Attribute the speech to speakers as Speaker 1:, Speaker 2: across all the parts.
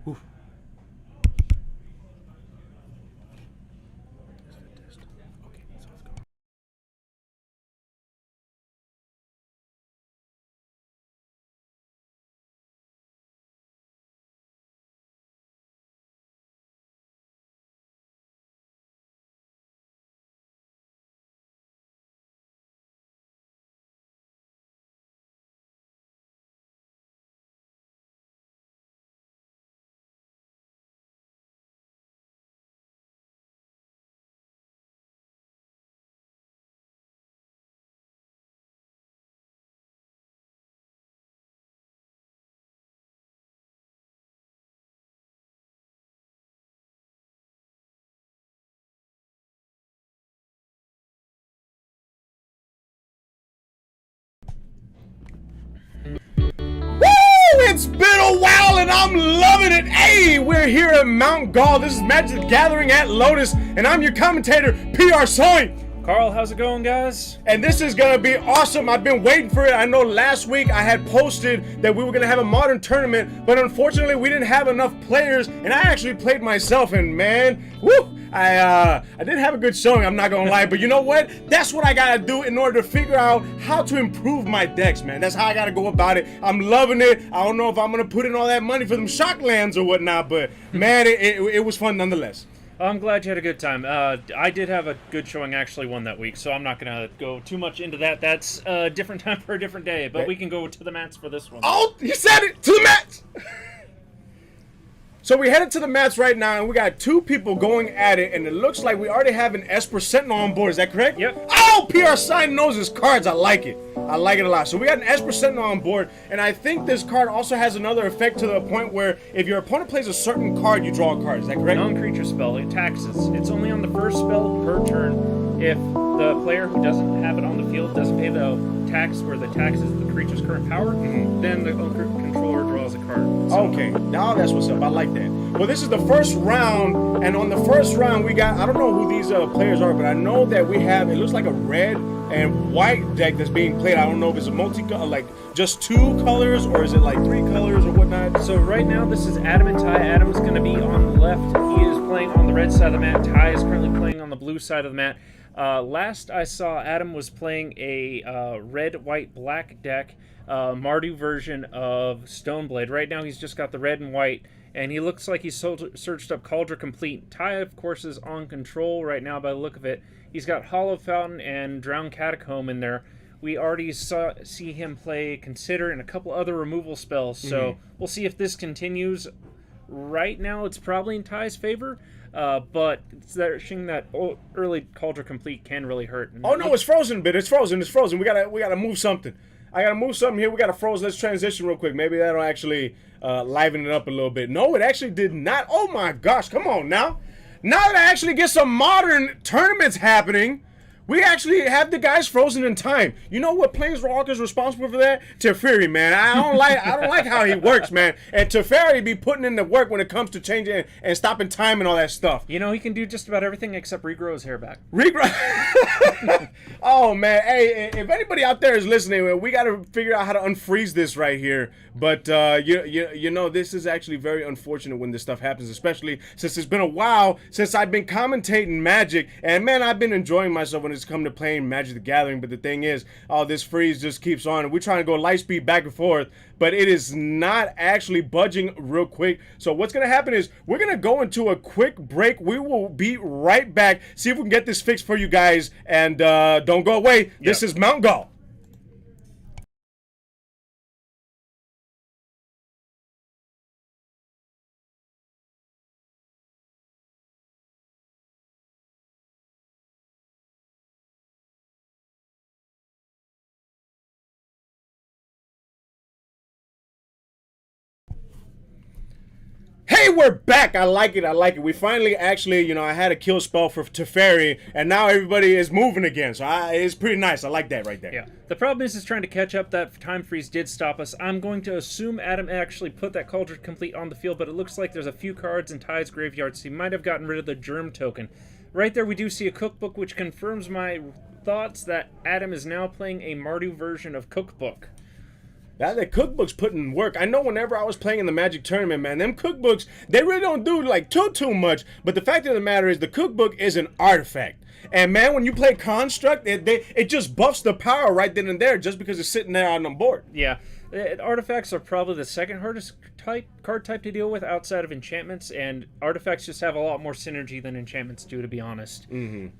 Speaker 1: Oof. Okay, so let's go. It's been a while and I'm loving it. Hey, we're here at Mount Gall. This is Magic the Gathering at Lotus, and I'm your commentator, PR Soin.
Speaker 2: Carl, how's it going, guys?
Speaker 1: And this is gonna be awesome. I've been waiting for it. I know last week I had posted that we were gonna have a modern tournament, but unfortunately we didn't have enough players, and I actually played myself, and man, whoo! I didn't have a good showing, I'm not gonna lie, but you know what? That's what I gotta do in order to figure out how to improve my decks, man. That's how I gotta go about it. I'm loving it. I don't know if I'm gonna put in all that money for them shock lands or whatnot, but man, it was fun nonetheless.
Speaker 2: I'm glad you had a good time. I did have a good showing, actually won that week, so I'm not going to go too much into that. That's a different time for a different day, but we can go to the mats for this one.
Speaker 1: Oh, you said it! To the mats! So we headed to the mats right now, and we got two people going at it, and it looks like we already have an Esper Sentinel on board. Is that correct?
Speaker 2: Yep.
Speaker 1: Oh, PR Sign knows his cards. I like it. I like it a lot. So we got an Esper Sentinel on board, and I think this card also has another effect to the point where if your opponent plays a certain card, you draw a card. Is that correct?
Speaker 2: Non-creature spell. It taxes. It's only on the first spell per turn. If the player who doesn't have it on the field doesn't pay the tax where the tax is the creature's current power, then the controller draws a card. So,
Speaker 1: okay, now that's what's up. I like that. Well, this is the first round, and on the first round we got, I don't know who these players are, but I know that we have, it looks like a red and white deck that's being played. I don't know if it's a like just two colors or is it like three colors or whatnot.
Speaker 2: So right now this is Adam and Ty. Adam's going to be on the left. He is playing on the red side of the mat. Ty is currently playing on the blue side of the mat. Last I saw, Adam was playing a red, white, black deck, Mardu version of Stoneblade. Right now he's just got the red and white, and he looks like he's searched up Cauldron Complete. Ty, of course, is on control right now by the look of it. He's got Hollow Fountain and Drowned Catacomb in there. We already see him play Consider and a couple other removal spells, so we'll see if this continues. Right now it's probably in Ty's favor. But searching that early Cauldron Complete can really hurt.
Speaker 1: Oh no, it's frozen a bit. It's frozen. We gotta move something. I gotta move something here. We gotta froze. Let's transition real quick. Maybe that'll actually liven it up a little bit. No, it actually did not. Oh my gosh! Come on now. Now that I actually get some modern tournaments happening, we actually have the guys frozen in time. You know what Planeswalker is responsible for that? Teferi, man. I don't like how he works, man. And Teferi be putting in the work when it comes to changing and stopping time and all that stuff.
Speaker 2: You know, he can do just about everything except regrow his hair back.
Speaker 1: Regrow. Oh man, hey, if anybody out there is listening, we got to figure out how to unfreeze this right here. But you know, this is actually very unfortunate when this stuff happens, especially since it's been a while since I've been commentating Magic, and man, I've been enjoying myself when it's come to playing Magic the Gathering. But the thing is, this freeze just keeps on, and we're trying to go light speed back and forth, but it is not actually budging real quick. So what's gonna happen is we're gonna go into a quick break. We will be right back, see if we can get this fixed for you guys, and don't go away. This is Mount Gall. Hey, we're back. I like it. I like it. We finally actually, you know, I had a kill spell for Teferi, and now everybody is moving again. So it's pretty nice. I like that right there.
Speaker 2: Yeah. The problem is trying to catch up. That time freeze did stop us. I'm going to assume Adam actually put that Cauldron Complete on the field, but it looks like there's a few cards in Ty's graveyard, so he might have gotten rid of the Germ token. Right there we do see a cookbook, which confirms my thoughts that Adam is now playing a Mardu version of Cookbook.
Speaker 1: The cookbooks put in work. I know whenever I was playing in the Magic tournament, man, them cookbooks, they really don't do like too much. But the fact of the matter is the cookbook is an artifact. And man, when you play Construct, it just buffs the power right then and there just because it's sitting there on the board.
Speaker 2: Yeah. Artifacts are probably the second hardest card type to deal with outside of enchantments, and artifacts just have a lot more synergy than enchantments do, to be honest.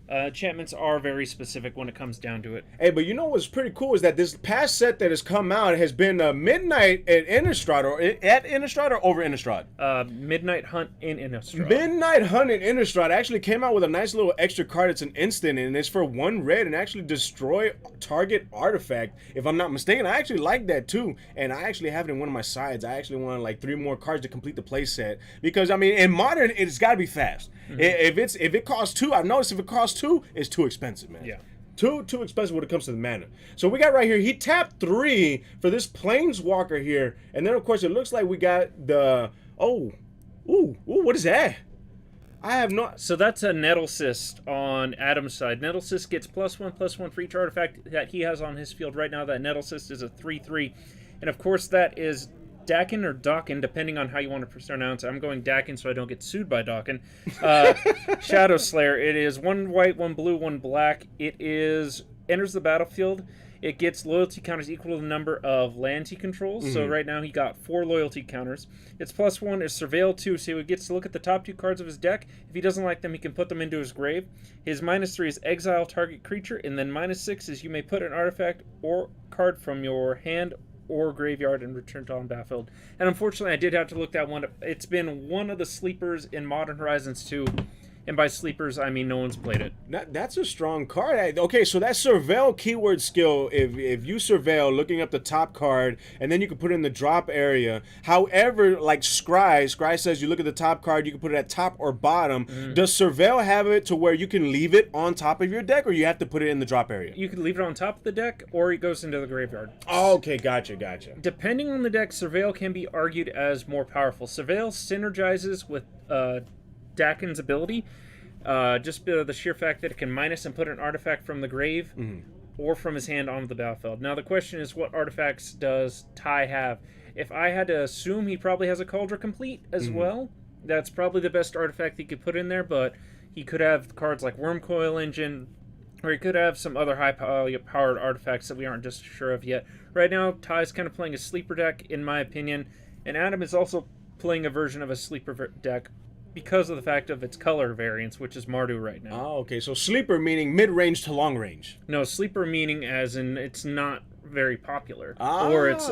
Speaker 2: Enchantments are very specific when it comes down to it.
Speaker 1: Hey, but you know what's pretty cool is that this past set that has come out has been Midnight at Innistrad, or at Innistrad or over Innistrad?
Speaker 2: Midnight Hunt in Innistrad.
Speaker 1: Midnight Hunt in Innistrad actually came out with a nice little extra card. It's an instant, and it's for 1 red and actually destroy target artifact, if I'm not mistaken. I actually like that too. And I actually have it in one of my sides. I actually want like 3 more cards to complete the play set, because I mean in Modern it's got to be fast. If it costs 2, I've noticed if it costs 2, it's too expensive, man.
Speaker 2: Yeah.
Speaker 1: Too expensive when it comes to the mana. So we got right here, he tapped 3 for this Planeswalker here, and then of course it looks like we got the what is that? I have not.
Speaker 2: So that's a Nettle Cyst on Adam's side. Nettle Cyst gets +1/+1 for each artifact that he has on his field right now. That Nettle Cyst is a 3/3. And of course that is Dakin or Dakin, depending on how you want to pronounce it. I'm going Dakin so I don't get sued by Dakin. Shadow Slayer. It is 1 white, 1 blue, 1 black. It enters the battlefield. It gets loyalty counters equal to the number of lands he controls. So right now he got 4 loyalty counters. Its +1 is Surveil 2, so he gets to look at the top 2 cards of his deck. If he doesn't like them, he can put them into his grave. His -3 is Exile target creature, and then -6 is you may put an artifact or card from your hand or graveyard and return to on battlefield. And unfortunately, I did have to look that one up. It's been one of the sleepers in Modern Horizons 2. And by sleepers, I mean no one's played it.
Speaker 1: That's a strong card. Okay, so that surveil keyword skill, if you surveil, looking up the top card, and then you can put it in the drop area. However, like Scry says you look at the top card, you can put it at top or bottom. Does surveil have it to where you can leave it on top of your deck, or you have to put it in the drop area?
Speaker 2: You can leave it on top of the deck, or it goes into the graveyard.
Speaker 1: Oh, okay, gotcha.
Speaker 2: Depending on the deck, surveil can be argued as more powerful. Surveil synergizes with Dakin's ability, just the sheer fact that it can minus and put an artifact from the grave or from his hand onto the battlefield. Now the question is, what artifacts does Ty have? If I had to assume, he probably has a Cauldron Complete as well. That's probably the best artifact he could put in there, but he could have cards like Wormcoil Engine, or he could have some other high-powered artifacts that we aren't just sure of yet. Right now, Ty's kind of playing a sleeper deck, in my opinion, and Adam is also playing a version of a sleeper deck because of the fact of its color variance, which is Mardu right now.
Speaker 1: Oh, okay. So sleeper meaning mid-range to long-range.
Speaker 2: No, sleeper meaning as in it's not very popular. Or it's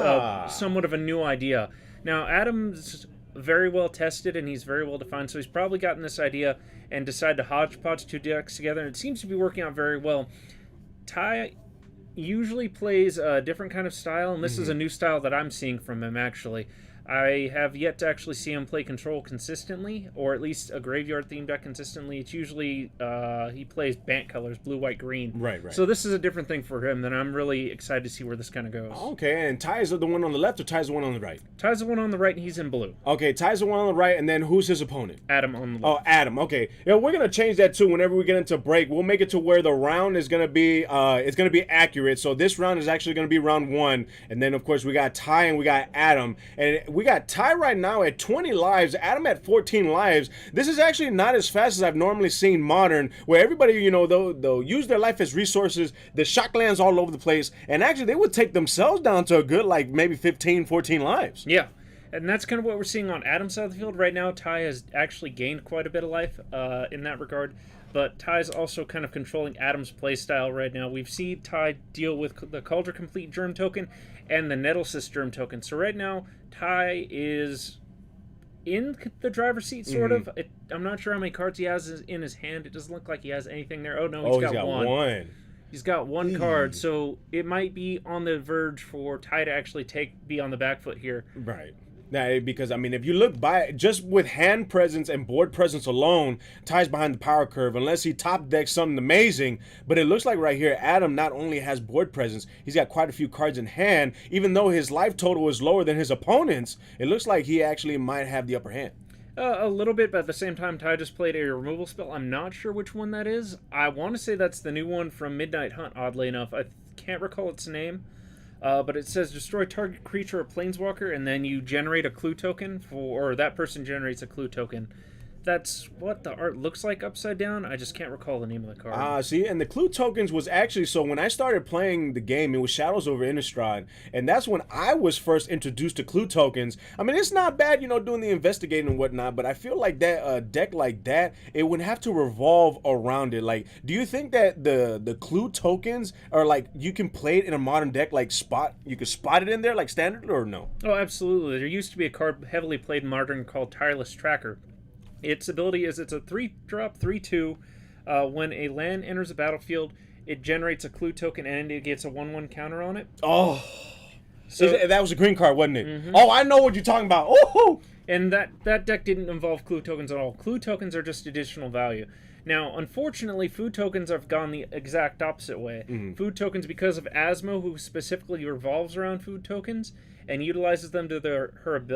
Speaker 2: somewhat of a new idea. Now, Adam's very well tested and he's very well defined, so he's probably gotten this idea and decided to hodgepodge two decks together, and it seems to be working out very well. Ty usually plays a different kind of style, and this is a new style that I'm seeing from him, actually. I have yet to actually see him play Control consistently, or at least a graveyard-themed deck consistently. It's usually, he plays Bant colors, blue, white, green.
Speaker 1: Right.
Speaker 2: So this is a different thing for him, and I'm really excited to see where this kind of goes.
Speaker 1: Okay, and Ty is the one on the left, or Ty's the one on the right?
Speaker 2: Ty's the one on the right, and he's in blue.
Speaker 1: Okay, Ty's the one on the right, and then who's his opponent?
Speaker 2: Adam on the left.
Speaker 1: Oh, Adam, okay. Yeah, we're going to change that, too, whenever we get into break. We'll make it to where the round is going to be, it's going to be accurate. So this round is actually going to be round 1, and then, of course, we got Ty and we got Adam, and we got Ty right now at 20 lives, Adam at 14 lives. This is actually not as fast as I've normally seen Modern, where everybody, you know, they'll use their life as resources, the shock lands all over the place, and actually they would take themselves down to a good, like, maybe 15, 14 lives.
Speaker 2: Yeah, and that's kind of what we're seeing on Adam's side of the field. Right now, Ty has actually gained quite a bit of life in that regard, but Ty's also kind of controlling Adam's playstyle right now. We've seen Ty deal with the Cauldron Complete Germ token and the Nettlesys Germ token. So right now, Ty is in the driver's seat, sort of. I'm not sure how many cards he has in his hand. It doesn't look like he has anything there. Oh, no, he's got one. He's got one card, so it might be on the verge for Ty to actually be on the back foot here.
Speaker 1: Right. Now, because, I mean, if you look by just with hand presence and board presence alone, Ty's behind the power curve unless he top decks something amazing. But it looks like right here, Adam not only has board presence, he's got quite a few cards in hand. Even though his life total is lower than his opponent's, it looks like he actually might have the upper hand.
Speaker 2: A little bit, but at the same time, Ty just played a removal spell. I'm not sure which one that is. I want to say that's the new one from Midnight Hunt, oddly enough. I can't recall its name. But it says destroy target creature or planeswalker, and then you generate a clue token or that person generates a clue token. That's what the art looks like upside down. I just can't recall the name of the card.
Speaker 1: See, and the clue tokens was actually, so when I started playing the game, it was Shadows over Innistrad, and that's when I was first introduced to clue tokens. I mean, it's not bad, you know, doing the investigating and whatnot, but I feel like that deck like that, it would have to revolve around it. Like, do you think that the clue tokens are like, you can play it in a modern deck, like you could spot it in there like standard, or no?
Speaker 2: Oh, absolutely. There used to be a card heavily played in modern called Tireless Tracker. Its ability is it's a 3-drop, 3/2. When a land enters the battlefield, it generates a clue token and it gets a 1/1 counter on it.
Speaker 1: Oh, so that was a green card, wasn't it? Oh, I know what you're talking about. Oh,
Speaker 2: and that deck didn't involve clue tokens at all. Clue tokens are just additional value. Now, unfortunately, food tokens have gone the exact opposite way. Food tokens, because of Asmo, who specifically revolves around food tokens and utilizes them to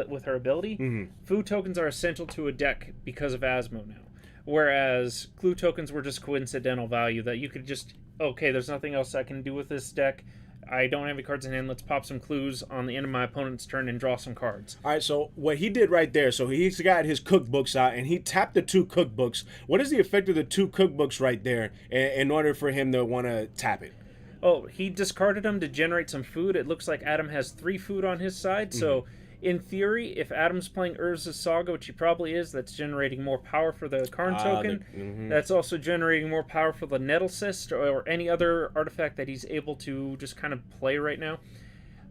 Speaker 2: with her ability, food tokens are essential to a deck because of Asmo now. Whereas clue tokens were just coincidental value that you could just, okay, there's nothing else I can do with this deck. I don't have any cards in hand. Let's pop some clues on the end of my opponent's turn and draw some cards.
Speaker 1: All right, so what he did right there, so he's got his cookbooks out, and he tapped the 2 cookbooks. What is the effect of the 2 cookbooks right there in order for him to want to tap it?
Speaker 2: Oh, he discarded them to generate some food. It looks like Adam has 3 food on his side, so in theory, if Adam's playing Urza's Saga, which he probably is, that's generating more power for the Karn token. That's also generating more power for the Nettlesys or any other artifact that he's able to just kind of play right now.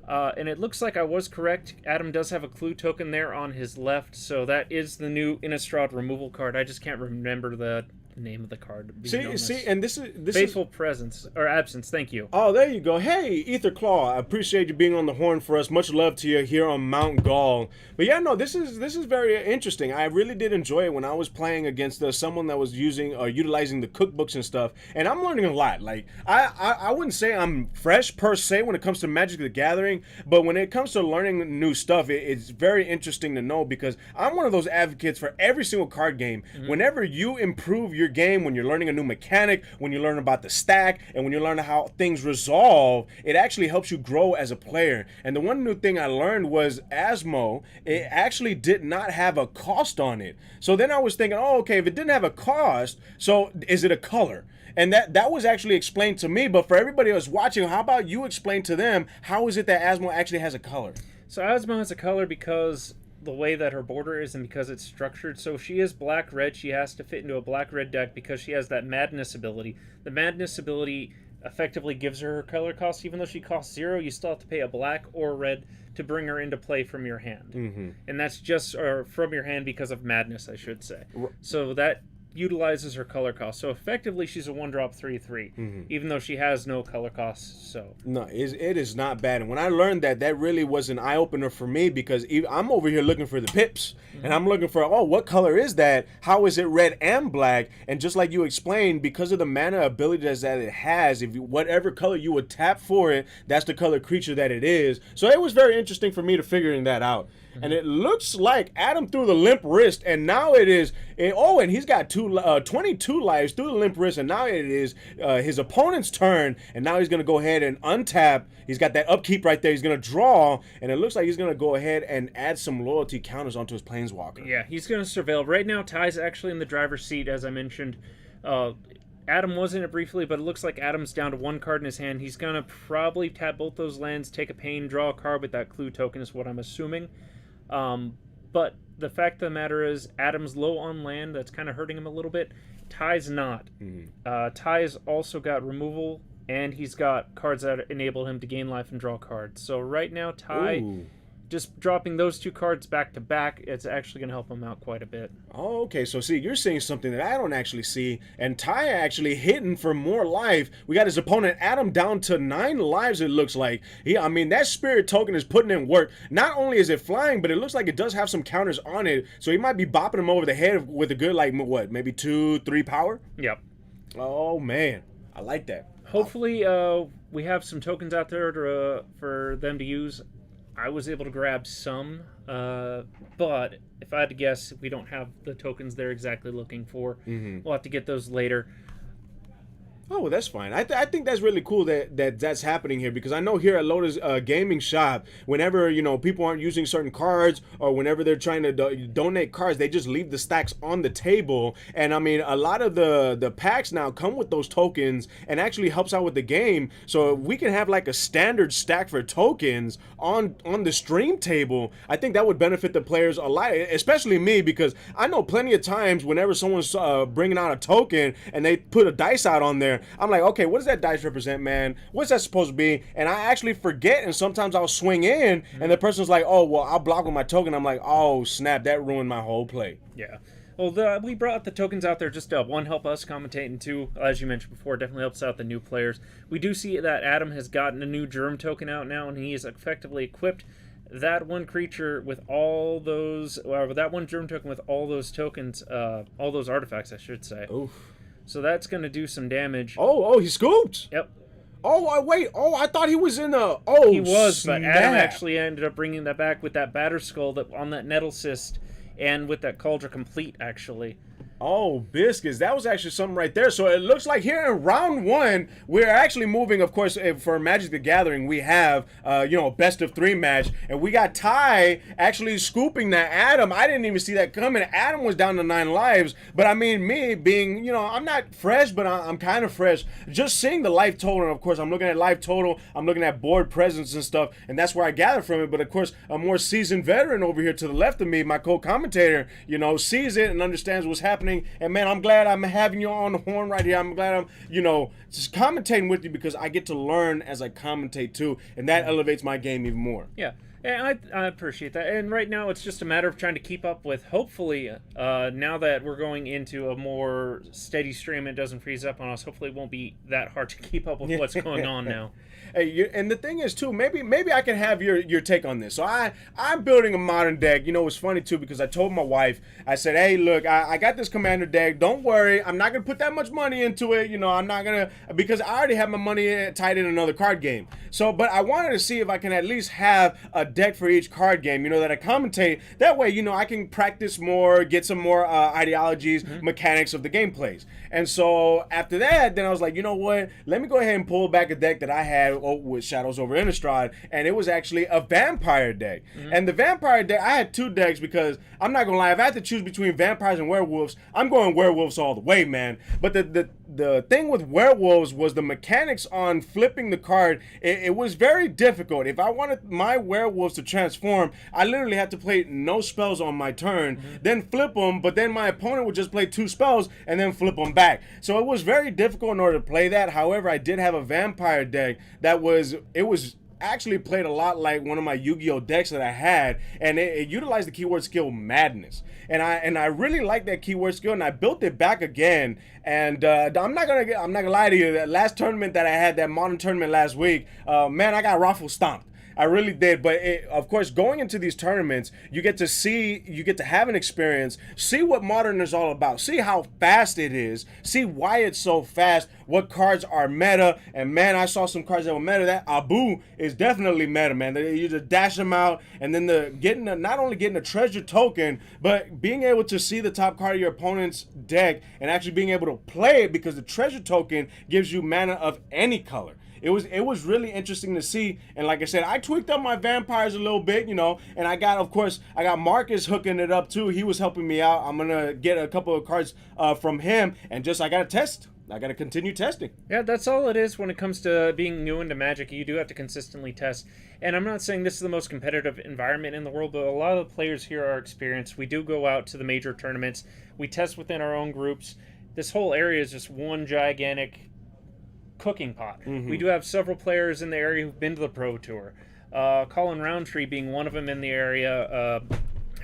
Speaker 2: And it looks like I was correct. Adam does have a clue token there on his left, so that is the new Innistrad removal card. I just can't remember the name of the card.
Speaker 1: See, and this is
Speaker 2: Faithful Presence or Absence. Thank you.
Speaker 1: Oh, there you go. Hey, Ether Claw, I appreciate you being on the horn for us. Much love to you here on Mount Gall. But yeah, no, this is very interesting. I really did enjoy it when I was playing against someone that was utilizing the cookbooks and stuff, and I'm learning a lot. Like I wouldn't say I'm fresh per se when it comes to Magic the Gathering, but when it comes to learning new stuff, it's very interesting to know because I'm one of those advocates for every single card game. Whenever you improve your game, when you're learning a new mechanic, when you learn about the stack, and when you learn how things resolve, it actually helps you grow as a player. And the one new thing I learned was Asmo, it actually did not have a cost on it. So then I was thinking, oh, okay, if it didn't have a cost, so is it a color? And that was actually explained to me, but for everybody else watching, how about you explain to them, how is it that Asmo actually has a color?
Speaker 2: So Asmo has a color because the way that her border is and because it's structured. So she is black-red. She has to fit into a black-red deck because she has that Madness ability. The Madness ability effectively gives her color cost. Even though she costs 0, you still have to pay a black or red to bring her into play from your hand. And that's just from your hand because of Madness, I should say. So that utilizes her color cost. So effectively, she's a 1-drop 3/3, even though she has no color cost. So
Speaker 1: no, it is not bad. And when I learned that really was an eye opener for me because I'm over here looking for the pips, and I'm looking for what color is that? How is it red and black? And just like you explained, because of the mana abilities that it has, if whatever color you would tap for it, that's the color creature that it is. So it was very interesting for me to figuring that out. And it looks like Adam threw the limp wrist, and now it is. And he's got 22 lives through the limp wrist, and now it is his opponent's turn, and now he's going to go ahead and untap. He's got that upkeep right there. He's going to draw, and it looks like he's going to go ahead and add some loyalty counters onto his Planeswalker.
Speaker 2: Yeah, he's going to surveil. Right now, Ty's actually in the driver's seat, as I mentioned. Adam was in it briefly, but it looks like Adam's down to 1 card in his hand. He's going to probably tap both those lands, take a pain, draw a card with that clue token is what I'm assuming. But the fact of the matter is, Adam's low on land. That's kind of hurting him a little bit. Ty's not. Ty's also got removal, and he's got cards that enable him to gain life and draw cards. So right now, Ty, just dropping those 2 cards back to back, it's actually going to help him out quite a bit.
Speaker 1: Oh, okay. So see, you're seeing something that I don't actually see, and Ty actually hitting for more life. We got his opponent Adam down to 9 lives. It looks like that spirit token is putting in work. Not only is it flying, but it looks like it does have some counters on it. So he might be bopping him over the head with a good maybe 2-3 power.
Speaker 2: Yep.
Speaker 1: Oh man, I like that.
Speaker 2: Hopefully, we have some tokens out there for them to use. I was able to grab some, but if I had to guess, we don't have the tokens they're exactly looking for. We'll have to get those later.
Speaker 1: Oh, well, that's fine. I think that's really cool that's happening here because I know here at Lotus Gaming Shop, whenever people aren't using certain cards or whenever they're trying to donate cards, they just leave the stacks on the table. And I mean, a lot of the packs now come with those tokens and actually helps out with the game. So if we can have like a standard stack for tokens on the stream table, I think that would benefit the players a lot, especially me, because I know plenty of times whenever someone's bringing out a token and they put a dice out on there, I'm like, okay, what does that dice represent, man? What's that supposed to be? And I actually forget, and sometimes I'll swing in, and the person's like, oh, well, I'll block with my token. I'm like, oh, snap, that ruined my whole play.
Speaker 2: Yeah. Well, we brought the tokens out there just to, 1, help us commentate, and 2, as you mentioned before, definitely helps out the new players. We do see that Adam has gotten a new Germ token out now, and he is effectively equipped that one creature with all those, or that one Germ token with all those tokens, all those artifacts, I should say.
Speaker 1: Oof.
Speaker 2: So that's going to do some damage.
Speaker 1: Oh, he scooped.
Speaker 2: Yep.
Speaker 1: Oh, wait. Oh, I thought he was in the... Oh,
Speaker 2: he was,
Speaker 1: snap.
Speaker 2: But Adam actually ended up bringing that back with that Batter Skull on that Nettle Cyst and with that Cauldron Complete, actually.
Speaker 1: Oh, biscuits. That was actually something right there. So it looks like here in round 1, we're actually moving, of course, for Magic the Gathering, we have, a best of 3 match. And we got Ty actually scooping that Adam. I didn't even see that coming. Adam was down to 9 lives. But I mean, me being, I'm not fresh, but I'm kind of fresh. Just seeing the life total, and of course, I'm looking at life total. I'm looking at board presence and stuff. And that's where I gather from it. But of course, a more seasoned veteran over here to the left of me, my co-commentator, sees it and understands what's happening learning. And man, I'm glad I'm having you on the horn right here. I'm glad I'm, just commentating with you because I get to learn as I commentate too, and that elevates my game even more.
Speaker 2: Yeah. And I appreciate that. And right now, it's just a matter of trying to keep up with, hopefully, now that we're going into a more steady stream, it doesn't freeze up on us. Hopefully, it won't be that hard to keep up with what's going on now.
Speaker 1: Hey, and the thing is, too, maybe I can have your take on this. So I'm building a modern deck. It's funny, too, because I told my wife, I said, hey, look, I got this commander deck. Don't worry. I'm not going to put that much money into it. I'm not going to, because I already have my money tied in another card game. So, but I wanted to see if I can at least have a deck for each card game, that I commentate. That way, I can practice more, get some more ideologies, mechanics of the gameplays. And so after that, then I was like, you know what? Let me go ahead and pull back a deck that I had with Shadows over Innistrad, and it was actually a vampire deck. And the vampire deck, I had two decks because I'm not gonna lie, if I had to choose between vampires and werewolves, I'm going werewolves all the way, man. But the thing with werewolves was the mechanics on flipping the card. It was very difficult. If I wanted my werewolves to transform, I literally had to play no spells on my turn, then flip them, but then my opponent would just play 2 spells and then flip them back. So it was very difficult in order to play that. However, I did have a vampire deck that was actually played a lot like one of my Yu-Gi-Oh decks that I had, and it utilized the keyword skill Madness, and I really like that keyword skill, and I built it back again. And I'm not gonna lie to you, that last tournament that I had, that modern tournament last week, man, I got raffle stomped. I really did. But of course, going into these tournaments, you get to have an experience, see what Modern is all about, see how fast it is, see why it's so fast, what cards are meta. And man, I saw some cards that were meta. That Abu is definitely meta, man. You just dash them out, and then not only getting a treasure token, but being able to see the top card of your opponent's deck and actually being able to play it, because the treasure token gives you mana of any color. It was really interesting to see, and like I said, I tweaked up my vampires a little bit, and I got Marcus hooking it up too. He was helping me out. I'm gonna get a couple of cards from him, and I gotta test. I gotta continue testing.
Speaker 2: Yeah, that's all it is when it comes to being new into Magic. You do have to consistently test. And I'm not saying this is the most competitive environment in the world, but a lot of the players here are experienced. We do go out to the major tournaments. We test within our own groups. This whole area is just one gigantic cooking pot. We do have several players in the area who've been to the Pro Tour. Colin Roundtree being one of them in the area,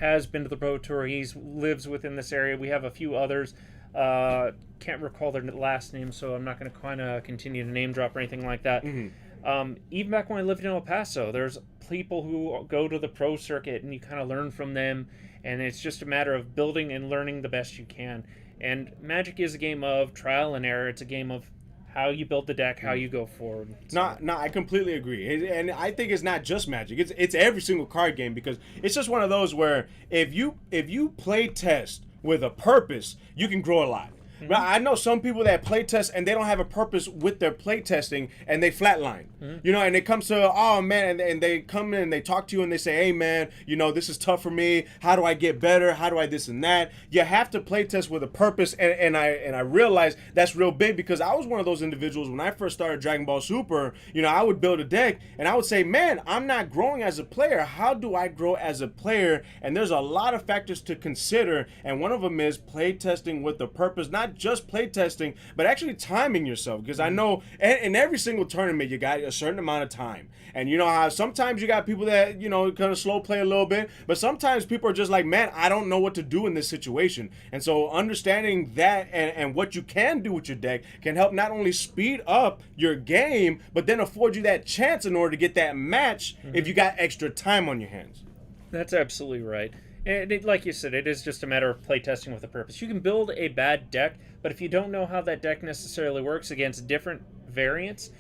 Speaker 2: has been to the Pro Tour. He lives within this area. We have a few others. Can't recall their last name, so I'm not going to kind of continue to name drop or anything like that. Even back when I lived in El Paso, there's people who go to the pro circuit, and you kind of learn from them, and it's just a matter of building and learning the best you can. And Magic is a game of trial and error. It's a game of how you build the deck, how you go forward.
Speaker 1: So. No, I completely agree, and I think it's not just Magic. It's every single card game, because it's just one of those where if you play test with a purpose, you can grow a lot. But I know some people that play test and they don't have a purpose with their play testing, and they flatline. And it comes to, oh man, and they come in and they talk to you and they say, hey man, this is tough for me. How do I get better? How do I this and that? You have to play test with a purpose, and I realized that's real big, because I was one of those individuals when I first started Dragon Ball Super. I would build a deck and I would say, man, I'm not growing as a player. How do I grow as a player? And there's a lot of factors to consider, and one of them is play testing with a purpose, not just play testing, but actually timing yourself, because I know in every single tournament you got a certain amount of time, and how sometimes you got people that kind of slow play a little bit, but sometimes people are just like, man, I don't know what to do in this situation. And so understanding that and what you can do with your deck can help not only speed up your game, but then afford you that chance in order to get that match if you got extra time on your hands.
Speaker 2: That's absolutely right. And like you said, it is just a matter of playtesting with a purpose. You can build a bad deck, but if you don't know how that deck necessarily works against different variants,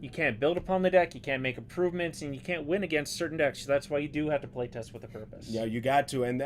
Speaker 2: you can't build upon the deck, you can't make improvements, and you can't win against certain decks. So that's why you do have to playtest with a purpose.
Speaker 1: Yeah, you got to. And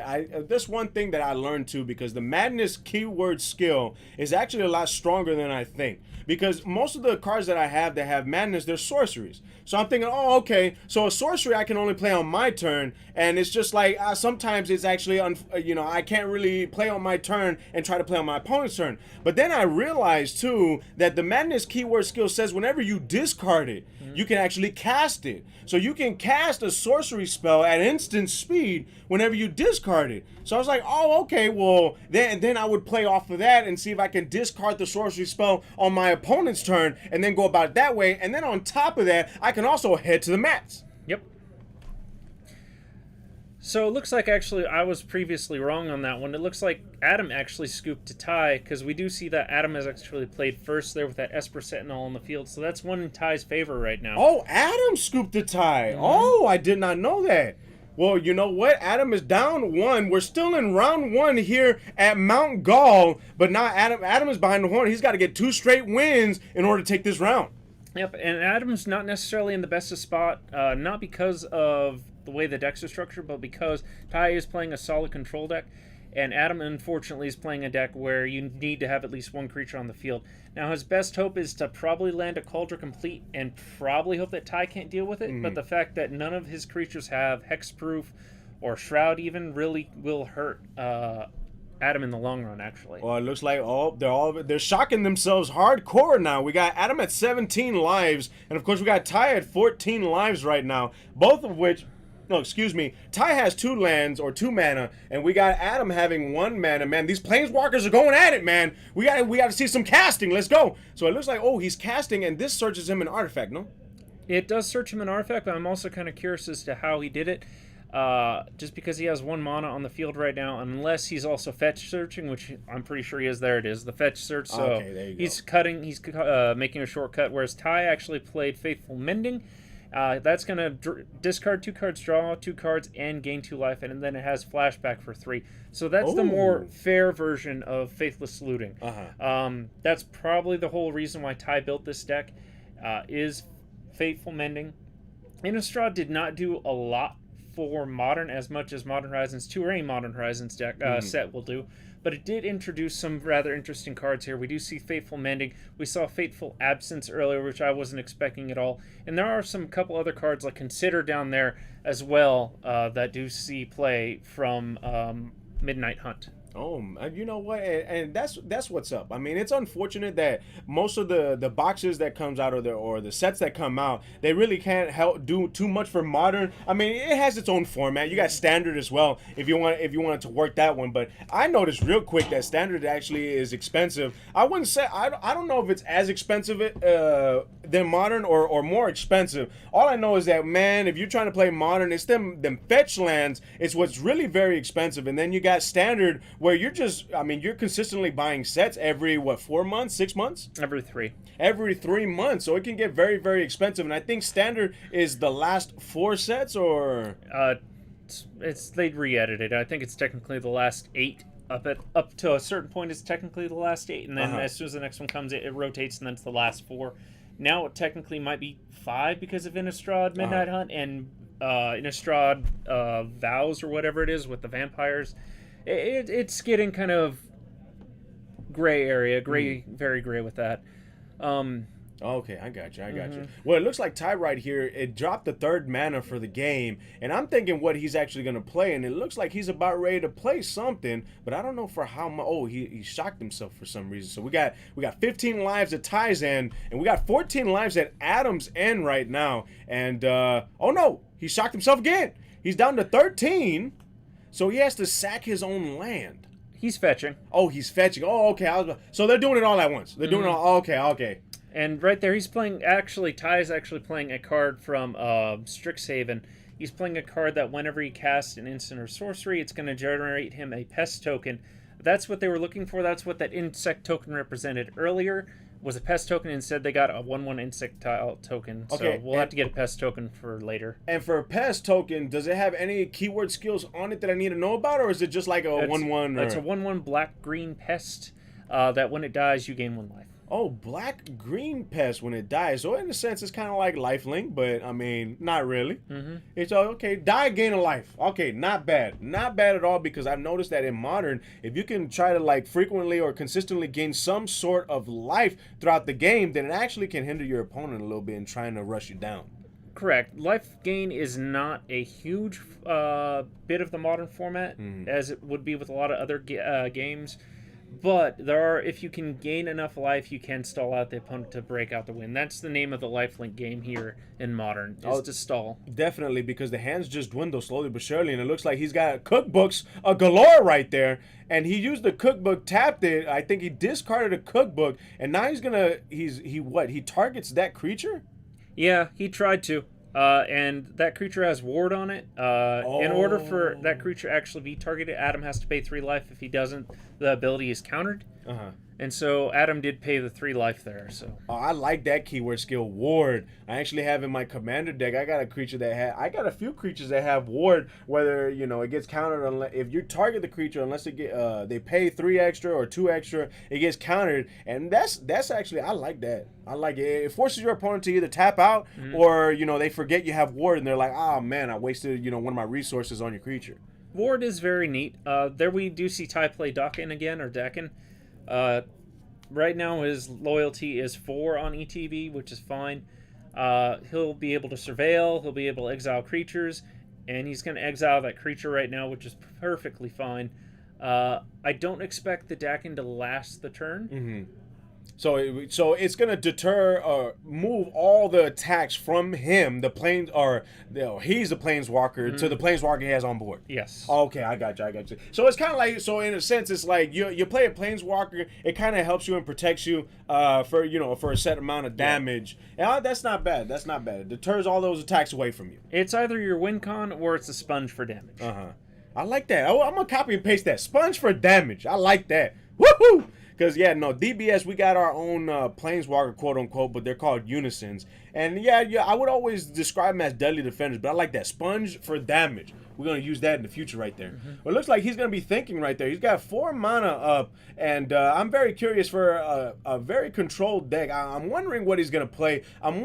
Speaker 1: this one thing that I learned too, because the Madness keyword skill is actually a lot stronger than I think. Because most of the cards that I have that have Madness, they're sorceries. So I'm thinking, oh, okay, so a sorcery I can only play on my turn, and it's just like sometimes it's actually, I can't really play on my turn and try to play on my opponent's turn. But then I realized too that the Madness keyword skill says whenever you discard discard it. You can actually cast it. So you can cast a sorcery spell at instant speed whenever you discard it. So I was like, oh, okay, well, then I would play off of that and see if I can discard the sorcery spell on my opponent's turn and then go about it that way. And then on top of that, I can also head to the mats.
Speaker 2: Yep. So it looks like actually I was previously wrong on that one. It looks like Adam actually scooped to tie, because we do see that Adam has actually played first there with that Esper Sentinel on the field. So that's one in Ty's favor right now.
Speaker 1: Oh, Adam scooped the tie. Oh, I did not know that. Well, you know what? Adam is down 1. We're still in round 1 here at Mount Gall, but now Adam is behind the horn. He's got to get 2 straight wins in order to take this round.
Speaker 2: Yep, and Adam's not necessarily in the best of spot, not because of the way the decks are structured, but because Ty is playing a solid control deck, and Adam, unfortunately, is playing a deck where you need to have at least 1 creature on the field. Now, his best hope is to probably land a Cauldron Complete and probably hope that Ty can't deal with it, but the fact that none of his creatures have Hexproof or Shroud even really will hurt Adam in the long run, actually.
Speaker 1: Well, it looks like they're shocking themselves hardcore now. We got Adam at 17 lives, and of course we got Ty at 14 lives right now, both of which... No, excuse me. Ty has 2 lands or 2 mana, and we got Adam having 1 mana. Man, these planeswalkers are going at it, man. We got to see some casting. Let's go. So it looks like, oh, he's casting, and this searches him an artifact, no?
Speaker 2: It does search him an artifact, but I'm also kind of curious as to how he did it. Just because he has 1 mana on the field right now, unless he's also fetch searching, which I'm pretty sure he is. There it is, the fetch search. So
Speaker 1: okay, there you
Speaker 2: he's
Speaker 1: go.
Speaker 2: he's making a shortcut, whereas Ty actually played Faithful Mending. That's going to discard 2 cards, draw 2 cards, and gain 2 life, and then it has flashback for 3. So that's the more fair version of Faithless Looting. That's probably the whole reason why Ty built this deck, is Faithful Mending. Innistrad did not do a lot for Modern as much as Modern Horizons 2 or any Modern Horizons deck set will do. But it did introduce some rather interesting cards here. We do see Faithful Mending. We saw Fateful Absence earlier, which I wasn't expecting at all. And there are some couple other cards like Consider down there as well that do see play from Midnight Hunt.
Speaker 1: Oh, you know what? And that's what's up. I mean, it's unfortunate that most of the boxes that comes out or the sets that come out, they really can't help do too much for Modern. I mean, it has its own format. You got Standard as well if you wanted to work that one. But I noticed real quick that Standard actually is expensive. I wouldn't say I don't know if it's as expensive than Modern or more expensive. All I know is that, man, if you're trying to play Modern, it's them fetch lands. It's what's really very expensive. And then you got Standard, where you're consistently buying sets every, 4 months, 6 months?
Speaker 2: Every 3.
Speaker 1: Every 3 months, so it can get very, very expensive. And I think Standard is the last 4 sets, or?
Speaker 2: They re-edited. I think it's technically the last 8. Up to a certain point, it's technically the last 8, and then as soon as the next one comes, it rotates, and then it's the last 4. Now it technically might be 5 because of Innistrad Midnight Hunt and Innistrad Vows or whatever it is with the vampires. It's getting kind of gray area, very gray with that.
Speaker 1: Okay, I got you. Well, it looks like Ty right here, it dropped the 3rd mana for the game, and I'm thinking what he's actually going to play, and it looks like he's about ready to play something, but I don't know for how much. Oh, he shocked himself for some reason. So we got 15 lives at Ty's end, and we got 14 lives at Adam's end right now, and oh no, he shocked himself again. He's down to 13, so he has to sack his own land.
Speaker 2: He's fetching.
Speaker 1: Oh, he's fetching. Oh, okay. So they're doing it all at once. They're doing it all. Okay.
Speaker 2: And right there, he's playing. Actually, Ty is actually playing a card from Strixhaven. He's playing a card that whenever he casts an instant or sorcery, it's going to generate him a pest token. That's what they were looking for. That's what that insect token represented earlier. Was a pest token. Instead, they got a 1/1 insectile token.
Speaker 1: Okay,
Speaker 2: so we'll have to get a pest token for later.
Speaker 1: And for a pest token, does it have any keyword skills on it that I need to know about, or is it just like a 1/1?
Speaker 2: It's a 1/1 black-green pest that when it dies, you gain 1 life.
Speaker 1: Oh, black-green pest when it dies. So in a sense, it's kind of like lifelink, but I mean, not really. It's okay. Die, gain a life. Okay, not bad. Not bad at all, because I've noticed that in Modern, if you can try to like frequently or consistently gain some sort of life throughout the game, then it actually can hinder your opponent a little bit in trying to rush you down.
Speaker 2: Correct. Life gain is not a huge bit of the Modern format, as it would be with a lot of other games. But if you can gain enough life, you can stall out the opponent to break out the win. That's the name of the lifelink game here in Modern, is to stall.
Speaker 1: Definitely, because the hands just dwindle slowly but surely, and it looks like he's got cookbooks a galore right there. And he used the cookbook, tapped it. I think he discarded a cookbook, and now he targets that creature?
Speaker 2: Yeah, he tried to. And that creature has ward on it. In order for that creature actually be targeted, Adam has to pay 3 life. If he doesn't, the ability is countered. And so Adam did pay the 3 life there. So
Speaker 1: I like that keyword skill, ward. I actually have in my commander deck. I got a few creatures that have ward. Whether it gets countered if you target the creature, unless they pay 3 extra or 2 extra, it gets countered. And that's actually, I like that. I like it. It forces your opponent to either tap out or they forget you have ward and they're like, oh man, I wasted one of my resources on your creature.
Speaker 2: Ward is very neat. There we do see Ty play Dakin again, or Dakin. Right now his loyalty is 4 on ETB, which is fine. He'll be able to surveil, he'll be able to exile creatures, and he's going to exile that creature right now, which is perfectly fine. I don't expect the Dakin to last the turn.
Speaker 1: So it's gonna deter or move all the attacks from him. He's the planeswalker to the planeswalker he has on board.
Speaker 2: Yes.
Speaker 1: Okay, I got you. So it's kind of like, in a sense, it's like you play a planeswalker. It kind of helps you and protects you for a set amount of damage. And that's not bad. It deters all those attacks away from you.
Speaker 2: It's either your win con or it's a sponge for damage.
Speaker 1: I like that. I'm gonna copy and paste that. Sponge for damage. I like that. Woohoo! Because, DBS, we got our own planeswalker, quote-unquote, but they're called unisons. And, I would always describe them as deadly defenders, but I like that. Sponge for damage. We're going to use that in the future right there. But it looks like he's going to be thinking right there. He's got 4 mana up, and I'm very curious for a very controlled deck. I'm wondering what he's going to play. I'm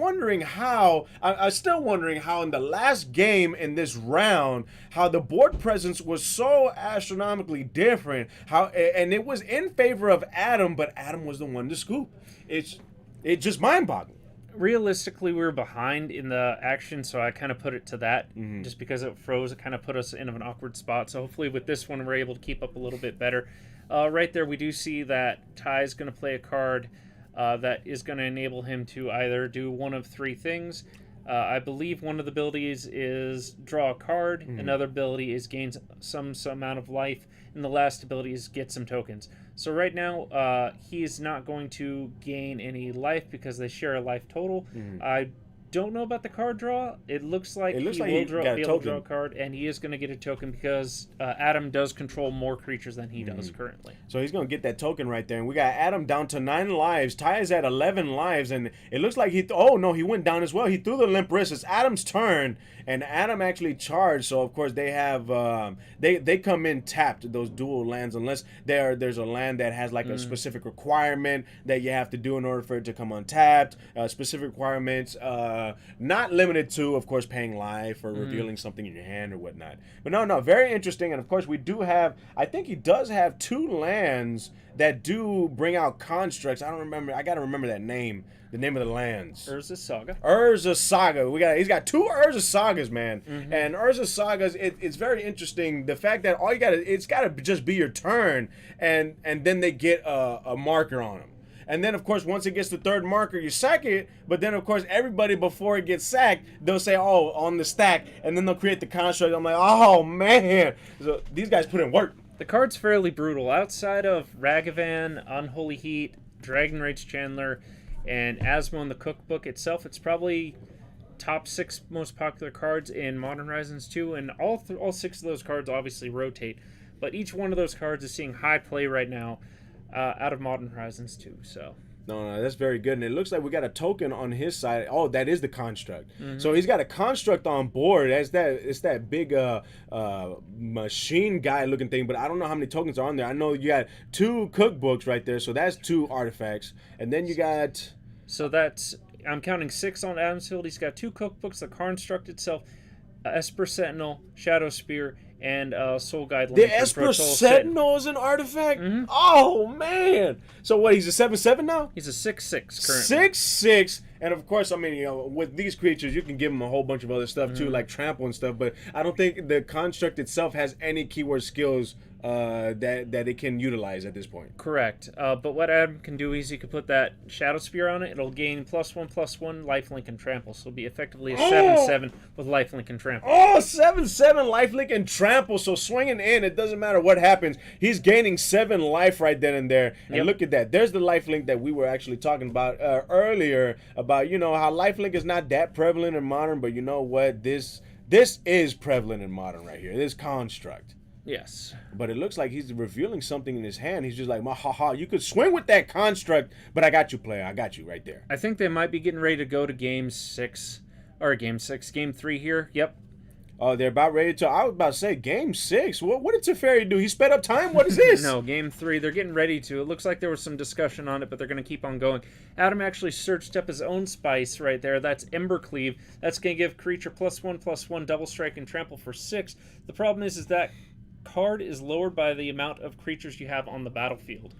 Speaker 1: still wondering how in the last game in this round, how the board presence was so astronomically different. And it was in favor of Adam, but Adam was the one to scoop. It's just mind-boggling.
Speaker 2: Realistically, we were behind in the action, so I kind of put it to that. Just because it froze, it kind of put us in an awkward spot. So hopefully with this one, we're able to keep up a little bit better. Right there, we do see that Ty is going to play a card that is going to enable him to either do one of 3 things. I believe one of the abilities is draw a card, another ability is gain some amount of life, and the last ability is get some tokens. So right now, he is not going to gain any life because they share a life total. I don't know about the card draw. It looks like he will be able to draw a card, and he is going to get a token because Adam does control more creatures than he does currently.
Speaker 1: So he's going to get that token right there. And we got Adam down to 9 lives. Ty is at 11 lives, and it looks like he went down as well. He threw the limp wrist. It's Adam's turn, and Adam actually charged. So, of course, they have they come in tapped, those dual lands, unless there's a land that has like a specific requirement that you have to do in order for it to come untapped. Specific requirements, not limited to, of course, paying life or revealing something in your hand or whatnot. But no, very interesting. And of course, we do have, I think he does have 2 lands that do bring out constructs. I don't remember. I got to remember that name. The name of the lands.
Speaker 2: Urza Saga.
Speaker 1: Urza Saga. He's got 2 Urza Sagas, man. And Urza Sagas, it's very interesting. The fact that it's got to just be your turn, and then they get a marker on them. And then, of course, once it gets the 3rd marker, you sack it. But then, of course, everybody, before it gets sacked, they'll say, oh, on the stack. And then they'll create the construct. I'm like, oh, man. So these guys put in work.
Speaker 2: The card's fairly brutal. Outside of Ragavan, Unholy Heat, Dragon Rage Chandler, and Asmo in the cookbook itself, it's probably top 6 most popular cards in Modern Horizons 2. And all 6 of those cards obviously rotate. But each one of those cards is seeing high play right now. Out of Modern Horizons 2, so.
Speaker 1: No, that's very good. And it looks like we got a token on his side. Oh, that is the construct. So he's got a construct on board. It's that big machine guy looking thing, but I don't know how many tokens are on there. I know you got 2 cookbooks right there, so that's 2 artifacts. And then you got...
Speaker 2: So that's... I'm counting 6 on Adam's Field. He's got 2 cookbooks, the construct itself, Esper Sentinel, Shadow Spear, and Soul Guide.
Speaker 1: The Esper Sentinel is an artifact? Oh, man. So what, he's a 7/7 now?
Speaker 2: He's a 6/6 currently.
Speaker 1: 6/6. And of course, I mean, with these creatures, you can give them a whole bunch of other stuff too, like trample and stuff. But I don't think the construct itself has any keyword skills that it can utilize at this point.
Speaker 2: Correct. But what Adam can do is he could put that Shadow Spear on it. It'll gain +1/+1 lifelink and trample. So it'll be effectively a 7/7 with lifelink and trample.
Speaker 1: Oh, 7/7 lifelink and trample. So swinging in, it doesn't matter what happens. He's gaining 7 life right then and there. And look at that. There's the lifelink that we were actually talking about earlier about, you know, how lifelink is not that prevalent in Modern, but you know what? This is prevalent in Modern right here. This construct.
Speaker 2: Yes.
Speaker 1: But it looks like he's revealing something in his hand. He's just like, ha, you could swing with that construct, but I got you, player. I got you right there.
Speaker 2: I think they might be getting ready to go to game 3 here. Yep.
Speaker 1: Oh, they're about ready to. I was about to say game 6. What did Teferi do? He sped up time? What is this?
Speaker 2: No, game 3. They're getting ready to. It looks like there was some discussion on it, but they're going to keep on going. Adam actually searched up his own spice right there. That's Ember Cleave. That's going to give creature +1/+1 double strike and trample for 6. The problem is that card is lowered by the amount of creatures you have on the battlefield.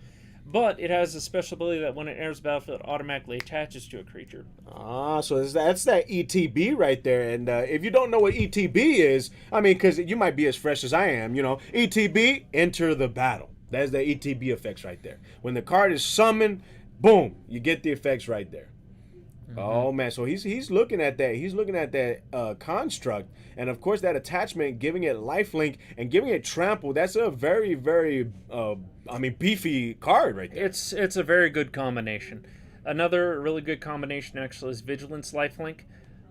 Speaker 2: But it has a special ability that when it enters the battlefield, it automatically attaches to a creature.
Speaker 1: Ah, so that's that ETB right there. And if you don't know what ETB is, I mean, because you might be as fresh as I am, you know. ETB, enter the battle. That's the ETB effects right there. When the card is summoned, boom, you get the effects right there. Oh man, so he's looking at that. He's looking at that construct, and of course that attachment, giving it lifelink and giving it trample. That's a very, very, beefy card right there.
Speaker 2: It's a very good combination. Another really good combination actually is Vigilance lifelink.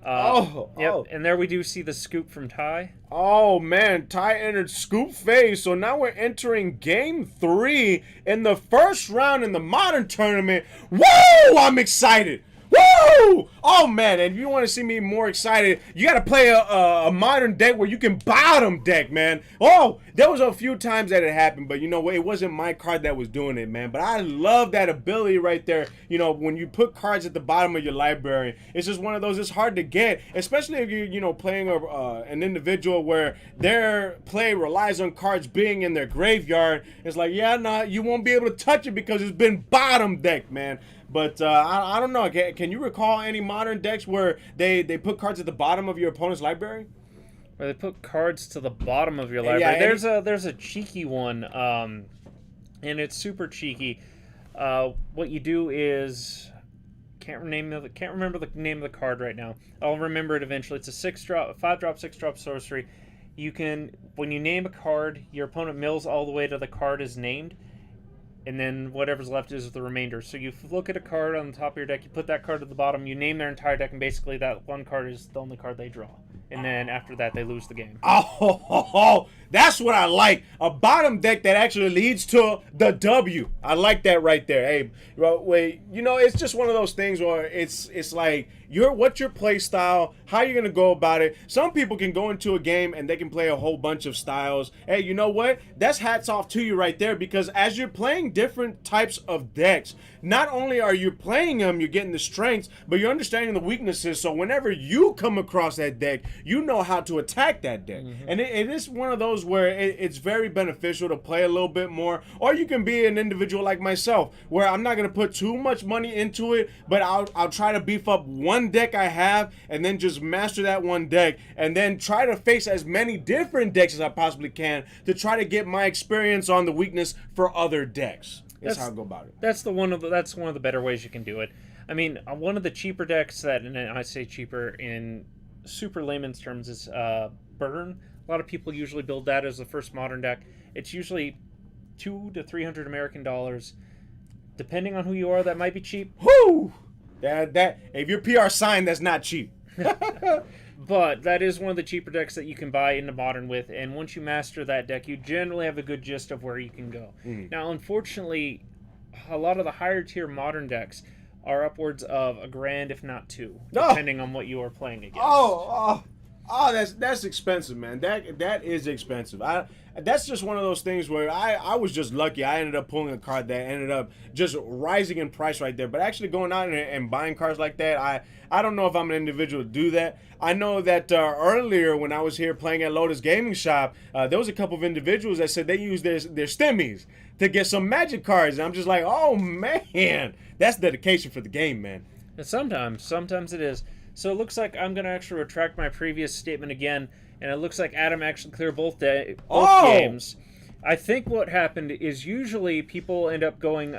Speaker 2: Yep. And there we do see the scoop from Ty.
Speaker 1: Oh man, Ty entered scoop phase, so now we're entering game 3 in the first round in the Modern tournament. Whoa! I'm excited. Woo! Oh man, and if you want to see me more excited, you got to play a Modern deck where you can bottom deck, man. Oh, there was a few times that it happened, but you know what? It wasn't my card that was doing it, man. But I love that ability right there. You know, when you put cards at the bottom of your library, it's just one of those. It's hard to get, especially if you're playing an individual where their play relies on cards being in their graveyard. It's like, yeah, nah, you won't be able to touch it because it's been bottom decked, man. But I don't know. Can you recall any Modern decks where they put cards at the bottom of your opponent's library?
Speaker 2: Where they put cards to the bottom of your library. Yeah, there's a cheeky one, and it's super cheeky. What you do is can't remember the name of the card right now. I'll remember it eventually. It's a 5-drop, 6-drop sorcery. You can, when you name a card, your opponent mills all the way to the card is named. And then whatever's left is the remainder. So you look at a card on the top of your deck, you put that card at the bottom, you name their entire deck, and basically that one card is the only card they draw. And then after that, they lose the game.
Speaker 1: Oh, that's what I like. A bottom deck that actually leads to the W. I like that right there. Hey, wait, it's just one of those things where it's like, what's your play style? How are you going to go about it? Some people can go into a game and they can play a whole bunch of styles. Hey, you know what? That's hats off to you right there, because as you're playing different types of decks, not only are you playing them, you're getting the strengths, but you're understanding the weaknesses. So whenever you come across that deck, you know how to attack that deck. And it is one of those where it's very beneficial to play a little bit more. Or you can be an individual like myself, where I'm not going to put too much money into it, but I'll try to beef up one deck I have and then just master that one deck, and then try to face as many different decks as I possibly can to try to get my experience on the weakness for other decks. That's how I go about it.
Speaker 2: That's one of the better ways you can do it. I mean, one of the cheaper decks and I say cheaper in super layman's terms, is Burn. A lot of people usually build that as the first Modern deck. It's usually $200 to $300 American dollars. Depending on who you are, that might be cheap.
Speaker 1: Whoo! That if you're PR signed, that's not cheap.
Speaker 2: But that is one of the cheaper decks that you can buy into Modern with, and once you master that deck, you generally have a good gist of where you can go. Now, unfortunately, a lot of the higher tier Modern decks are upwards of $1,000, if not $2,000, depending on what you are playing against.
Speaker 1: That's expensive, man. That is expensive. That's just one of those things where I was just lucky. I ended up pulling a card that ended up just rising in price right there. But actually going out and buying cards like that, I don't know if I'm an individual to do that. I know that earlier when I was here playing at Lotus Gaming Shop, there was a couple of individuals that said they used their stimmies to get some Magic cards. And I'm just like, oh man, that's dedication for the game, man.
Speaker 2: And sometimes it is. So it looks like I'm going to actually retract my previous statement again, and it looks like Adam actually cleared both games. I think what happened is usually people end up going.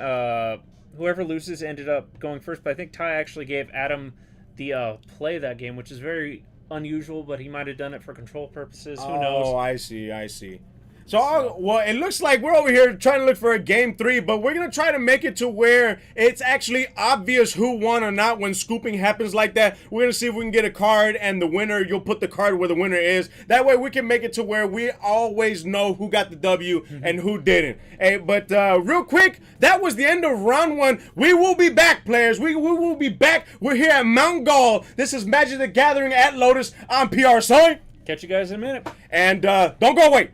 Speaker 2: Whoever loses ended up going first, but I think Ty actually gave Adam the play that game, which is very unusual. But he might have done it for control purposes. Who knows?
Speaker 1: Oh, I see, I see. So, well, it looks like we're over here trying to look for a game 3, but we're going to try to make it to where it's actually obvious who won or not when scooping happens like that. We're going to see if we can get a card, and the winner, you'll put the card where the winner is. That way we can make it to where we always know who got the W and who didn't. Hey, but real quick, that was the end of round 1. We will be back, players. We will be back. We're here at Mount Gall. This is Magic the Gathering at Lotus. I'm PR Sully.
Speaker 2: Catch you guys in a minute.
Speaker 1: And don't go away.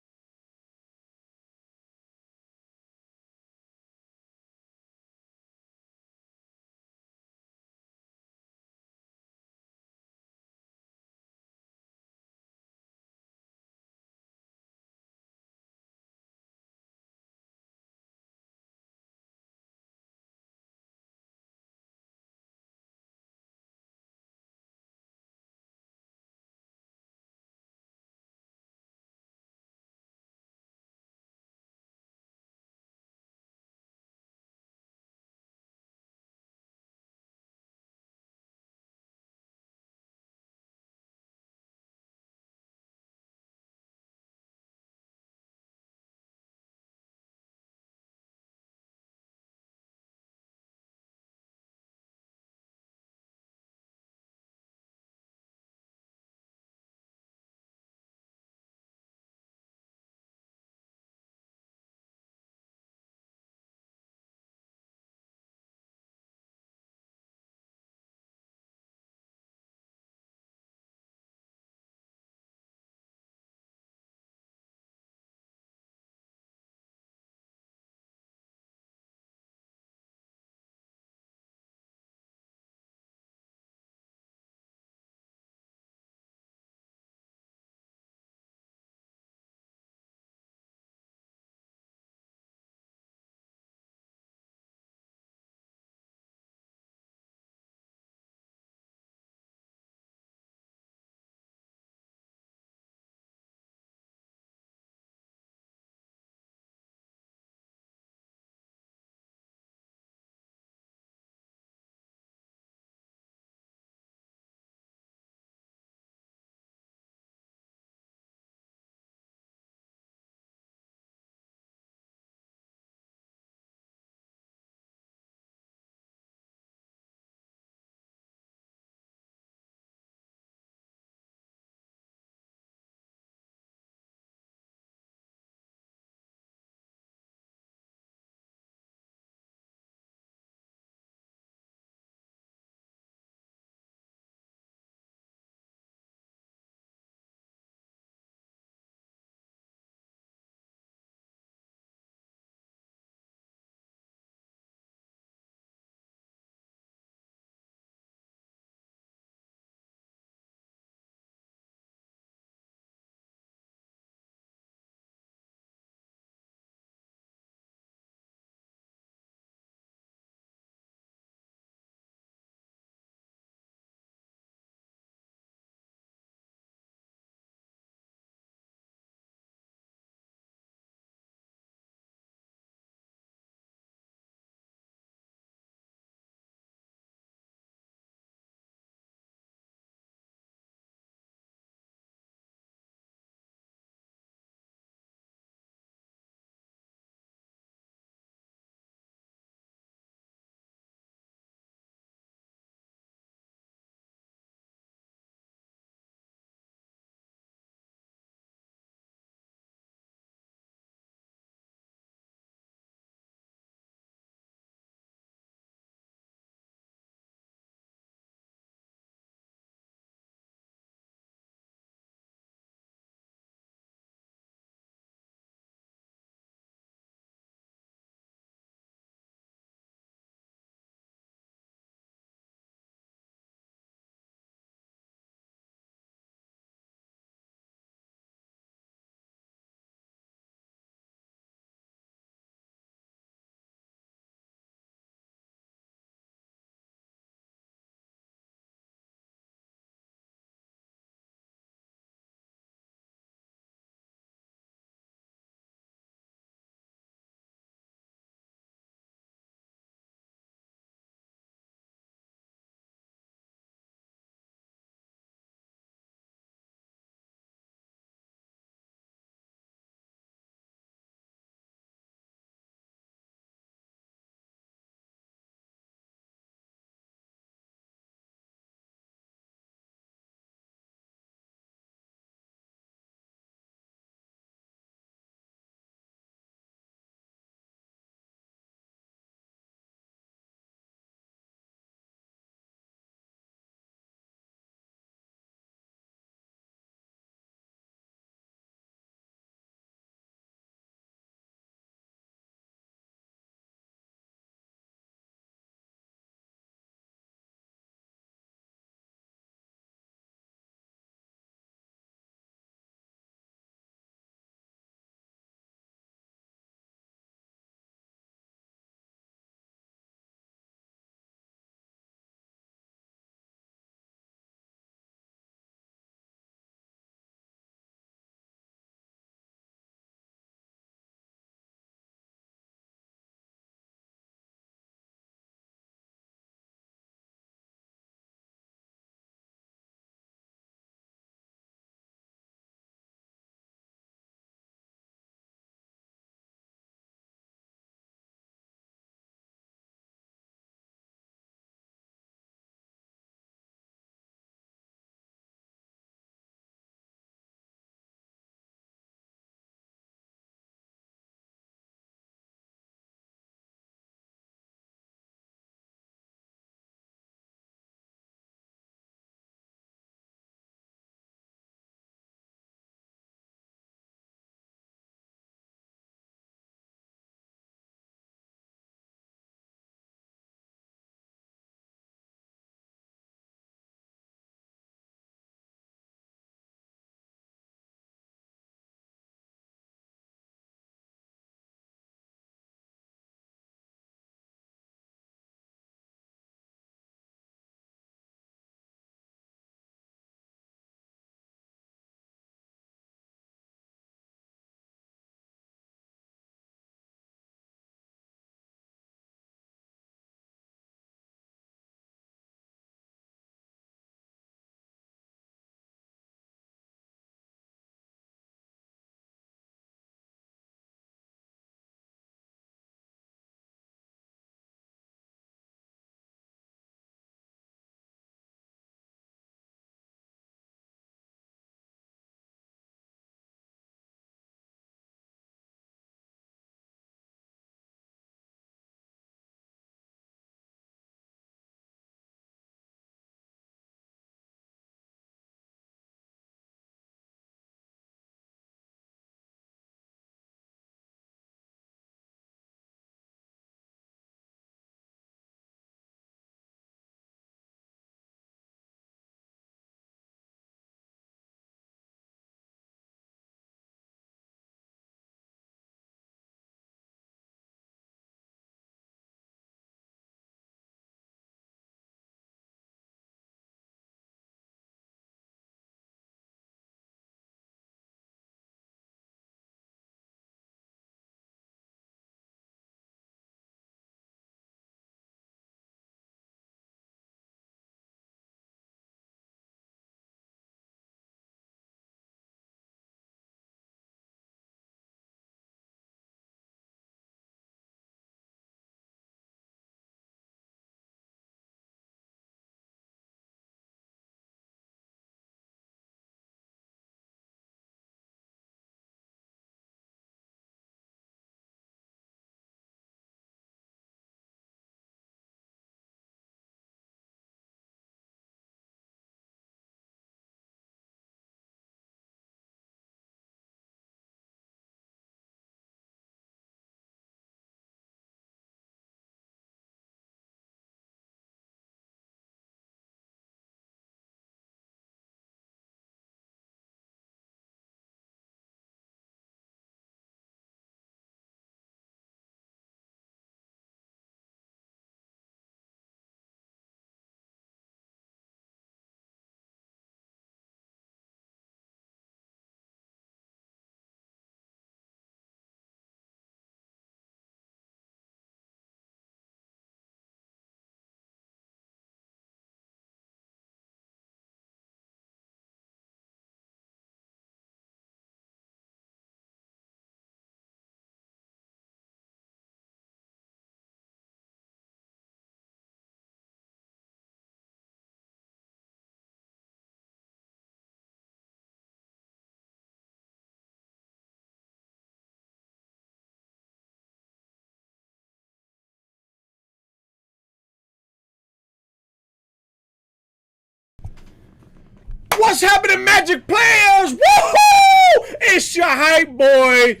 Speaker 1: What's happening, Magic players? Woohoo! It's your hype boy,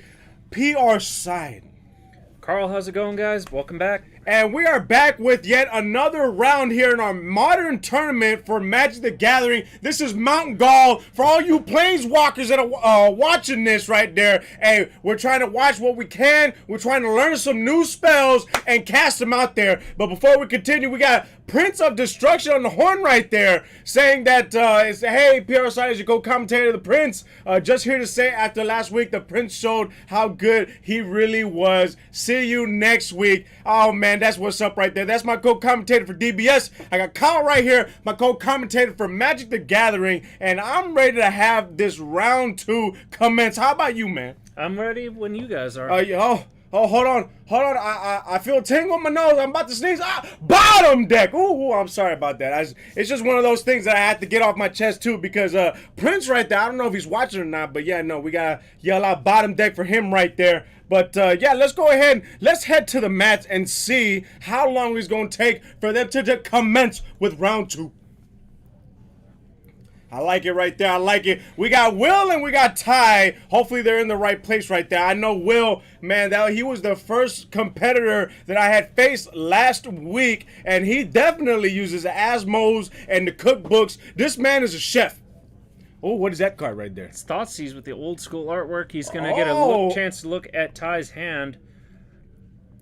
Speaker 1: PR Side.
Speaker 2: Carl, how's it going, guys? Welcome back.
Speaker 1: And we are back with yet another round here in our modern tournament for Magic the Gathering. This is Mountain Gall. For all you planeswalkers that are watching this right there, hey, we're trying to watch what we can. We're trying to learn some new spells and cast them out there. But before we continue, we got Prince of Destruction on the horn right there saying that, hey, PR Side is your co-commentator, the Prince. Just here to say after last week, the Prince showed how good he really was. See you next week. Oh, man. That's what's up right there. That's my co-commentator for DBS. I got Kyle right here, my co-commentator for Magic the Gathering, and I'm ready to have this round 2 commence. How about you, man?
Speaker 2: I'm ready when you guys are.
Speaker 1: Hold on. I feel a tingle in my nose. I'm about to sneeze. Bottom deck. Ooh, I'm sorry about that. It's just one of those things that I had to get off my chest too because Prince right there. I don't know if he's watching or not, but yeah, no, we gotta yell out bottom deck for him right there. But yeah, let's go ahead. Let's head to the mats and see how long it's gonna take for them to commence with round 2. I like it right there. I like it. We got Will and we got Ty. Hopefully they're in the right place right there. I know Will, man, he was the first competitor that I had faced last week, and he definitely uses Asmos and the cookbooks. This man is a chef. Oh, what is that card right there?
Speaker 2: It's Thoughtseize with the old school artwork. He's going to get a chance to look at Ty's hand.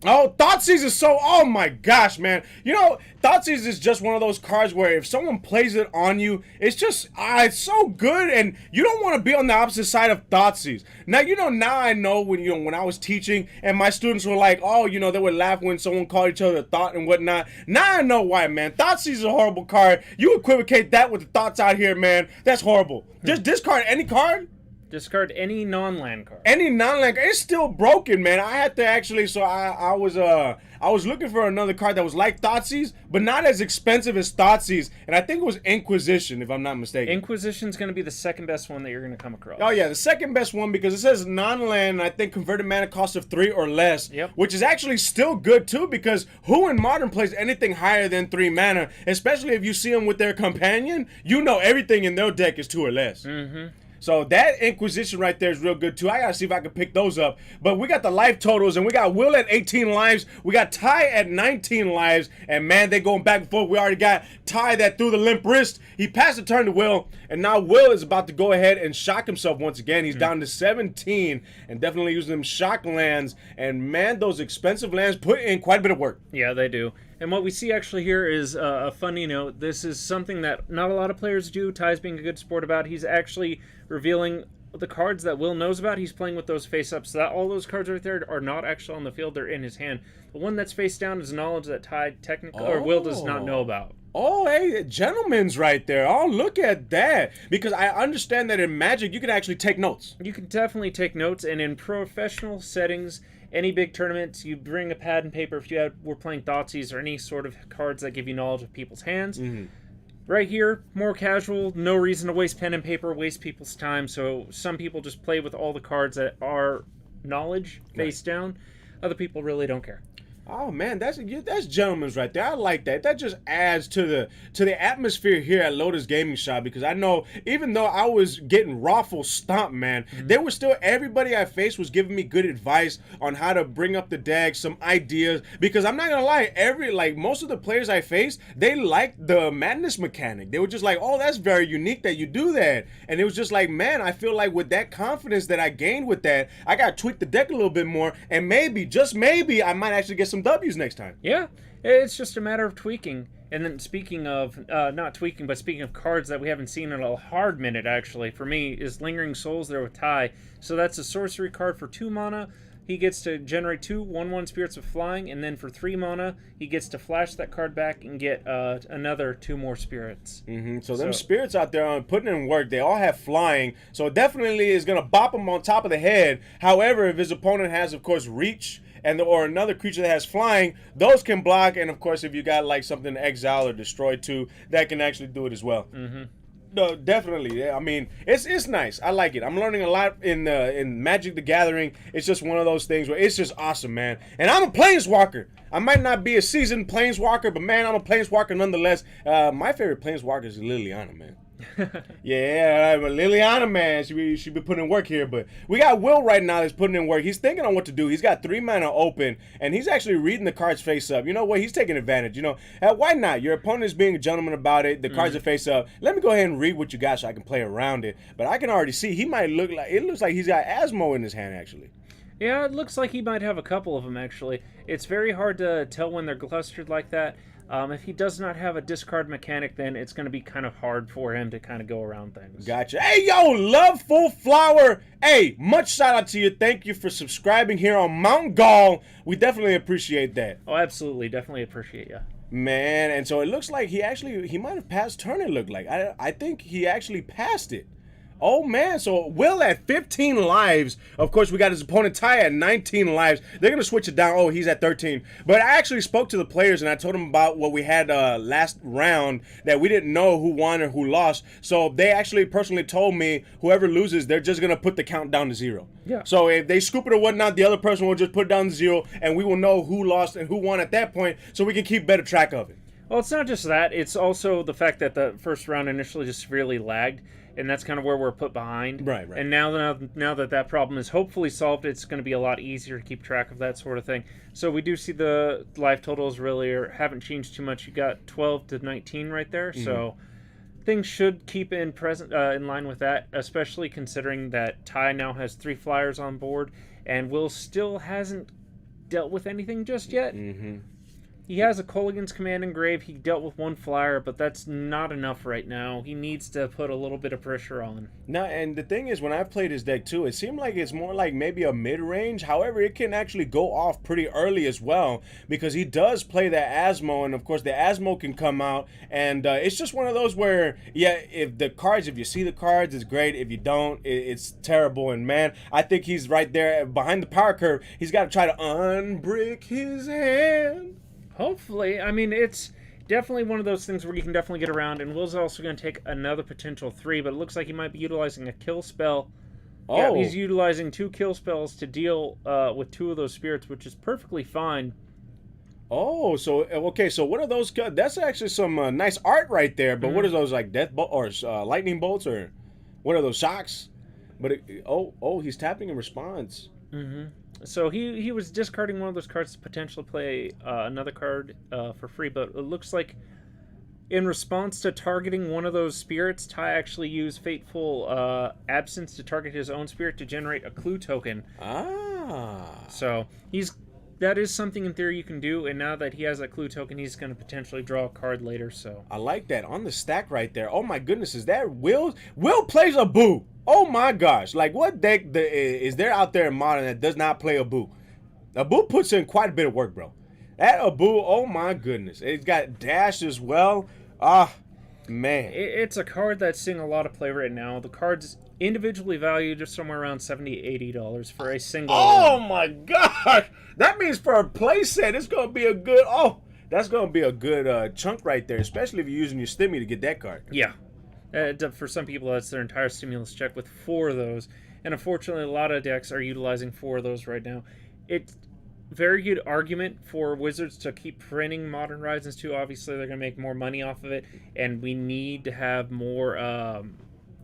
Speaker 1: Oh, Thoughtseize is so... Oh, my gosh, man. You know, Thoughtseize is just one of those cards where if someone plays it on you, it's just... it's so good, and you don't want to be on the opposite side of Thoughtseize. Now, now I know when I was teaching, and my students were like, oh, they would laugh when someone called each other a thought and whatnot. Now I know why, man. Thoughtseize is a horrible card. You equivocate that with the thoughts out here, man. That's horrible. Just discard any card.
Speaker 2: Discard any non-land card.
Speaker 1: Any non-land card. It's still broken, man. I had to actually, so I was looking for another card that was like Thoughtseize, but not as expensive as Thoughtseize. And I think it was Inquisition, if I'm not mistaken.
Speaker 2: Inquisition's going to be the second best one that you're going to come across.
Speaker 1: Oh, yeah, the second best one because it says non-land, and I think converted mana cost of 3 or less.
Speaker 2: Yep.
Speaker 1: Which is actually still good, too, because who in Modern plays anything higher than 3 mana? Especially if you see them with their companion, everything in their deck is 2 or less.
Speaker 2: Mm-hmm.
Speaker 1: So that Inquisition right there is real good too. I gotta see if I can pick those up. But we got the life totals, and we got Will at 18 lives. We got Ty at 19 lives. And man, they going back and forth. We already got Ty that threw the limp wrist. He passed the turn to Will, and now Will is about to go ahead and shock himself once again. He's down to 17 and definitely using them shock lands. And man, those expensive lands put in quite a bit of work.
Speaker 2: Yeah, they do. And what we see actually here is a funny note. This is something that not a lot of players do. Ty's being a good sport about. He's actually revealing the cards that Will knows about. He's playing with those face-ups. So that all those cards right there are not actually on the field. They're in his hand. The one that's face down is knowledge that Ty technically or Will does not know about.
Speaker 1: Oh, hey, gentlemen's right there. Oh, look at that. Because I understand that in Magic, you can actually take notes.
Speaker 2: You can definitely take notes. And in professional settings, any big tournaments, you bring a pad and paper if we're playing Thoughtseize or any sort of cards that give you knowledge of people's hands.
Speaker 1: Mm-hmm.
Speaker 2: Right here, more casual, no reason to waste pen and paper, waste people's time. So some people just play with all the cards that are knowledge face down. Other people really don't care.
Speaker 1: Oh man, that's gentlemen's right there. I like that. That just adds to the atmosphere here at Lotus Gaming Shop because I know even though I was getting raffle stomped, man, there was still everybody I faced was giving me good advice on how to bring up the deck, some ideas. Because I'm not gonna lie, most of the players I faced, they liked the madness mechanic. They were just like, oh, that's very unique that you do that. And it was just like, man, I feel like with that confidence that I gained with that, I gotta tweak the deck a little bit more, and maybe, just maybe, I might actually get some W's next time.
Speaker 2: Yeah, it's just a matter of tweaking. And then speaking of, not tweaking, but speaking of cards that we haven't seen in a hard minute, actually, for me, is Lingering Souls there with Ty. So that's a sorcery card for 2 mana. He gets to generate 2 1/1 Spirits of Flying, and then for 3 mana, he gets to flash that card back and get another 2 more Spirits.
Speaker 1: Mm-hmm. So them Spirits out there putting in work, they all have flying, so it definitely is going to bop him on top of the head. However, if his opponent has, of course, reach, or another creature that has flying, those can block, and of course, if you got like something to exile or destroy too, that can actually do it as well.
Speaker 2: Mm-hmm.
Speaker 1: No, definitely. Yeah, I mean, it's nice. I like it. I'm learning a lot in Magic the Gathering. It's just one of those things where it's just awesome, man. And I'm a Planeswalker. I might not be a seasoned Planeswalker, but man, I'm a Planeswalker nonetheless. My favorite Planeswalker is Liliana, man. Yeah, but Liliana, man, she be putting in work here. But we got Will right now that's putting in work. He's thinking on what to do. He's got 3 mana open, and he's actually reading the cards face up. You know what? He's taking advantage. You know, why not? Your opponent is being a gentleman about it. The cards are face up. Let me go ahead and read what you got so I can play around it. But I can already see he might look like, it looks like he's got Asmo in his hand, actually.
Speaker 2: Yeah, it looks like he might have a couple of them, actually. It's very hard to tell when they're clustered like that. If he does not have a discard mechanic, then it's going to be kind of hard for him to kind of go around things.
Speaker 1: Gotcha. Hey, yo, Loveful Flower. Hey, much shout out to you. Thank you for subscribing here on Mount Gall. We definitely appreciate that.
Speaker 2: Oh, absolutely. Definitely appreciate you.
Speaker 1: Man, and so it looks like he might have passed turn, it looked like. I think he actually passed it. Oh, man, so Will at 15 lives. Of course, we got his opponent Ty at 19 lives. They're going to switch it down. Oh, he's at 13. But I actually spoke to the players, and I told them about what we had last round, that we didn't know who won or who lost. So they actually personally told me whoever loses, they're just going to put the count down to 0.
Speaker 2: Yeah.
Speaker 1: So if they scoop it or whatnot, the other person will just put it down to 0, and we will know who lost and who won at that point, so we can keep better track of it.
Speaker 2: Well, it's not just that. It's also the fact that the first round initially just severely lagged, and that's kind of where we're put behind.
Speaker 1: Right.
Speaker 2: And now that that problem is hopefully solved, it's going to be a lot easier to keep track of that sort of thing. So we do see the life totals really haven't changed too much. You got 12 to 19 right there, so things should keep in line with that, especially considering that Ty now has 3 flyers on board, and Will still hasn't dealt with anything just yet. He has a Kolaghan's Command Engrave. He dealt with 1 flyer, but that's not enough right now. He needs to put a little bit of pressure on.
Speaker 1: Now, and the thing is, when I've played his deck too, it seemed like it's more like maybe a mid-range. However, it can actually go off pretty early as well, because he does play that Asmo, and of course the Asmo can come out, and it's just one of those where, yeah, if you see the cards, it's great. If you don't, it's terrible. And man, I think he's right there behind the power curve. He's got to try to unbrick his hand.
Speaker 2: Hopefully. I mean, it's definitely one of those things where you can definitely get around, and Will's also going to take another potential 3, but it looks like he might be utilizing a kill spell.
Speaker 1: Oh.
Speaker 2: Yeah, he's utilizing 2 kill spells to deal with 2 of those spirits, which is perfectly fine.
Speaker 1: Oh, so, okay, so what are those? That's actually some nice art right there, but what are those, like death bolt or lightning bolts, or what are those, shocks? But, he's tapping in response.
Speaker 2: So he was discarding one of those cards to potentially play another card for free, but it looks like in response to targeting one of those spirits, Ty actually used Fateful Absence to target his own spirit to generate a clue token. So that is something in theory you can do, and now that he has that clue token, he's going to potentially draw a card later. So
Speaker 1: I like that on the stack right there. Oh my goodness, is that Will? Will plays a boo. Oh my gosh, like what deck is there out there in Modern that does not play a boo? A boo puts in quite a bit of work, bro. That a boo, oh my goodness. It's got dash as well. Man.
Speaker 2: It's a card that's seeing a lot of play right now. The card's individually valued just somewhere around $70 to $80 for a single.
Speaker 1: Oh my gosh. That means for a play set, it's going to be a good, that's going to be a good chunk right there, especially if you're using your Stimmy to get that card.
Speaker 2: Yeah. For some people, that's their entire stimulus check with 4 of those. And unfortunately, a lot of decks are utilizing 4 of those right now. It's very good argument for Wizards to keep printing Modern Horizons 2. Obviously, they're going to make more money off of it, and we need to have more of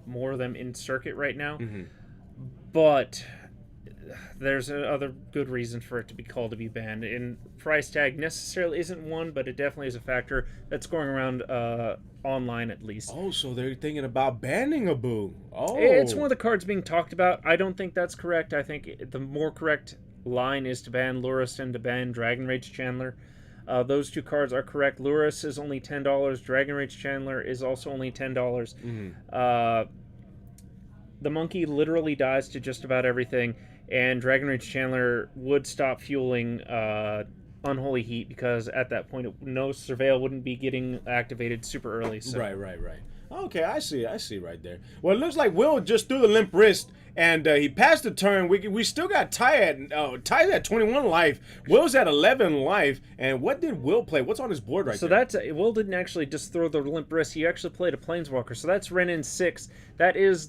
Speaker 2: them in circuit right now. But there's other good reason for it to be called to be banned. And price tag necessarily isn't one, but it definitely is a factor that's going around online at least.
Speaker 1: Oh, so they're thinking about banning a boo. Oh.
Speaker 2: It's one of the cards being talked about. I don't think that's correct. I think the more correct line is to ban Lotus and to ban Dragon Rage Chandler. Those 2 cards are correct. Lotus is only $10. Dragon Rage Chandler is also only $10. The monkey literally dies to just about everything, and Dragon Rage Chandler would stop fueling Unholy Heat, because at that point no Surveil wouldn't be getting activated super early. So.
Speaker 1: Right. Okay, I see right there. Well, it looks like Will just threw the limp wrist, and he passed the turn. We still got Ty's at 21 life. Will's at 11 life. And what did Will play? What's on his board right there?
Speaker 2: So Will didn't actually just throw the limp wrist. He actually played a Planeswalker. So that's Renin 6. That is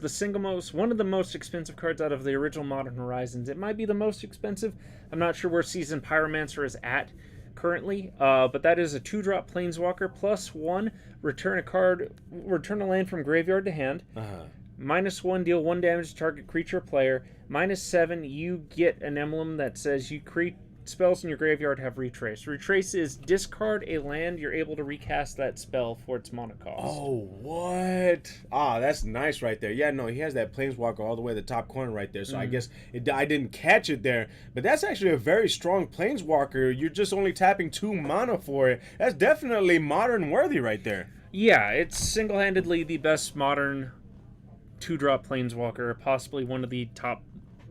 Speaker 2: one of the most expensive cards out of the original Modern Horizons. It might be the most expensive. I'm not sure where Seasoned Pyromancer is at currently, but that is a 2-drop Planeswalker, +1, return a land from graveyard to hand. -1, deal 1 damage to target creature or player. -7, you get an emblem that says you create spells in your graveyard have retrace. Retrace is discard a land, you're able to recast that spell for its mana cost.
Speaker 1: Oh, what? Ah, that's nice right there. Yeah, no, he has that Planeswalker all the way to the top corner right there, so I guess I didn't catch it there. But that's actually a very strong Planeswalker. You're just only tapping 2 mana for it. That's definitely modern worthy right there.
Speaker 2: Yeah, it's single-handedly the best modern 2-drop Planeswalker, possibly one of the top,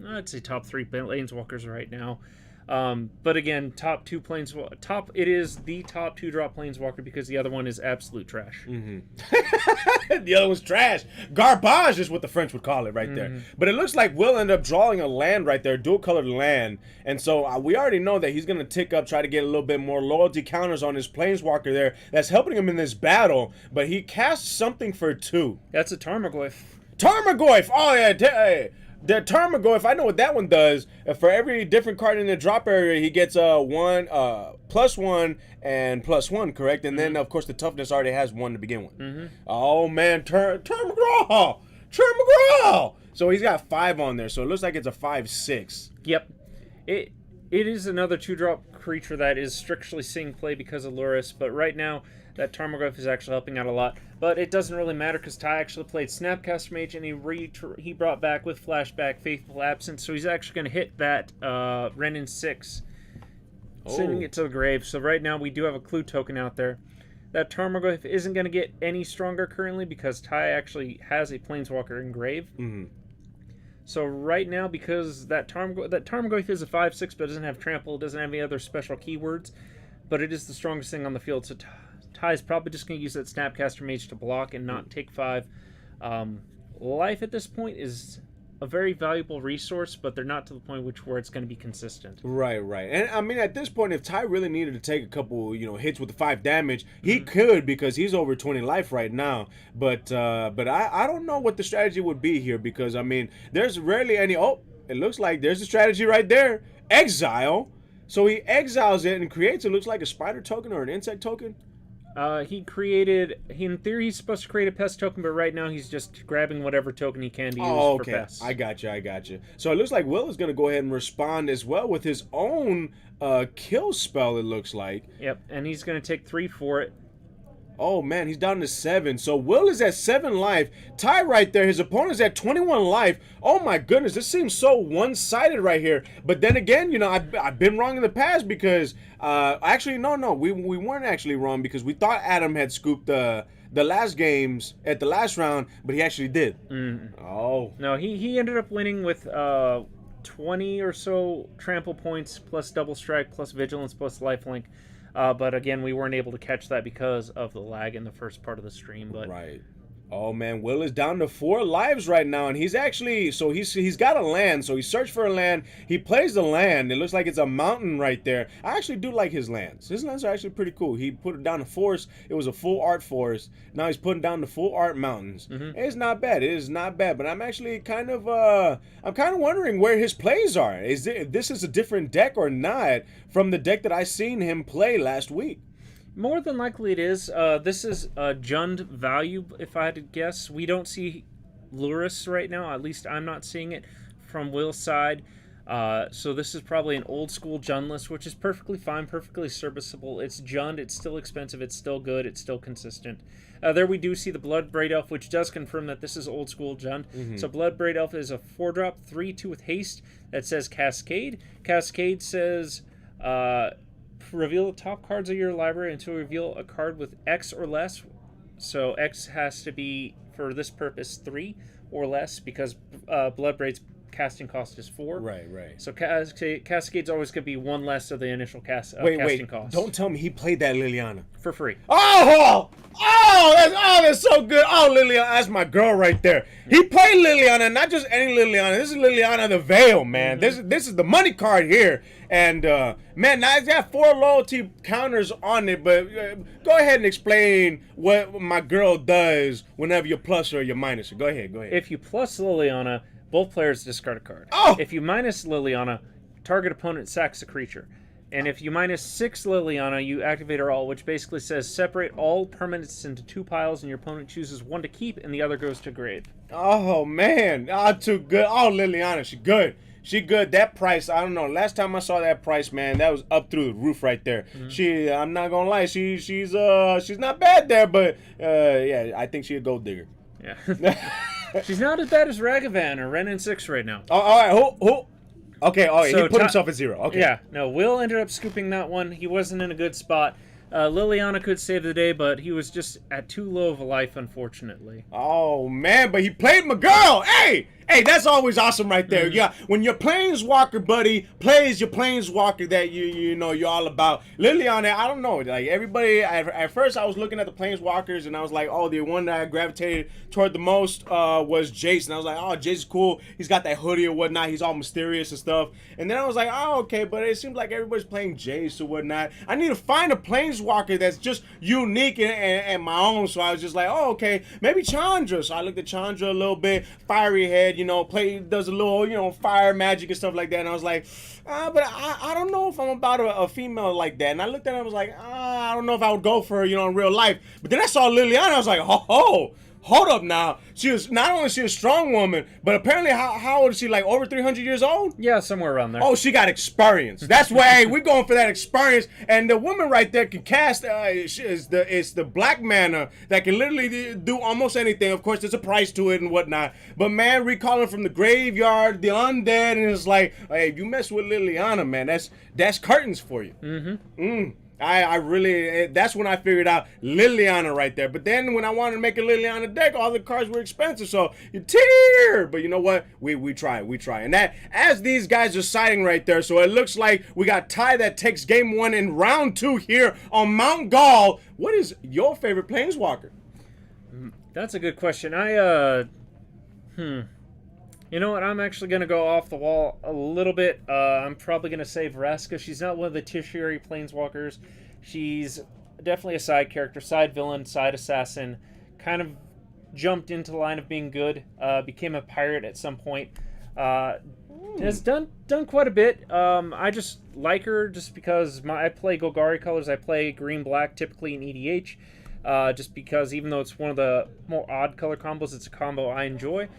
Speaker 2: I'd say top 3 Planeswalkers right now. But again, it is the top 2-drop Planeswalker because the other one is absolute trash.
Speaker 1: The other one's trash. Garbage is what the French would call it right there. But it looks like we'll end up drawing a land right there, dual-colored land. And so we already know that he's going to tick up, try to get a little bit more loyalty counters on his Planeswalker there. That's helping him in this battle. But he casts something for 2.
Speaker 2: That's a Tarmogoyf.
Speaker 1: Tarmogoyf! Oh, yeah. The Tarmogoyf, I know what that one does. For every different card in the drop area, he gets +1 and +1, correct? And then, of course, the toughness already has 1 to begin with. Oh, man, Tarmogoyf! So he's got 5 on there, so it looks like it's a 5/6.
Speaker 2: Yep. It is another 2-drop creature that is strictly seeing play because of Lotus, but right now, that Tarmogoyf is actually helping out a lot. But it doesn't really matter because Ty actually played Snapcaster Mage and he brought back with Flashback Faithful Absence, so he's actually going to hit that Renin 6, sending it to the grave. So right now we do have a clue token out there. That Tarmogoyf isn't going to get any stronger currently because Ty actually has a Planeswalker in grave. So right now, because that Tarmogoyf is a 5/6 but doesn't have trample, it doesn't have any other special keywords, but it is the strongest thing on the field, so Ty's probably just going to use that Snapcaster Mage to block and not take 5. Life at this point is a very valuable resource, but they're not to the point where it's going to be consistent.
Speaker 1: Right. And I mean, at this point, if Ty really needed to take a couple, hits with the 5 damage, he could because he's over 20 life right now. But I don't know what the strategy would be here because, I mean, there's rarely any... Oh, it looks like there's a strategy right there. Exile. So he exiles it and creates, it looks like a spider token or an insect token.
Speaker 2: In theory, he's supposed to create a pest token, but right now he's just grabbing whatever token he can to use for pests.
Speaker 1: I got you. So it looks like Will is going to go ahead and respond as well with his own kill spell, it looks like.
Speaker 2: Yep, and he's going to take 3 for it.
Speaker 1: Oh, man, he's down to 7. So Will is at 7 life. Ty right there, his opponent's at 21 life. Oh, my goodness, this seems so one-sided right here. But then again, I've been wrong in the past because... actually, no, we weren't actually wrong because we thought Adam had scooped the last games at the last round, but he actually did. Oh.
Speaker 2: No, he ended up winning with 20 or so trample points, plus double strike, plus vigilance, plus lifelink. But again, we weren't able to catch that because of the lag in the first part of the stream. But
Speaker 1: right. Oh, man, Will is down to 4 lives right now, and he's actually, so he's got a land, so he searched for a land, he plays the land, it looks like it's a mountain right there. I actually do like his lands. His lands are actually pretty cool. He put it down to forest, it was a full art forest, now he's putting down the full art mountains. It's not bad, it is not bad, but I'm actually kind of wondering where his plays are. If this is a different deck or not from the deck that I seen him play last week.
Speaker 2: More than likely it is. This is Jund value, if I had to guess. We don't see Lotus right now. At least I'm not seeing it from Will's side. So this is probably an old school Jund list, which is perfectly fine, perfectly serviceable. It's Jund, it's still expensive, it's still good, it's still consistent. There we do see the Bloodbraid Elf, which does confirm that this is old school Jund. So Bloodbraid Elf is a 4-drop, 3/2 with haste that says Cascade. Cascade says... reveal the top cards of your library until you reveal a card with X or less. So X has to be, for this purpose, 3 or less because Bloodbraid's casting cost is 4.
Speaker 1: Right.
Speaker 2: So Cascade's always going to be 1 less of the initial casting cost.
Speaker 1: Don't tell me he played that Liliana.
Speaker 2: For free.
Speaker 1: That's so good. Oh, Liliana, that's my girl right there. He played Liliana, not just any Liliana. This is Liliana the Veil, man. This is the money card here. And, man, now it's got 4 loyalty counters on it, but go ahead and explain what my girl does whenever you plus her or you minus her. Go ahead.
Speaker 2: If you plus Liliana, both players discard a card.
Speaker 1: Oh!
Speaker 2: If you minus Liliana, target opponent sacks a creature. And if you -6 Liliana, you activate her all, which basically says separate all permanents into 2 piles, and your opponent chooses one to keep, and the other goes to grave.
Speaker 1: Oh man, too good. Oh, Liliana, she good. She good. That price, I don't know. Last time I saw that price, man, that was up through the roof right there. I'm not gonna lie, she's not bad there, but yeah, I think she's a gold digger.
Speaker 2: Yeah. She's not as bad as Ragavan or Ren in 6 right now.
Speaker 1: Oh, all right, who? Okay, oh,
Speaker 2: So
Speaker 1: he put himself at 0. Okay.
Speaker 2: Yeah, no, Will ended up scooping that one. He wasn't in a good spot. Liliana could save the day, but he was just at too low of a life, unfortunately.
Speaker 1: Oh man, but he played my girl. Hey, that's always awesome right there. Yeah, when your planeswalker buddy plays your planeswalker that you know you're all about. Liliana, I don't know. Like everybody, at first I was looking at the planeswalkers and I was like, oh, the one that I gravitated toward the most was Jace, and I was like, oh, Jace is cool. He's got that hoodie or whatnot. He's all mysterious and stuff. And then I was like, oh, okay, but it seems like everybody's playing Jace or whatnot. I need to find a planeswalker that's just unique and my own. So I was just like, oh, okay, maybe Chandra. So I looked at Chandra a little bit, fiery head. Does a little, fire magic and stuff like that. And I was like, but I don't know if I'm about a female like that. And I looked at her and I was like, I don't know if I would go for her, in real life. But then I saw Liliana. I was like, hold up now. She was not only a strong woman, but apparently how old is she? Like over 300 years old?
Speaker 2: Yeah, somewhere around there.
Speaker 1: Oh, she got experience. That's why we're going for that experience. And the woman right there can cast. It's the black mana that can literally do almost anything. Of course, there's a price to it and whatnot. But man, recalling from the graveyard, the undead, and it's like, hey, if you mess with Liliana, man, that's curtains for you. I really, that's when I figured out Liliana right there. But then when I wanted to make a Liliana deck, all the cards were expensive, so you tear. But you know what? We try. And that, as these guys are siding right there, so it looks like we got Ty that takes game 1 in round 2 here on Mount Gaul. What is your favorite planeswalker?
Speaker 2: That's a good question. You know what? I'm actually going to go off the wall a little bit. I'm probably going to say Vraska. She's not one of the tertiary planeswalkers. She's definitely a side character, side villain, side assassin. Kind of jumped into the line of being good. Became a pirate at some point. Has done quite a bit. I just like her just because I play Golgari colors. I play green-black typically in EDH. Just because even though it's one of the more odd color combos, it's a combo I enjoy.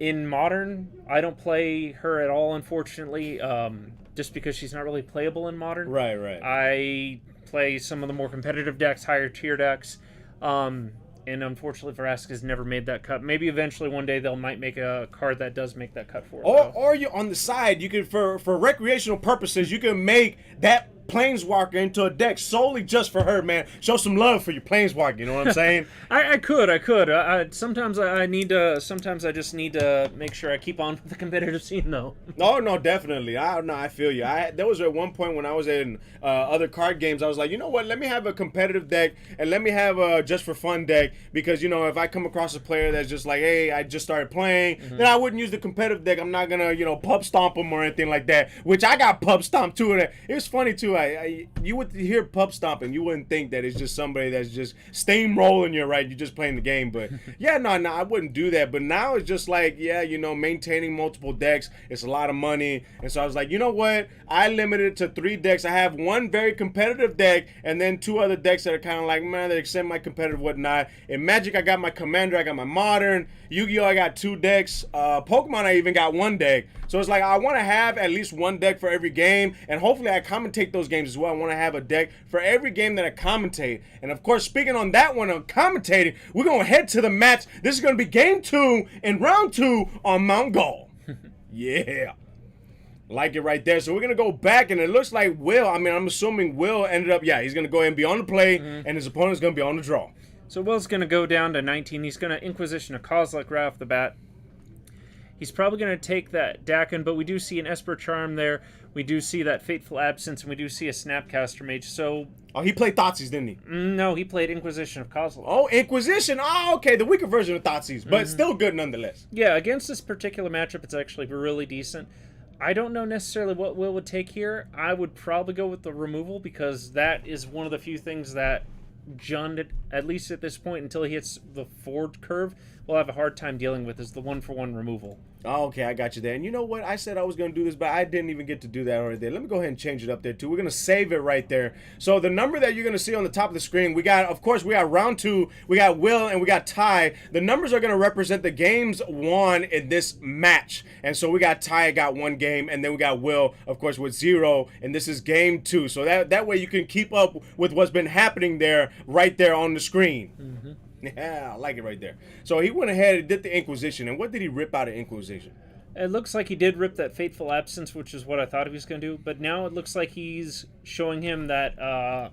Speaker 2: In Modern, I don't play her at all, unfortunately, just because she's not really playable in Modern.
Speaker 1: Right.
Speaker 2: I play some of the more competitive decks, higher tier decks, and unfortunately Vraska's never made that cut. Maybe eventually one day might make a card that does make that cut for her.
Speaker 1: Or you on the side, you can, for recreational purposes, you can make that planeswalker into a deck solely just for her, man. Show some love for your planeswalker, you know what I'm saying?
Speaker 2: I could. Sometimes I need to. Sometimes I just need to make sure I keep on with the competitive scene, though.
Speaker 1: No, definitely. I feel you. There was at one point when I was in other card games, I was like, you know what? Let me have a competitive deck and let me have a just for fun deck, because if I come across a player that's just like, hey, I just started playing, then I wouldn't use the competitive deck. I'm not gonna pub stomp them or anything like that. Which I got pub stomped too. And it was funny too. You would hear pub stomping, you wouldn't think that it's just somebody that's just steamrolling you, right? You're just playing the game, but yeah, no, I wouldn't do that. But now it's just like, yeah, maintaining multiple decks, it's a lot of money, and so I was like, you know what? I limited it to 3 decks. I have one very competitive deck, and then 2 other decks that are kind of like, man, that extend my competitive whatnot. In Magic, I got my Commander, I got my Modern. Yu-Gi-Oh, I got 2 decks. Pokemon, I even got 1 deck. So it's like I want to have at least 1 deck for every game, and hopefully I commentate those games as well. I want to have a deck for every game that I commentate. And of course, speaking on that one of commentating, we're going to head to the match. This is going to be game 2 in round 2 on Mount Gaul. Yeah. Like it right there. So we're going to go back, and it looks like I'm assuming Will ended up, he's going to go ahead and be on the play, and his opponent's going to be on the draw.
Speaker 2: So Will's going to go down to 19. He's going to Inquisition a Kozilek right off the bat. He's probably going to take that Dakin, but we do see an Esper Charm there. We do see that Fateful Absence, and we do see a Snapcaster Mage. So,
Speaker 1: he played Thoughtseize, didn't he?
Speaker 2: No, he played Inquisition of Kozilek.
Speaker 1: Oh, Inquisition. Oh, okay, the weaker version of Thoughtseize, but still good nonetheless.
Speaker 2: Yeah, against this particular matchup, it's actually really decent. I don't know necessarily what Will would take here. I would probably go with the removal, because that is one of the few things that Jund, at least at this point, until he hits the forward curve, will have a hard time dealing with, is the 1-for-1 removal.
Speaker 1: Oh, okay, I got you there. And you know what? I said I was going to do this, but I didn't even get to do that right there. Let me go ahead and change it up there, too. We're going to save it right there. So the number that you're going to see on the top of the screen, we got, of course, we got round 2, we got Will, and we got Ty. The numbers are going to represent the games won in this match. And so we got Ty got 1 game, and then we got Will, of course, with 0, and this is game 2. So that way you can keep up with what's been happening there, right there on the screen.
Speaker 2: Mm-hmm.
Speaker 1: Yeah, I like it right there. So he went ahead and did the Inquisition. And what did he rip out of Inquisition?
Speaker 2: It looks like he did rip that Fateful Absence, which is what I thought he was going to do. But now it looks like he's showing him that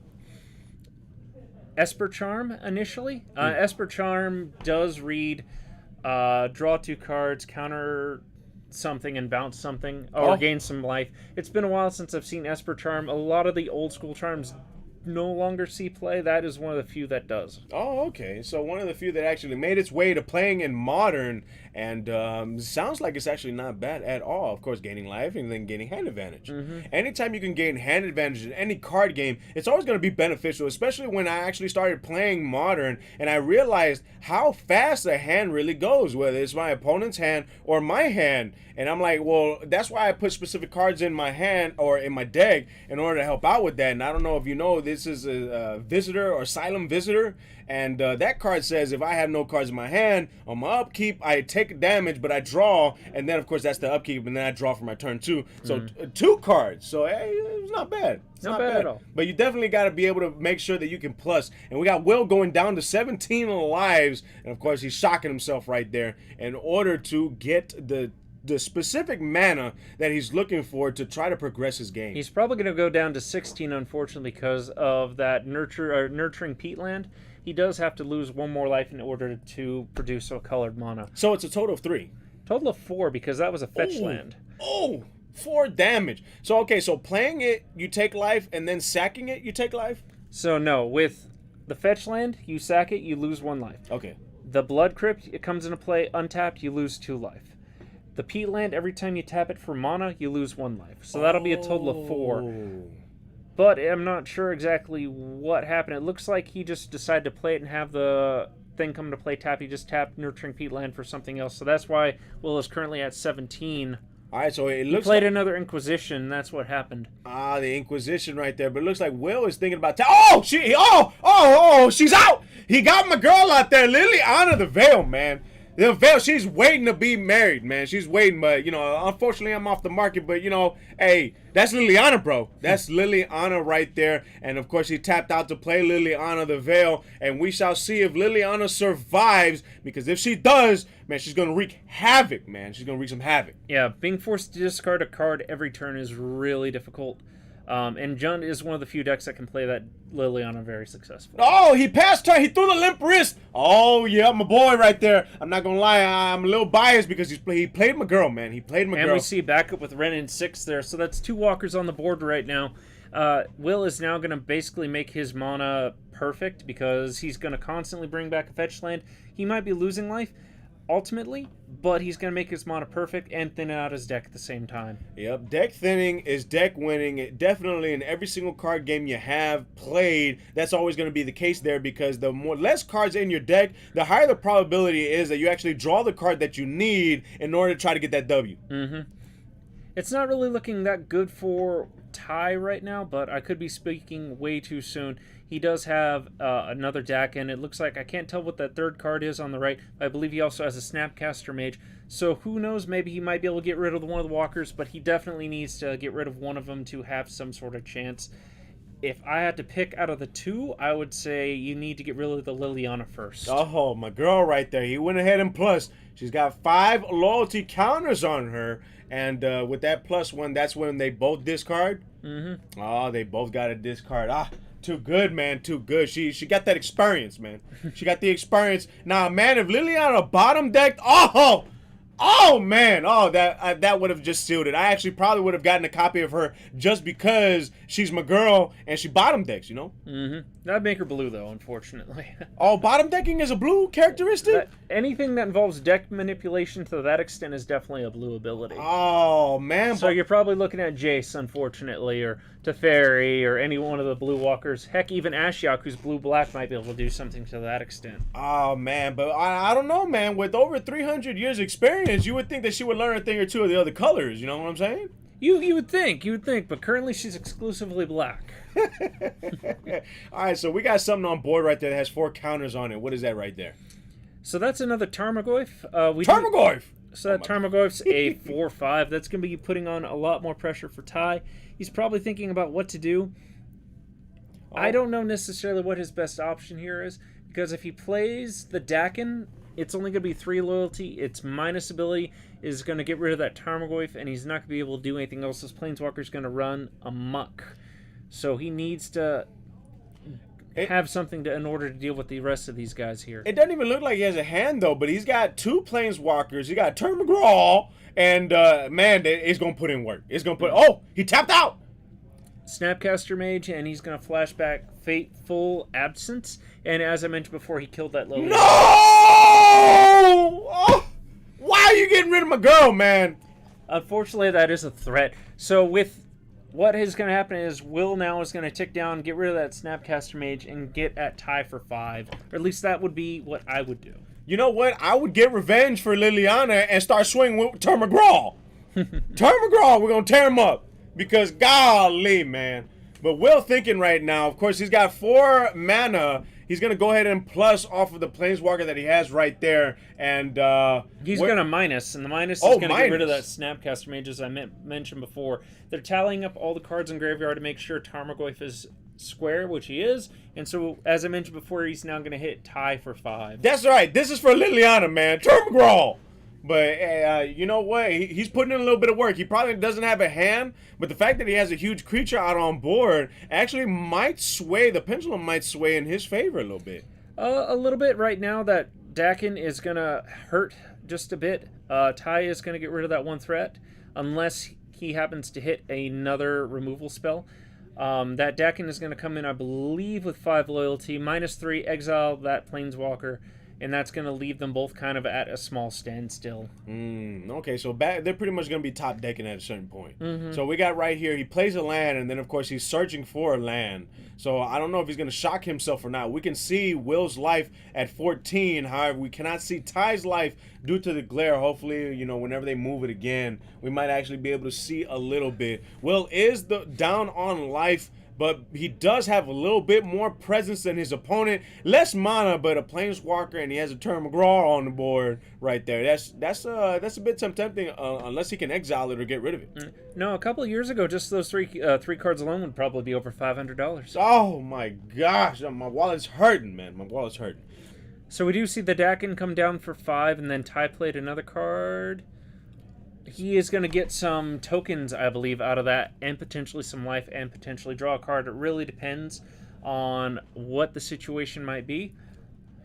Speaker 2: Esper Charm initially. Esper Charm does read draw 2 cards, counter something, and bounce something, or gain some life. It's been a while since I've seen Esper Charm. A lot of the old school charms no longer see play. That is one of the few that does.
Speaker 1: Oh, okay. So one of the few that actually made its way to playing in Modern, and sounds like it's actually not bad at all. Of course, gaining life and then gaining hand advantage.
Speaker 2: Mm-hmm.
Speaker 1: Anytime you can gain hand advantage in any card game, it's always going to be beneficial, especially when I actually started playing Modern, and I realized how fast a hand really goes, whether it's my opponent's hand or my hand. And I'm like, well, that's why I put specific cards in my hand or in my deck in order to help out with that. And I don't know if you know, this is a visitor or asylum visitor. And that card says if I have no cards in my hand, on my upkeep, I take damage, but I draw. And then, of course, that's the upkeep. And then I draw for my turn 2. So 2 cards. So, hey, it's not bad. It's
Speaker 2: not bad at all.
Speaker 1: But you definitely got to be able to make sure that you can plus. And we got Will going down to 17 lives. And, of course, he's shocking himself right there in order to get the specific mana that he's looking for to try to progress his game.
Speaker 2: He's probably going to go down to 16, unfortunately, because of that nurturing peatland. He does have to lose 1 more life in order to produce a colored mana.
Speaker 1: So it's a total of 3.
Speaker 2: Total of 4, because that was a fetch land.
Speaker 1: Oh, 4 damage. So, okay, so playing it, you take life, and then sacking it, you take life?
Speaker 2: So, no, with the fetch land, you sack it, you lose 1 life.
Speaker 1: Okay.
Speaker 2: The Blood Crypt, it comes into play untapped, you lose 2 life. The peatland, every time you tap it for mana, you lose 1 life. So that'll be a total of 4. But I'm not sure exactly what happened. It looks like he just decided to play it and have the thing come to play tap. He just tapped Nurturing Peatland for something else. So that's why Will is currently at 17.
Speaker 1: All right, so it looks
Speaker 2: he played
Speaker 1: like
Speaker 2: another Inquisition. That's what happened.
Speaker 1: Ah, the Inquisition right there. But it looks like Will is thinking about she's out. He got my girl out there, Liliana the Veil, man. The Veil, she's waiting to be married, man. She's waiting, but, you know, unfortunately I'm off the market. But, you know, hey, that's Liliana, bro. That's Liliana right there. And, of course, he tapped out to play Liliana the Veil. And we shall see if Liliana survives. Because if she does, man, she's going to wreak havoc, man. She's going to wreak some havoc.
Speaker 2: Yeah, being forced to discard a card every turn is really difficult. And Jund is one of the few decks that can play that Liliana very successfully.
Speaker 1: Oh, he passed her. He threw the limp wrist. Oh, yeah, my boy right there. I'm not going to lie. I'm a little biased because he played my girl, man. He played my girl.
Speaker 2: And we see backup with Ren in 6 there. So that's 2 walkers on the board right now. Will is now going to basically make his mana perfect because he's going to constantly bring back a fetch land. He might be losing life ultimately, but he's going to make his mana perfect and thin out his deck at the same time.
Speaker 1: Yep, deck thinning is deck winning. Definitely in every single card game you have played, that's always going to be the case there because the less cards in your deck, the higher the probability is that you actually draw the card that you need in order to try to get that W.
Speaker 2: Mm-hmm. It's not really looking that good for Ty right now, but I could be speaking way too soon. He does have another deck, and it looks like I can't tell what that 3rd card is on the right. I believe he also has a Snapcaster Mage. So who knows, maybe he might be able to get rid of one of the walkers, but he definitely needs to get rid of one of them to have some sort of chance. If I had to pick out of the 2, I would say you need to get rid of the Liliana first.
Speaker 1: Oh, my girl right there. He went ahead and plus. She's got 5 loyalty counters on her. And with that +1, that's when they both discard.
Speaker 2: Mm-hmm.
Speaker 1: Oh, they both got a discard. Too good, man. Too good. She got that experience, man. She got the experience. Now, man, if Liliana bottom decked, oh man, that would have just sealed it. I actually probably would have gotten a copy of her just because she's my girl and she bottom decks, you know.
Speaker 2: Mm-hmm. That'd make her blue though, unfortunately.
Speaker 1: Oh, bottom decking is a blue characteristic?
Speaker 2: Anything that involves deck manipulation to that extent is definitely a blue ability.
Speaker 1: Oh man.
Speaker 2: So you're probably looking at Jace, unfortunately, or Teferi, or any one of the blue walkers. Heck, even Ashiok, who's blue-black, might be able to do something to that extent.
Speaker 1: Oh man, but I don't know, man. With over 300 years experience experience, you would think that she would learn a thing or two of the other colors. You know what I'm saying?
Speaker 2: You would think, but currently she's exclusively black.
Speaker 1: All right, so we got something on board right there that has 4 counters on it. What is that right there?
Speaker 2: So that's another Tarmogoyf.
Speaker 1: Tarmogoyf!
Speaker 2: So that Tarmogoyf's a 4/5. That's going to be putting on a lot more pressure for Ty. He's probably thinking about what to do. I don't know necessarily what his best option here is, because if he plays the Dakin, it's only going to be 3 loyalty. Its minus ability is going to get rid of that Tarmogoyf, and he's not going to be able to do anything else. This Planeswalker's going to run amok. So he needs to have something in order to deal with the rest of these guys here.
Speaker 1: It doesn't even look like he has a hand, though, but he's got 2 Planeswalkers. He got Termagral, and, man, it's going to put in work. It's going to put... Oh, he tapped out!
Speaker 2: Snapcaster Mage, and he's going to flashback Fateful Absence. And as I mentioned before, he killed that little...
Speaker 1: No! Oh! Why are you getting rid of my girl, man?
Speaker 2: Unfortunately, that is a threat. So with what is going to happen is Will now is going to tick down, get rid of that Snapcaster Mage, and get at Ty for 5. Or at least that would be what I would do.
Speaker 1: You know what? I would get revenge for Liliana and start swinging with Termagral. Termagral, we're going to tear him up. Because, golly, man. But Will thinking right now, of course, he's got 4 mana. He's going to go ahead and plus off of the Planeswalker that he has right there. And
Speaker 2: he's going to minus. And the minus is going to get rid of that Snapcaster Mage, as I mentioned before. They're tallying up all the cards in graveyard to make sure Tarmogoyf is square, which he is. And so, as I mentioned before, he's now going to hit Ty for 5.
Speaker 1: That's right. This is for Liliana, man. Termagral. But you know what? He's putting in a little bit of work. He probably doesn't have a hand, but the fact that he has a huge creature out on board actually might sway, the pendulum might sway in his favor a little bit.
Speaker 2: A little bit right now. That Dakin is going to hurt just a bit. Ty is going to get rid of that 1 threat, unless he happens to hit another removal spell. That Dakin is going to come in, I believe, with 5 loyalty, -3, exile that Planeswalker. And that's going to leave them both kind of at a small standstill.
Speaker 1: Okay, so they're pretty much going to be top decking at a certain point. So we got right here, he plays a land, and then, of course, he's searching for a land. So I don't know if he's going to shock himself or not. We can see Will's life at 14. However, we cannot see Ty's life due to the glare. Hopefully, you know, whenever they move it again, we might actually be able to see a little bit. Will is down on life, but he does have a little bit more presence than his opponent. Less mana, but a Planeswalker, and he has a Termagral on the board right there. That's a bit tempting unless he can exile it or get rid of it.
Speaker 2: No, a couple of years ago, just those three cards alone would probably be over $500.
Speaker 1: Oh my gosh, my wallet's hurting, man. My wallet's hurting.
Speaker 2: So we do see the Dakin come down for 5, and then Ty played another card. He is going to get some tokens, I believe, out of that, and potentially some life, and potentially draw a card. It really depends on what the situation might be.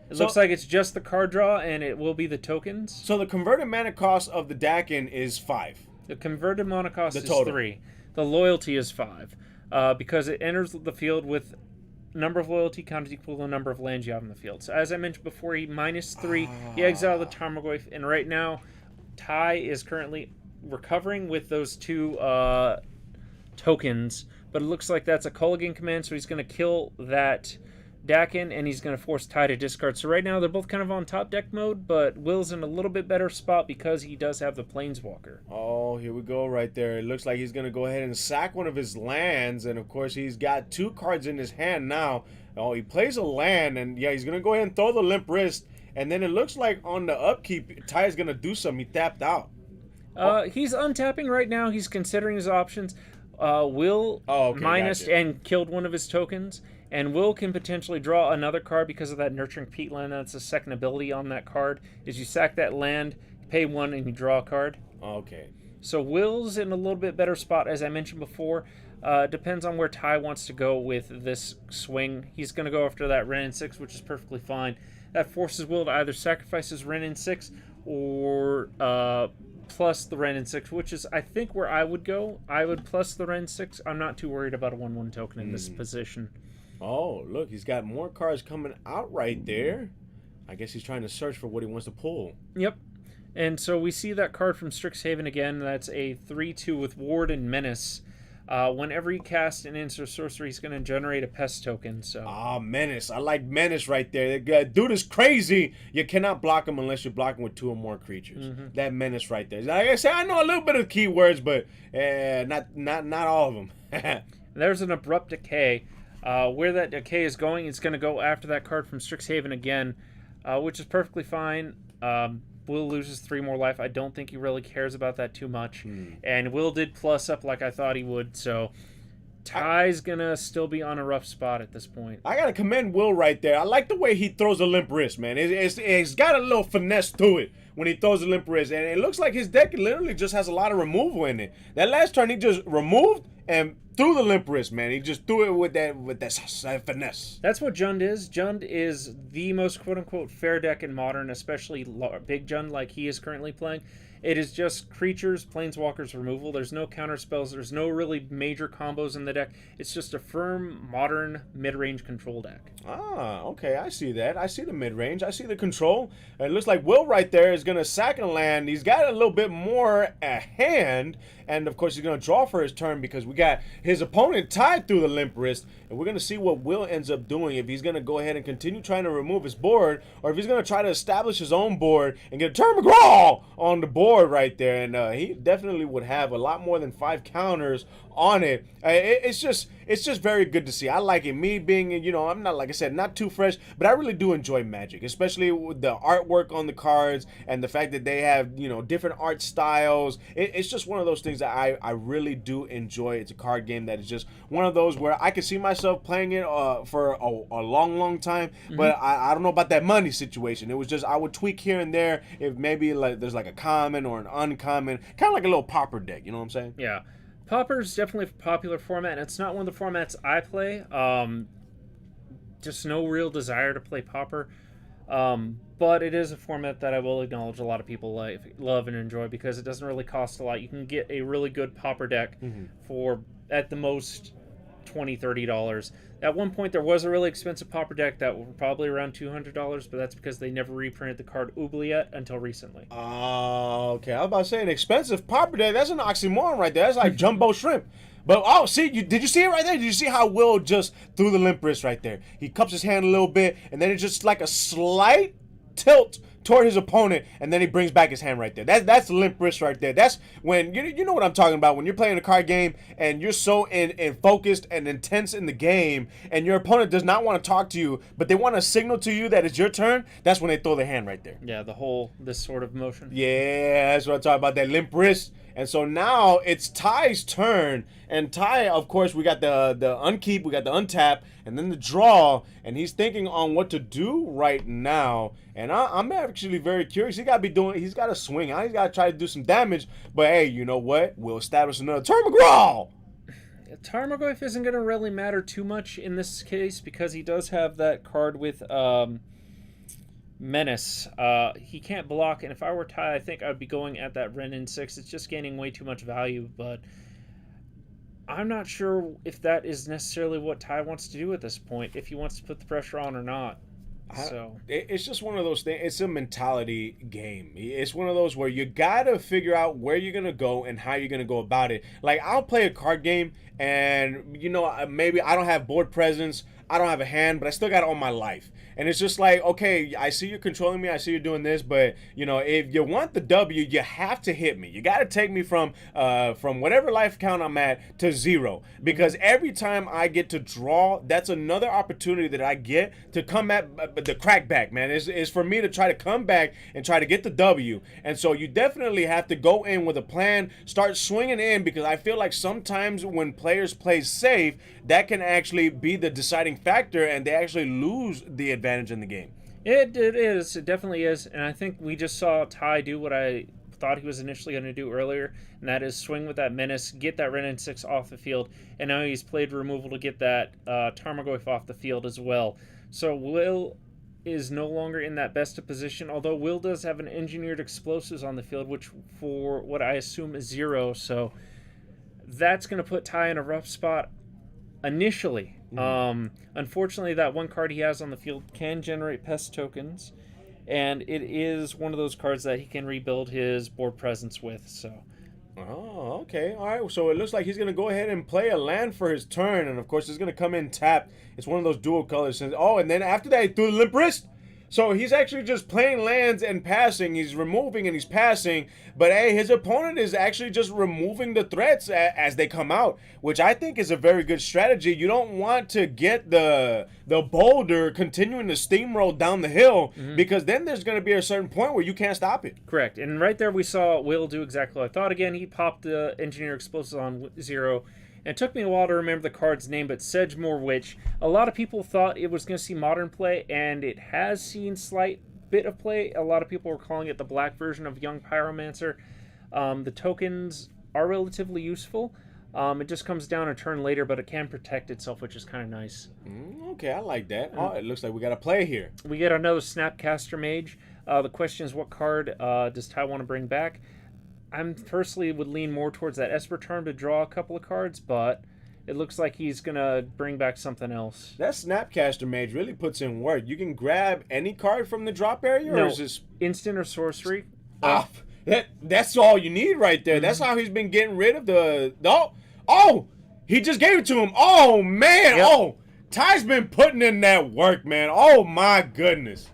Speaker 2: It looks like it's just the card draw, and it will be the tokens.
Speaker 1: So the converted mana cost of the Dakin is 5.
Speaker 2: The converted mana cost is
Speaker 1: total.
Speaker 2: 3. The loyalty is 5, because it enters the field with number of loyalty counted equal to the number of lands you have in the field. So as I mentioned before, he -3. He exiled the Tarmogoyf, and right now Ty is currently recovering with those 2 tokens, but it looks like that's a Culligan command, so he's going to kill that Dakin, and he's going to force Ty to discard. So right now they're both kind of on top deck mode, but Will's in a little bit better spot because he does have the Planeswalker.
Speaker 1: Oh, here we go right there. It looks like he's going to go ahead and sack one of his lands, and of course he's got 2 cards in his hand now. Oh, he plays a land, and yeah, he's going to go ahead and throw the Limp Wrist, and then it looks like on the upkeep, Ty is going to do something. He tapped out.
Speaker 2: He's untapping right now. He's considering his options. Will minus and killed one of his tokens, and Will can potentially draw another card because of that Nurturing Peatland. That's the second ability on that card, is you sack that land, pay 1, and you draw a card.
Speaker 1: Okay.
Speaker 2: So Will's in a little bit better spot, as I mentioned before. Depends on where Ty wants to go with this swing. He's going to go after that Wrenn and 6, which is perfectly fine. That forces Will to either sacrifice his Wrenn and 6 or plus the Wrenn and 6, which is, I think, where I would go. I would plus the Wrenn 6. I'm not too worried about a 1/1 token in this position.
Speaker 1: Oh, look, he's got more cards coming out right there. I guess he's trying to search for what he wants to pull.
Speaker 2: Yep. And so we see that card from Strixhaven again. That's a 3/2 with Ward and Menace. Whenever you cast an instant sorcery, he's going to generate a pest token. So
Speaker 1: Menace. I like Menace right there. That dude is crazy. You cannot block him unless you're blocking with 2 or more creatures. That Menace right there. Like I said, I know a little bit of keywords, but not all of them.
Speaker 2: There's an Abrupt Decay. Where that decay is going, it's going to go after that card from Strixhaven again, which is perfectly fine. Will loses 3 more life. I don't think he really cares about that too much. And Will did plus up like I thought he would, so Ty's gonna still be on a rough spot at this point.
Speaker 1: I gotta commend Will right there. I like the way he throws a limp wrist, man. It's got a little finesse to it when he throws a limp wrist, and it looks like his deck literally just has a lot of removal in it. That last turn he just removed and threw the limp wrist, man. He just threw it with that finesse.
Speaker 2: That's what Jund is. Jund is the most quote-unquote fair deck in Modern, especially Big Jund like he is currently playing. It is just creatures, planeswalkers, removal. There's no counter spells. There's no really major combos in the deck. It's just a firm, modern, mid-range control deck.
Speaker 1: Okay. I see that. I see the mid-range. I see the control. It looks like Will right there is going to sack a land. He's got a little bit more at hand. And, of course, he's going to draw for his turn because we got his opponent tied through the limp wrist. And we're going to see what Will ends up doing, if he's going to go ahead and continue trying to remove his board, or if he's going to try to establish his own board and get a Turn McGraw on the board right there. And he definitely would have a lot more than 5 counters on it. It's just very good to see. I like it. Me being, I'm not, like I said, not too fresh, but I really do enjoy Magic, especially with the artwork on the cards and the fact that they have, different art styles. It's just one of those things that I really do enjoy. It's a card game that is just one of those where I can see myself playing it for a long time, but I don't know about that money situation. It was just, I would tweak here and there if maybe like there's like a common or an uncommon, kind of like a little pauper deck, you know what I'm saying?
Speaker 2: Yeah. Pauper's definitely a popular format, and it's not one of the formats I play. Just no real desire to play Pauper. But it is a format that I will acknowledge a lot of people love and enjoy because it doesn't really cost a lot. You can get a really good Pauper deck for, at the most, $20-$30. At one point, there was a really expensive Pauper deck that were probably around $200, but that's because they never reprinted the card Oubliette until recently.
Speaker 1: Okay. I was about to say, an expensive Pauper deck, that's an oxymoron right there. That's like jumbo shrimp. But, did you see it right there? Did you see how Will just threw the limp wrist right there? He cups his hand a little bit, and then it's just like a slight tilt toward his opponent, and then he brings back his hand right there. That's limp wrist right there. That's when, you know what I'm talking about, when you're playing a card game, and you're so in focused and intense in the game, and your opponent does not want to talk to you, but they want to signal to you that it's your turn, that's when they throw their hand right there.
Speaker 2: Yeah, this sort of motion.
Speaker 1: Yeah, that's what I'm talking about, that limp wrist. And so now it's Ty's turn, and Ty, of course, we got the unkeep, we got the untap, and then the draw, and he's thinking on what to do right now. And I'm actually very curious. He's got to swing out. He's got to try to do some damage. But hey, you know what? We'll establish another Turn McGraw.
Speaker 2: Tarmogoyf isn't going to really matter too much in this case because he does have that card with Menace. He can't block, and if I were Ty, I think I'd be going at that Renin 6. It's just gaining way too much value, but I'm not sure if that is necessarily what Ty wants to do at this point, if he wants to put the pressure on or not. So
Speaker 1: it's just one of those things. It's a mentality game. It's one of those where you gotta figure out where you're gonna go and how you're gonna go about it. Like, I'll play a card game, and maybe I don't have board presence, I don't have a hand, but I still got all my life. And it's just like, okay, I see you're controlling me, I see you're doing this, but if you want the W, you have to hit me. You got to take me from whatever life count I'm at to 0, because every time I get to draw, that's another opportunity that I get to come at the crackback, man. Is for me to try to come back and try to get the W. And so you definitely have to go in with a plan, start swinging in, because I feel like sometimes when players play safe, that can actually be the deciding factor, and they actually lose the advantage in the game.
Speaker 2: It is. It definitely is. And I think we just saw Ty do what I thought he was initially going to do earlier, and that is swing with that Menace, get that Renin 6 off the field, and now he's played removal to get that Tarmogoyf off the field as well. So Will is no longer in that best of position, although Will does have an engineered explosives on the field, which for what I assume is 0, so that's going to put Ty in a rough spot initially. Unfortunately, that one card he has on the field can generate pest tokens, and it is one of those cards that he can rebuild his board presence with. So
Speaker 1: Oh, okay. All right. So it looks like he's going to go ahead and play a land for his turn. And of course, it's going to come in tapped. It's one of those dual colors. Oh, and then after that, he threw the limp wrist. So he's actually just playing lands and passing. He's removing and he's passing. But hey, his opponent is actually just removing the threats as they come out, which I think is a very good strategy. You don't want to get the boulder continuing to steamroll down the hill, because then there's going to be a certain point where you can't stop it.
Speaker 2: Correct. And right there we saw Will do exactly what I thought. Again, he popped the Engineer Explosives on 0. And it took me a while to remember the card's name, but Sedgemoor Witch. A lot of people thought it was going to see modern play, and it has seen slight bit of play. A lot of people were calling it the black version of Young Pyromancer. The tokens are relatively useful. It just comes down a turn later, but it can protect itself, which is kind of nice.
Speaker 1: Okay, I like that. Oh, it looks like we got a play here.
Speaker 2: We get another Snapcaster Mage. The question is, what card does Ty want to bring back? I'm personally would lean more towards that Esper turn to draw a couple of cards, but it looks like he's going to bring back something else.
Speaker 1: That Snapcaster Mage really puts in work. You can grab any card from the drop area, or
Speaker 2: No,
Speaker 1: is this...
Speaker 2: instant or sorcery.
Speaker 1: That's all you need right there. That's how he's been getting rid of the... Oh! He just gave it to him. Oh, man.
Speaker 2: Yep.
Speaker 1: Oh, Ty's been putting in that work, man. Oh, my goodness.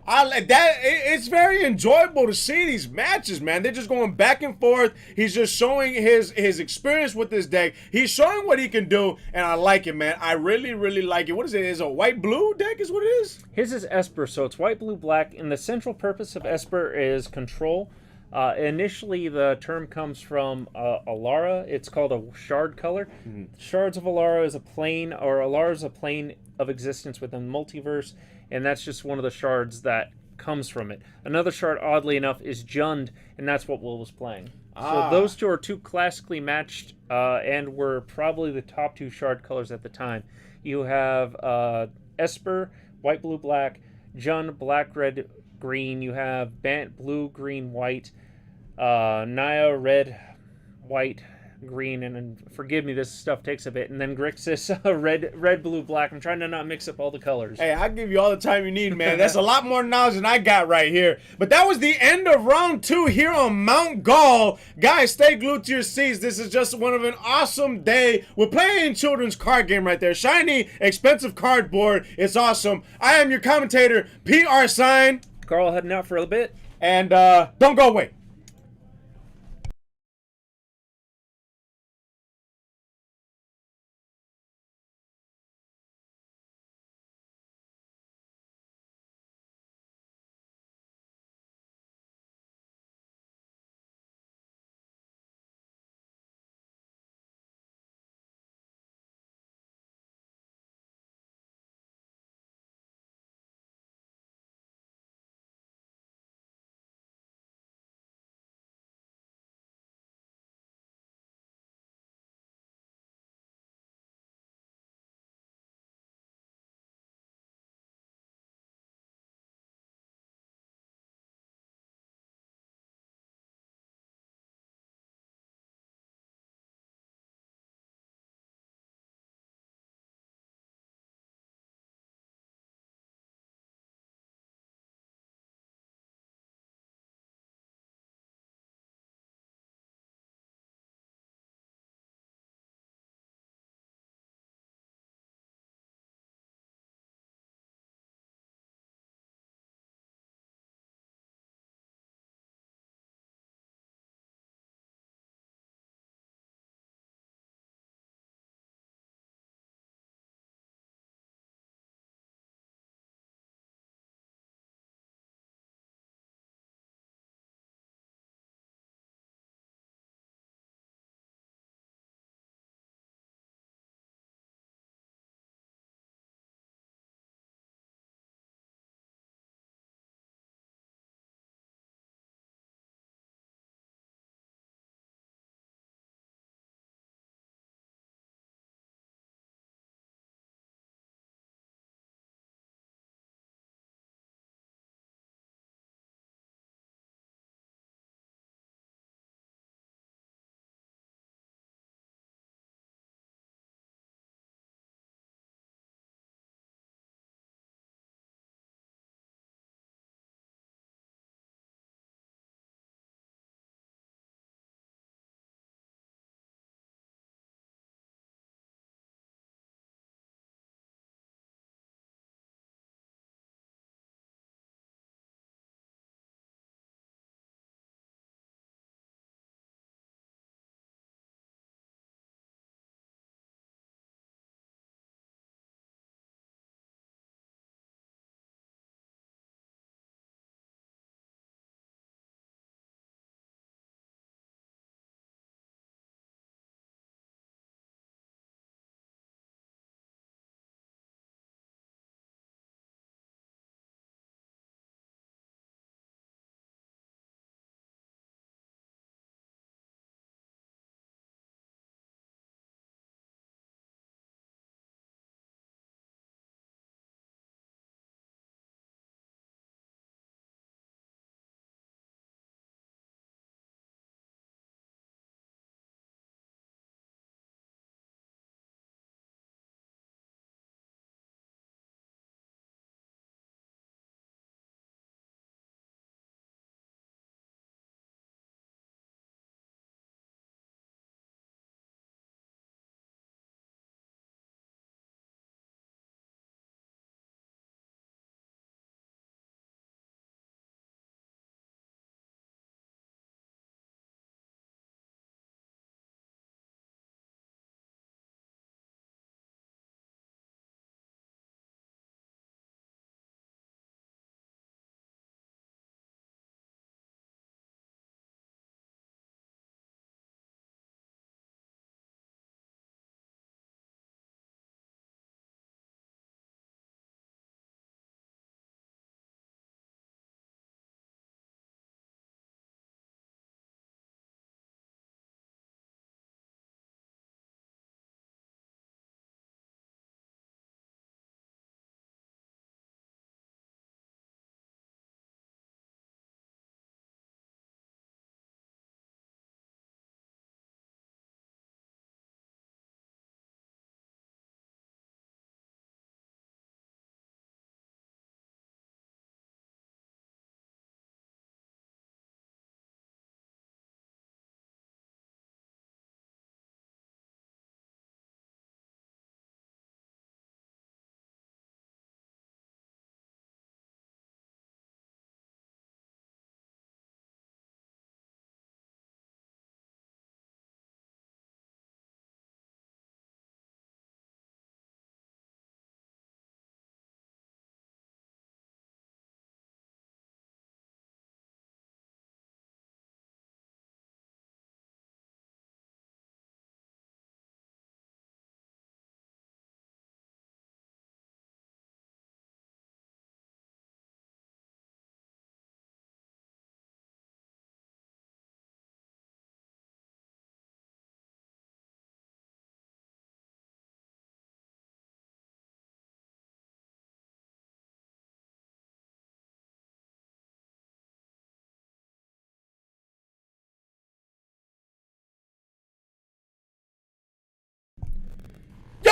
Speaker 1: I like that. It's very enjoyable to see these matches, man. They're just going back and forth. He's just showing his experience with this deck. He's showing what he can do, and I like it, man. I really, really like it. What is it? Is it a white-blue deck is what it is?
Speaker 2: His is Esper, so it's white, blue, black, and the central purpose of Esper is control. Initially, the term comes from Alara. It's called a shard color. Shards of Alara is a plane, or Alara is a plane of existence within the multiverse, and that's just one of the shards that comes from it. Another shard, oddly enough, is Jund, and that's what Will was playing. So those two are two classically matched, and were probably the top two shard colors at the time. You have Esper, white, blue, black, Jund, black, red, green. You have Bant, blue, green, white, Naya, red, white, green, and forgive me, this stuff takes a bit. And then Grixis, red, blue, black. I'm trying to not mix up all the colors.
Speaker 1: Hey, I'll give you all the time you need, man. That's a lot more knowledge than I got right here. But that was the end of round 2 here on Mount Gall. Guys, stay glued to your seats. This is just one of an awesome day. We're playing children's card game right there. Shiny, expensive cardboard. It's awesome. I am your commentator, PR Sign.
Speaker 2: Carl heading out for a bit.
Speaker 1: And don't go away.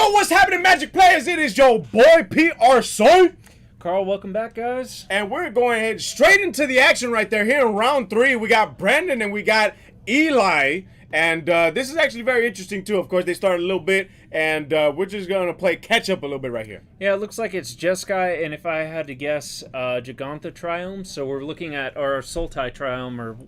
Speaker 1: Yo, what's happening, Magic Players? It is your boy PR Son.
Speaker 2: Carl, welcome back, guys.
Speaker 1: And we're going ahead straight into the action right there. Here in round 3, we got Brandon and we got Eli. And this is actually very interesting, too. Of course, they started a little bit, and we're just going to play catch-up a little bit right here.
Speaker 2: Yeah, it looks like it's Jeskai, and if I had to guess, Gigantha Triome. So we're looking at our Sultai Triome,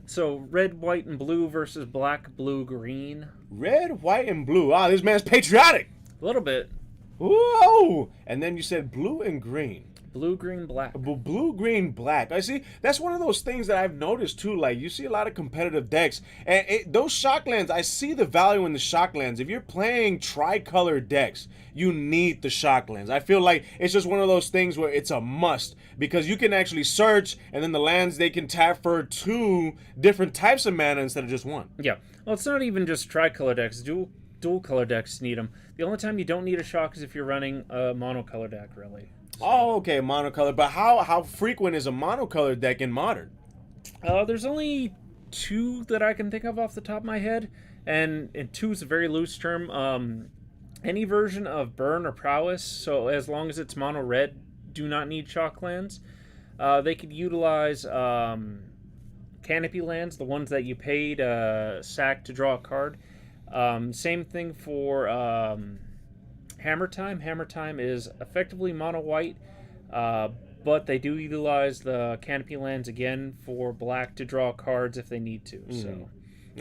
Speaker 2: so red, white, and blue versus black, blue, green.
Speaker 1: Red, white, and blue. Ah, this man's patriotic.
Speaker 2: A little bit.
Speaker 1: Whoa! And then you said blue and green.
Speaker 2: Blue, green, black.
Speaker 1: Blue, green, black. I see. That's one of those things that I've noticed too. Like, you see a lot of competitive decks, and those shocklands. I see the value in the shocklands. If you're playing tricolor decks, you need the shocklands. I feel like it's just one of those things where it's a must because you can actually search, and then the lands they can tap for 2 different types of mana instead of just 1.
Speaker 2: Yeah. Well, it's not even just tricolor decks. Dual color decks need them. The only time you don't need a shock is if you're running a monocolor deck, really.
Speaker 1: Oh, okay, monocolor. But how frequent is a monocolor deck in Modern?
Speaker 2: There's only 2 that I can think of off the top of my head, and 2 is a very loose term. Any version of Burn or Prowess, so as long as it's mono red, do not need shocklands. They could utilize Canopy lands, the ones that you paid sack to draw a card. Same thing for Hammer Time. Hammer Time is effectively mono white, but they do utilize the Canopy lands again for black to draw cards if they need to. So.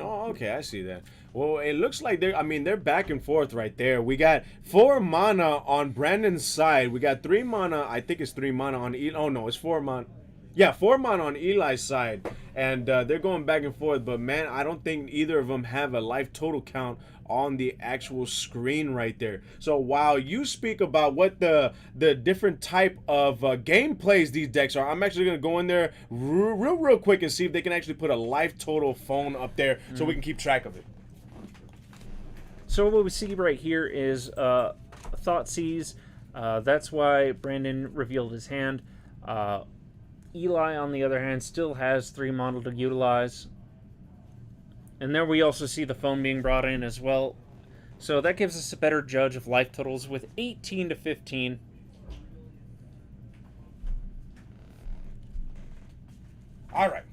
Speaker 1: Oh, okay, I see that. Well, it looks like they're back and forth right there. We got 4 mana on Brandon's side. We got 3 mana. I think it's 3 mana on Eli. Oh no, it's 4 mana. Yeah, 4 mana on Eli's side, and they're going back and forth. But man, I don't think either of them have a life total count on the actual screen right there. So while you speak about what the different type of gameplays these decks are, I'm actually gonna go in there real quick and see if they can actually put a life total phone up there so we can keep track of it.
Speaker 2: So what we see right here is Thoughtseize. That's why Brandon revealed his hand. Eli, on the other hand, still has 3 mana to utilize. And there we also see the phone being brought in as well. So that gives us a better judge of life totals with 18 to 15.
Speaker 1: All right.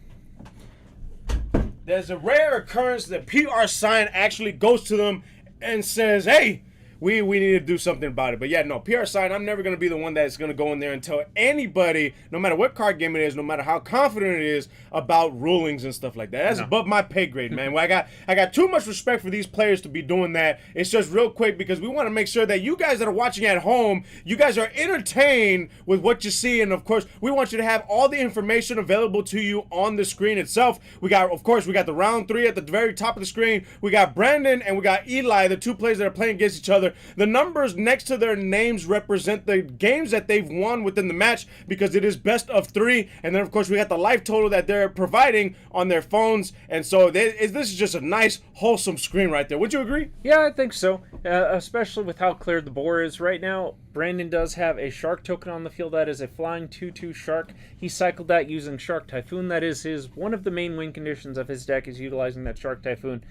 Speaker 1: There's a rare occurrence that PR Sign actually goes to them and says, hey, we need to do something about it. But yeah, no, PR Sign, I'm never going to be the one that's going to go in there and tell anybody, no matter what card game it is, no matter how confident it is, about rulings and stuff like that. That's above my pay grade, man. Well, I got too much respect for these players to be doing that. It's just real quick because we want to make sure that you guys that are watching at home, you guys are entertained with what you see. And of course, we want you to have all the information available to you on the screen itself. Of course, we got the round 3 at the very top of the screen. We got Brandon and we got Eli, the 2 players that are playing against each other. The numbers next to their names represent the games that they've won within the match because it is best of 3. And then, of course, we got the life total that they're providing on their phones. And so this is just a nice, wholesome screen right there. Would you agree?
Speaker 2: Yeah, I think so. Especially with how clear the board is right now. Brandon does have a shark token on the field. That is a flying 2/2 shark. He cycled that using Shark Typhoon. That is one of the main win conditions of his deck is utilizing that Shark Typhoon.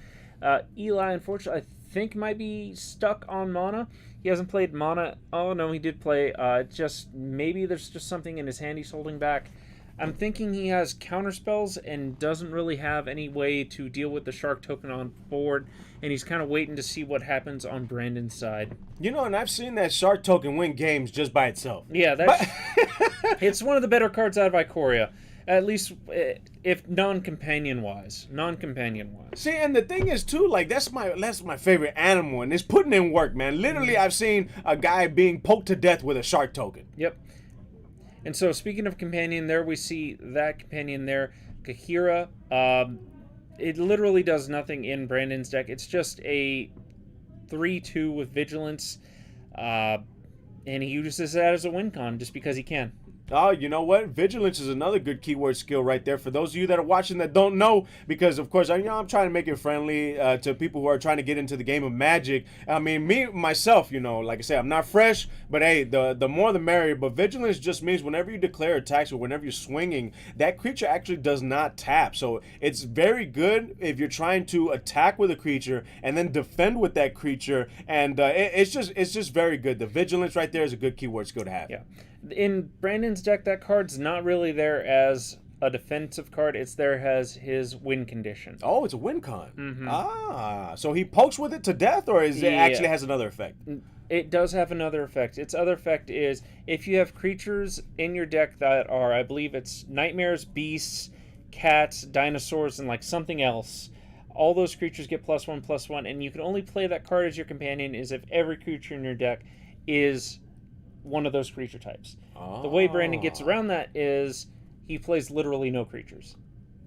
Speaker 2: Eli, unfortunately, I think might be stuck on mana. He hasn't played mana. Oh no, he did play. Just maybe there's just something in his hand he's holding back. I'm thinking he has counter spells and doesn't really have any way to deal with the shark token on board, and he's kind of waiting to see what happens on Brandon's side.
Speaker 1: You know, and I've seen that shark token win games just by itself.
Speaker 2: Yeah, that's it's one of the better cards out of Ikoria. At least, if non-companion wise.
Speaker 1: See, and the thing is too, like that's my favorite animal, and it's putting in work, man. Literally, I've seen a guy being poked to death with a shark token.
Speaker 2: Yep. And so, speaking of companion, there we see that companion there, Kahira. It literally does nothing in Brandon's deck. It's just a 3/2 with vigilance, and he uses that as a win con just because he can.
Speaker 1: Oh, you know what? Vigilance is another good keyword skill right there for those of you that are watching that don't know. Because of course, I'm trying to make it friendly to people who are trying to get into the game of Magic. I mean, me myself, like I said, I'm not fresh, but hey, the more the merrier. But vigilance just means whenever you declare attacks or whenever you're swinging, that creature actually does not tap. So it's very good if you're trying to attack with a creature and then defend with that creature, and it's just very good. The vigilance right there is a good keyword skill to have.
Speaker 2: Yeah. In Brandon's deck, that card's not really there as a defensive card. It's there as his win condition.
Speaker 1: Oh, it's a win con. So he pokes with it to death, or is it actually has another effect?
Speaker 2: It does have another effect. Its other effect is if you have creatures in your deck that are, I believe it's nightmares, beasts, cats, dinosaurs, and like something else. All those creatures get +1/+1, and you can only play that card as your companion is if every creature in your deck is one of those creature types. The way Brandon gets around that is he plays literally no creatures.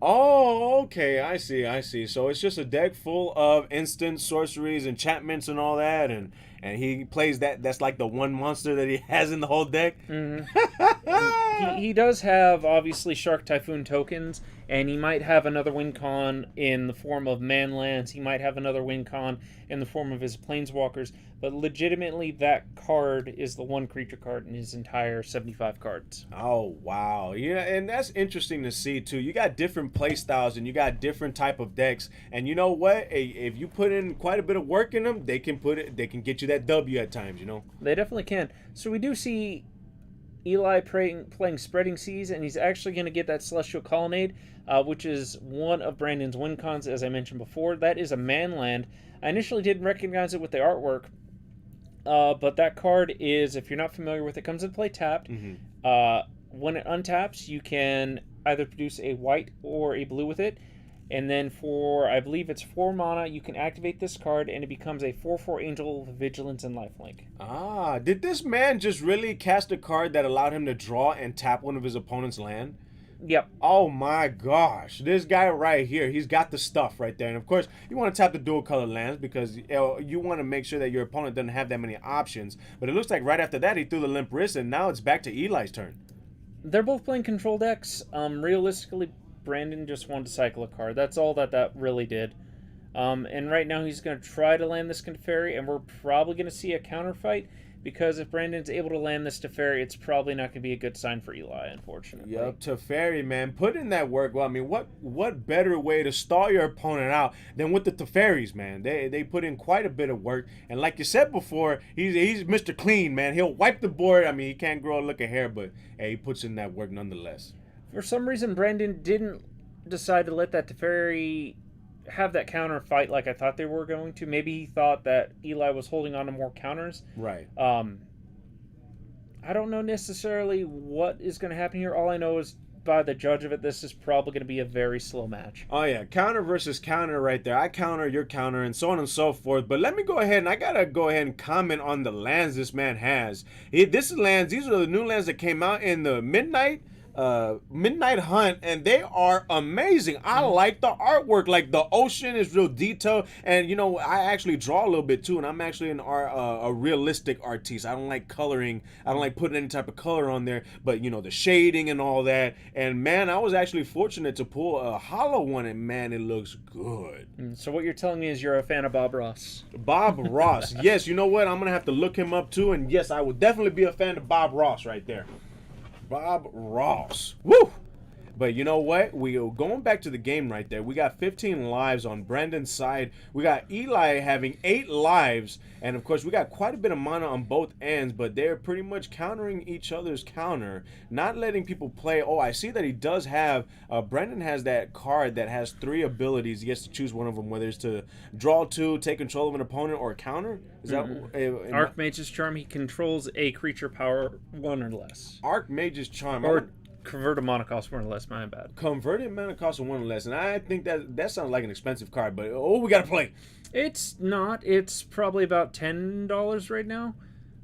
Speaker 1: Oh, okay, I see. So it's just a deck full of instant sorceries, enchantments, and all that, and he plays that. That's like the one monster that he has in the whole deck.
Speaker 2: He does have obviously Shark Typhoon tokens, and he might have another win con in the form of manlands. He might have another win con in the form of his planeswalkers. But legitimately, that card is the one creature card in his entire 75 cards.
Speaker 1: Oh, wow. Yeah, and that's interesting to see, too. You got different play styles, and you got different type of decks. And you know what? If you put in quite a bit of work in them, they can get you that W at times,
Speaker 2: They definitely can. So we do see Eli playing Spreading Seas, and he's actually going to get that Celestial Colonnade, which is one of Brandon's win cons, as I mentioned before. That is a manland. I initially didn't recognize it with the artwork, but that card is, if you're not familiar with it, comes into play tapped. When it untaps, you can either produce a white or a blue with it. And then for, I believe it's 4 mana, you can activate this card, and it becomes a 4/4 Angel of Vigilance and Lifelink.
Speaker 1: Ah, did this man just really cast a card that allowed him to draw and tap one of his opponent's land?
Speaker 2: Yep.
Speaker 1: Oh my gosh, this guy right here, he's got the stuff right there. And of course, you want to tap the dual color lands because you want to make sure that your opponent doesn't have that many options. But it looks like right after that, he threw the limp wrist, and now it's back to Eli's turn.
Speaker 2: They're both playing control decks. Realistically, Brandon just wanted to cycle a card. That's all that really did. And right now he's going to try to land this Teferi, and we're probably going to see a counter fight, because if Brandon's able to land this Teferi, it's probably not going to be a good sign for Eli, unfortunately.
Speaker 1: Yep, Teferi, man. Put in that work. Well, I mean, what better way to stall your opponent out than with the Teferis, man? They put in quite a bit of work. And like you said before, he's Mr. Clean, man. He'll wipe the board. I mean, he can't grow a look of hair, but hey, he puts in that work nonetheless.
Speaker 2: For some reason, Brandon didn't decide to let that Teferi have that counter fight like I thought they were going to. Maybe he thought that Eli was holding on to more counters.
Speaker 1: Right.
Speaker 2: I don't know necessarily what is going to happen here. All I know is, by the judge of it, this is probably going to be a very slow match.
Speaker 1: Oh, yeah. Counter versus counter right there. I counter, you're counter, and so on and so forth. But let me go ahead, and I got to go ahead and comment on the lands this man has. These are the new lands that came out in the Midnight Hunt, and they are amazing. I like the artwork. Like, the ocean is real detailed, and I actually draw a little bit too, and I'm actually a realistic artiste. I don't like coloring. I don't like putting any type of color on there, but the shading and all that. And man, I was actually fortunate to pull a hollow one, and man, it looks good.
Speaker 2: So what you're telling me is you're a fan of Bob Ross.
Speaker 1: Bob Ross. Yes, you know what? I'm gonna have to look him up too, and yes, I would definitely be a fan of Bob Ross right there. Bob Ross. Woo! But you know what? Going back to the game right there. We got 15 lives on Brandon's side. We got Eli having 8 lives. And of course, we got quite a bit of mana on both ends. But they're pretty much countering each other's counter. Not letting people play. Oh, I see that he does have... Brandon has that card that has 3 abilities. He gets to choose one of them. Whether it's to draw 2, take control of an opponent, or counter. Is that...
Speaker 2: Archmage's Charm. He controls a creature power 1 or less.
Speaker 1: Archmage's Charm.
Speaker 2: Or... Converted mana cost 1 or less, my bad.
Speaker 1: Converted mana cost 1 or less, and I think that sounds like an expensive card, but we gotta play.
Speaker 2: It's not. It's probably about $10 right now.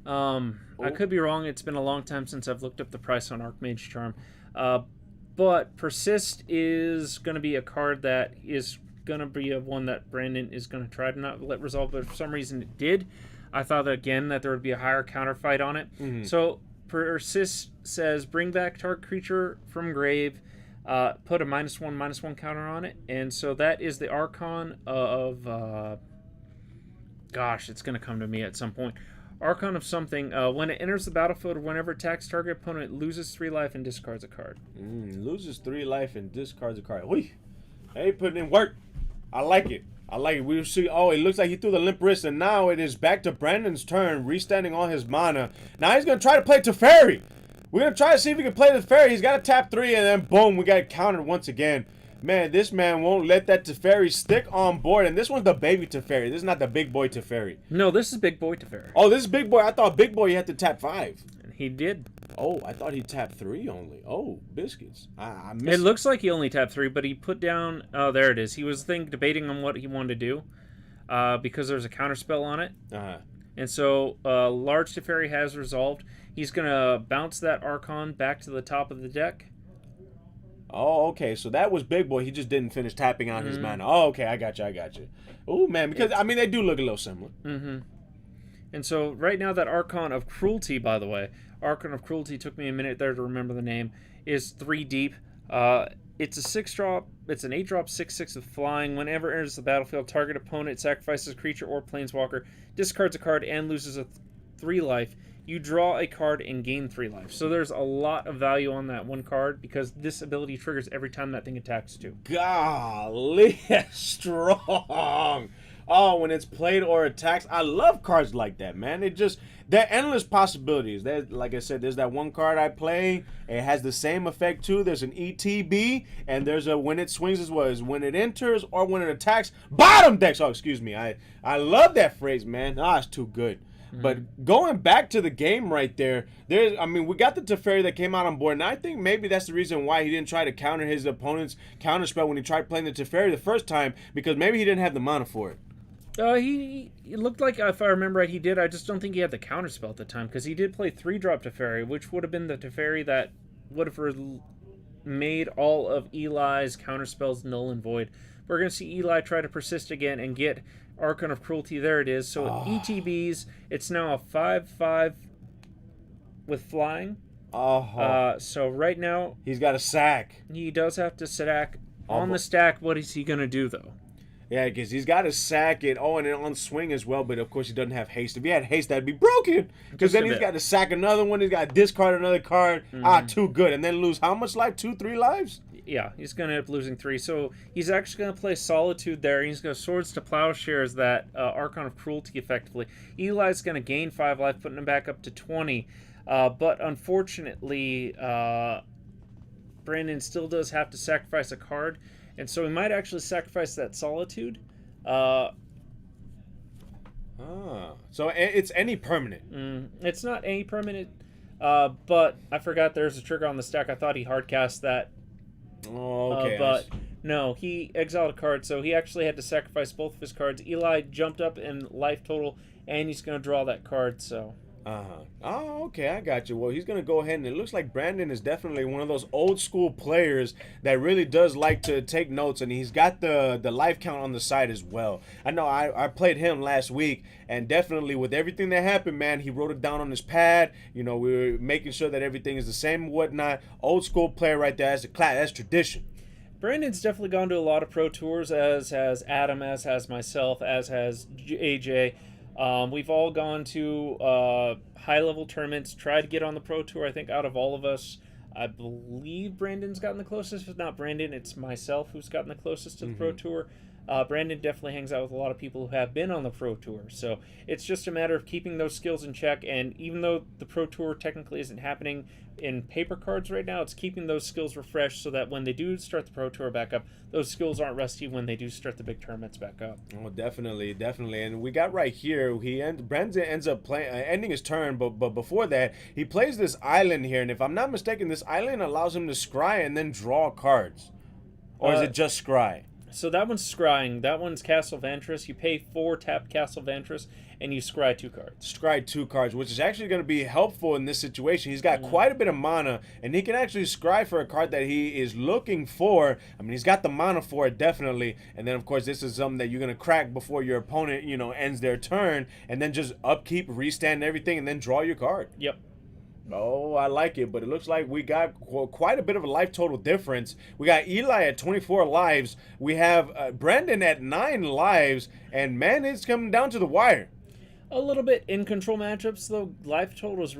Speaker 2: I could be wrong. It's been a long time since I've looked up the price on Archmage Charm. But Persist is going to be a card that is going to be one that Brandon is going to try to not let resolve, but for some reason it did. I thought, again, that there would be a higher counter fight on it. So... Persist says bring back target creature from grave, put a -1/-1 counter on it, and so that is the Archon of. Gosh, it's gonna come to me at some point. Archon of something. When it enters the battlefield, whenever it attacks target opponent, it loses 3 life and discards a card.
Speaker 1: Loses 3 life and discards a card. Whee! Hey, putting in work. I like it. I like it. We'll see. Oh, it looks like he threw the limp wrist, and now it is back to Brandon's turn, restanding all his mana. Now he's going to try to play Teferi. We're going to try to see if we can play Teferi. He's got to tap 3, and then boom, we got it countered once again. Man, this man won't let that Teferi stick on board, and this one's the baby Teferi. This is not the big boy Teferi.
Speaker 2: No, this is big boy Teferi.
Speaker 1: Oh, this is big boy. I thought big boy you had to tap 5.
Speaker 2: And he did.
Speaker 1: Oh, I thought he tapped 3 only. Oh, biscuits. I missed.
Speaker 2: It looks like he only tapped 3, but he put down... Oh, there it is. He was debating on what he wanted to do because there's a counterspell on it. And so large Teferi has resolved. He's going to bounce that Archon back to the top of the deck.
Speaker 1: Oh, okay. So that was big boy. He just didn't finish tapping out his mana. Oh, okay. I got you. Oh, man. Because, I mean, they do look a little similar.
Speaker 2: And so right now that Archon of Cruelty, by the way, Archon of Cruelty, took me a minute there to remember the name, is 3 deep. It's a 6-drop. It's an 8-drop 6/6 with flying. Whenever it enters the battlefield, target opponent sacrifices a creature or planeswalker, discards a card, and loses a 3 life. You draw a card and gain 3 life. So there's a lot of value on that one card because this ability triggers every time that thing attacks too.
Speaker 1: Golly, strong. Oh, when it's played or attacks, I love cards like that, man. There are endless possibilities. There's, like I said, there's that one card I play. It has the same effect too. There's an ETB, and there's a when it swings as well as when it enters or when it attacks. Bottom decks. Oh, excuse me. I love that phrase, man. It's too good. But going back to the game right there, we got the Teferi that came out on board, and I think maybe that's the reason why he didn't try to counter his opponent's counterspell when he tried playing the Teferi the first time, because maybe he didn't have the mana for it.
Speaker 2: He looked like, if I remember right, he did. I just don't think he had the counterspell at the time, because he did play 3-drop Teferi, which would have been the Teferi that would have made all of Eli's counterspells null and void. We're going to see Eli try to persist again and get Archon of Cruelty. There it is. So ETBs, it's now a 5/5 with flying. So right now...
Speaker 1: He's got a sack.
Speaker 2: He does have to sack. On the stack, what is he going to do, though?
Speaker 1: Yeah, because he's got to sack it. Oh, and on swing as well, but of course he doesn't have haste. If he had haste, that'd be broken. Because then he's got to sack another one. He's got to discard another card. Too good. And then lose how much life? 2, 3 lives?
Speaker 2: Yeah, he's going to end up losing 3. So he's actually going to play Solitude there. He's going to Swords to Plowshares that Archon of Cruelty effectively. Eli's going to gain 5 life, putting him back up to 20. But unfortunately, Brandon still does have to sacrifice a card. And so he might actually sacrifice that Solitude.
Speaker 1: So it's any permanent.
Speaker 2: It's not any permanent, but I forgot there's a trigger on the stack. I thought he hardcast that.
Speaker 1: Oh, okay.
Speaker 2: But no, he exiled a card, so he actually had to sacrifice both of his cards. Eli jumped up in life total, and he's going to draw that card, so...
Speaker 1: Oh, okay, I got you. Well, he's going to go ahead, and it looks like Brandon is definitely one of those old school players that really does like to take notes, and he's got the life count on the side as well. I know I played him last week, and definitely with everything that happened, man, he wrote it down on his pad. You know, we were making sure that everything is the same and whatnot. Old school player right there. That's tradition.
Speaker 2: Brandon's definitely gone to a lot of pro tours, as has Adam, as has myself, as has AJ. We've all gone to high-level tournaments, tried to get on the Pro Tour. I think out of all of us, I believe Brandon's gotten the closest. If not Brandon, it's myself who's gotten the closest to the Pro Tour. Brandon definitely hangs out with a lot of people who have been on the Pro Tour. So it's just a matter of keeping those skills in check. And even though the Pro Tour technically isn't happening in paper cards right now, it's keeping those skills refreshed so that when they do start the Pro Tour back up, those skills aren't rusty when they do start the big tournaments back up.
Speaker 1: Oh, definitely. And we got right here, Brandon ends up ending his turn, but before that, he plays this island here. And if I'm not mistaken, this island allows him to scry and then draw cards. Or is it just scry?
Speaker 2: So that one's scrying. That one's Castle Vantress. You pay 4 tapped Castle Vantress, and you scry 2 cards.
Speaker 1: Scry 2 cards, which is actually going to be helpful in this situation. He's got quite a bit of mana, and he can actually scry for a card that he is looking for. I mean, he's got the mana for it, definitely. And then, of course, this is something that you're going to crack before your opponent, ends their turn, and then just upkeep, restand everything, and then draw your card.
Speaker 2: Yep.
Speaker 1: Oh, I like it, but it looks like we got quite a bit of a life total difference. We got Eli at 24 lives. We have Brandon at 9 lives, and man, it's coming down to the wire.
Speaker 2: A little bit in control matchups, though. Life totals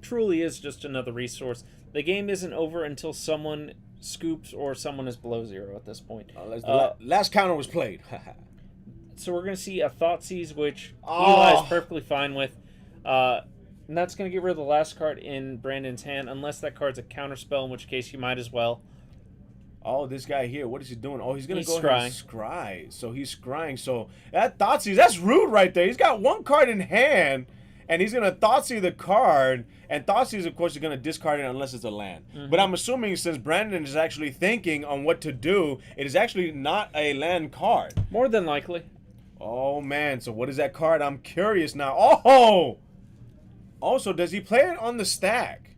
Speaker 2: truly is just another resource. The game isn't over until someone scoops or someone is below 0 at this point.
Speaker 1: Last counter was played.
Speaker 2: So we're going to see a Thoughtseize, which
Speaker 1: Oh.
Speaker 2: Eli is perfectly fine with. And that's going to get rid of the last card in Brandon's hand, unless that card's a counterspell, in which case you might as well.
Speaker 1: Oh, this guy here, what is he doing? Oh, he's going to go
Speaker 2: scrying.
Speaker 1: ahead and scry. So he's scrying. So that Thoughtseize, that's rude right there. He's got one card in hand, and he's going to Thoughtseize the card. And Thoughtseize, of course, is going to discard it unless it's a land.
Speaker 2: Mm-hmm.
Speaker 1: But I'm assuming since Brandon is actually thinking on what to do, it is actually not a land card.
Speaker 2: More than likely.
Speaker 1: Oh, man. So what is that card? I'm curious now. Oh! Also, does he play it on the stack?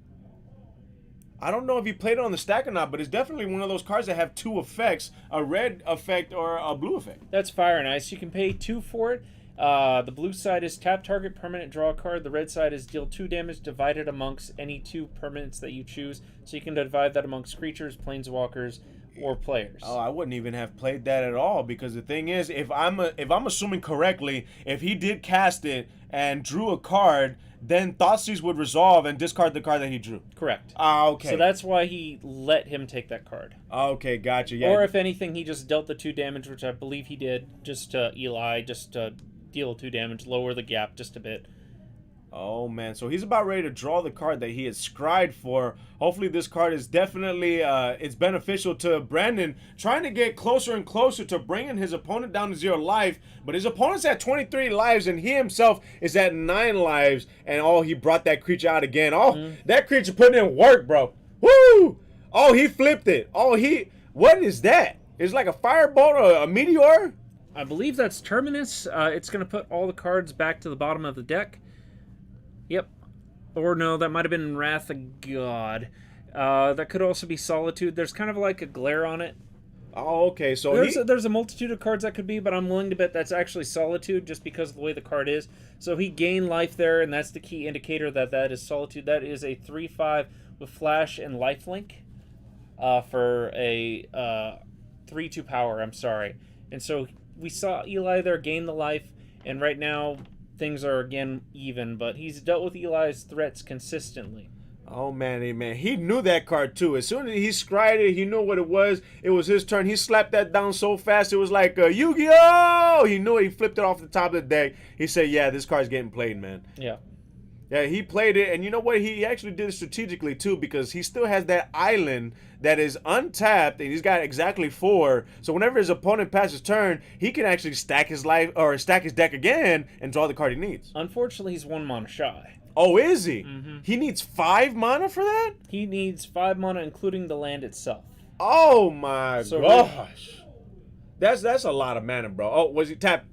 Speaker 1: I don't know if he played it on the stack or not, but it's definitely one of those cards that have 2 effects, a red effect or a blue effect.
Speaker 2: That's Fire and Ice. You can pay 2 for it. The blue side is tap target permanent, draw a card. The red side is deal 2 damage divided amongst any 2 permanents that you choose. So you can divide that amongst creatures, planeswalkers, or players.
Speaker 1: Oh, I wouldn't even have played that at all, because the thing is, if I'm assuming correctly, if he did cast it and drew a card, then Thoughtseize would resolve and discard the card that he drew.
Speaker 2: Correct.
Speaker 1: Okay.
Speaker 2: So that's why he let him take that card.
Speaker 1: Okay, gotcha. Yeah.
Speaker 2: Or if anything, he just dealt the 2 damage, which I believe he did, just to Eli, just to deal 2 damage, lower the gap just a bit.
Speaker 1: Oh, man. So he's about ready to draw the card that he has scried for. Hopefully this card is definitely it's beneficial to Brandon, trying to get closer and closer to bringing his opponent down to 0 life. But his opponent's at 23 lives, and he himself is at 9 lives. And, oh, he brought that creature out again. Oh, that creature putting in work, bro. Woo! Oh, he flipped it. Oh, what is that? It's like a firebolt or a meteor?
Speaker 2: I believe that's Terminus. It's going to put all the cards back to the bottom of the deck. Yep. Or no, that might have been Wrath of God. That could also be Solitude. There's kind of like a glare on it.
Speaker 1: Oh, okay. So
Speaker 2: there's a multitude of cards that could be, but I'm willing to bet that's actually Solitude just because of the way the card is. So he gained life there, and that's the key indicator that that is Solitude. That is a 3/5 with Flash and Lifelink for a 3/2 power. I'm sorry. And so we saw Eli there gain the life, and right now things are again even, but he's dealt with Eli's threats consistently.
Speaker 1: Oh, man, he knew that card, too. As soon as he scried it, he knew what it was. It was his turn. He slapped that down so fast, it was like Yu-Gi-Oh! He knew it. He flipped it off the top of the deck. He said, yeah, this card's getting played, man.
Speaker 2: Yeah.
Speaker 1: Yeah, he played it, and you know what? He actually did it strategically, too, because he still has that island that is untapped, and he's got exactly 4. So whenever his opponent passes turn, he can actually stack his life or stack his deck again and draw the card he needs.
Speaker 2: Unfortunately, he's 1 mana shy.
Speaker 1: Oh, is he?
Speaker 2: Mm-hmm.
Speaker 1: He needs 5 mana for that?
Speaker 2: He needs 5 mana, including the land itself.
Speaker 1: Oh, my gosh. That's a lot of mana, bro. Oh, was he tapped?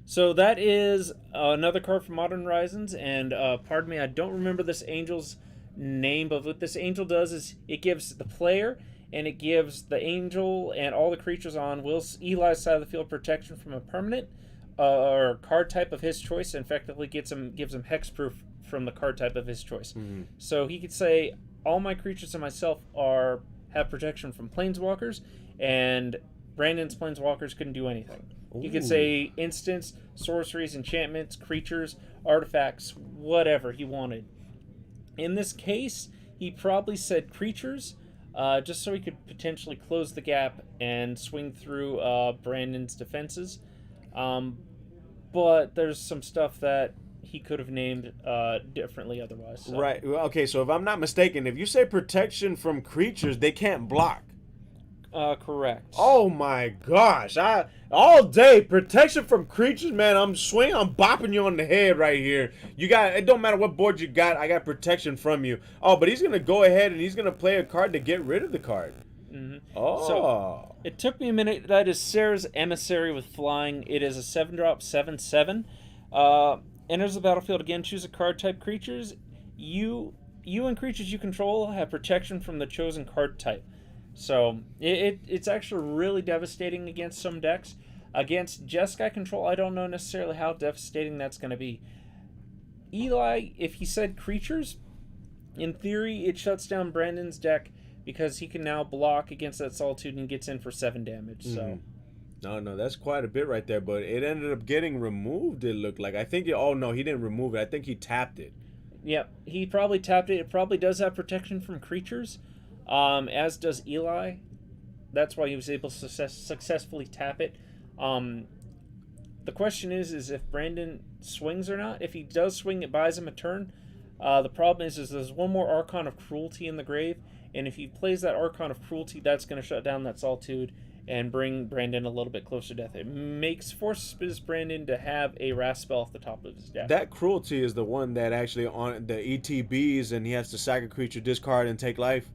Speaker 2: So that is another card from Modern Horizons, and pardon me, I don't remember this angel's name, but what this angel does is it gives the player and it gives the angel and all the creatures on Eli's side of the field protection from a permanent or card type of his choice, and effectively gives him hexproof from the card type of his choice.
Speaker 1: Mm-hmm.
Speaker 2: So he could say, all my creatures and myself have protection from planeswalkers, and Brandon's planeswalkers couldn't do anything. You could say instants, sorceries, enchantments, creatures, artifacts, whatever he wanted. In this case, he probably said creatures, just so he could potentially close the gap and swing through Brandon's defenses. But there's some stuff that he could have named differently otherwise. So.
Speaker 1: Right. Okay, so if I'm not mistaken, if you say protection from creatures, they can't block.
Speaker 2: Correct.
Speaker 1: Oh my gosh! All day protection from creatures, man. I'm bopping you on the head right here. It don't matter what board you got. I got protection from you. Oh, but he's gonna go ahead and he's gonna play a card to get rid of the card.
Speaker 2: Mm-hmm.
Speaker 1: Oh.
Speaker 2: So it took me a minute. That is Sarah's Emissary with flying. It is a 7-drop 7/7. Enters the battlefield again. Choose a card type creatures. You and creatures you control have protection from the chosen card type. So it's actually really devastating against some decks. Against Jeskai control, I don't know necessarily how devastating that's going to be. Eli, if he said creatures, In theory, it shuts down Brandon's deck because he can now block against that Solitude and gets in for 7 damage. So.
Speaker 1: No, that's quite a bit right there, but it ended up getting removed, it looked like. I think, oh no, he didn't remove it. I think he tapped it.
Speaker 2: Yep, he probably tapped it. It probably does have protection from creatures, as does Eli. That's why he was able to successfully tap it. The question is if Brandon swings or not. If he does swing, it buys him a turn. The problem is there's one more Archon of Cruelty in the grave, and if he plays that Archon of Cruelty, that's going to shut down that Solitude and bring Brandon a little bit closer to death. It forces Brandon to have a wrath spell off the top of his deck.
Speaker 1: That Cruelty is the one that actually on the ETBs, and he has to sack a creature, discard, and take life.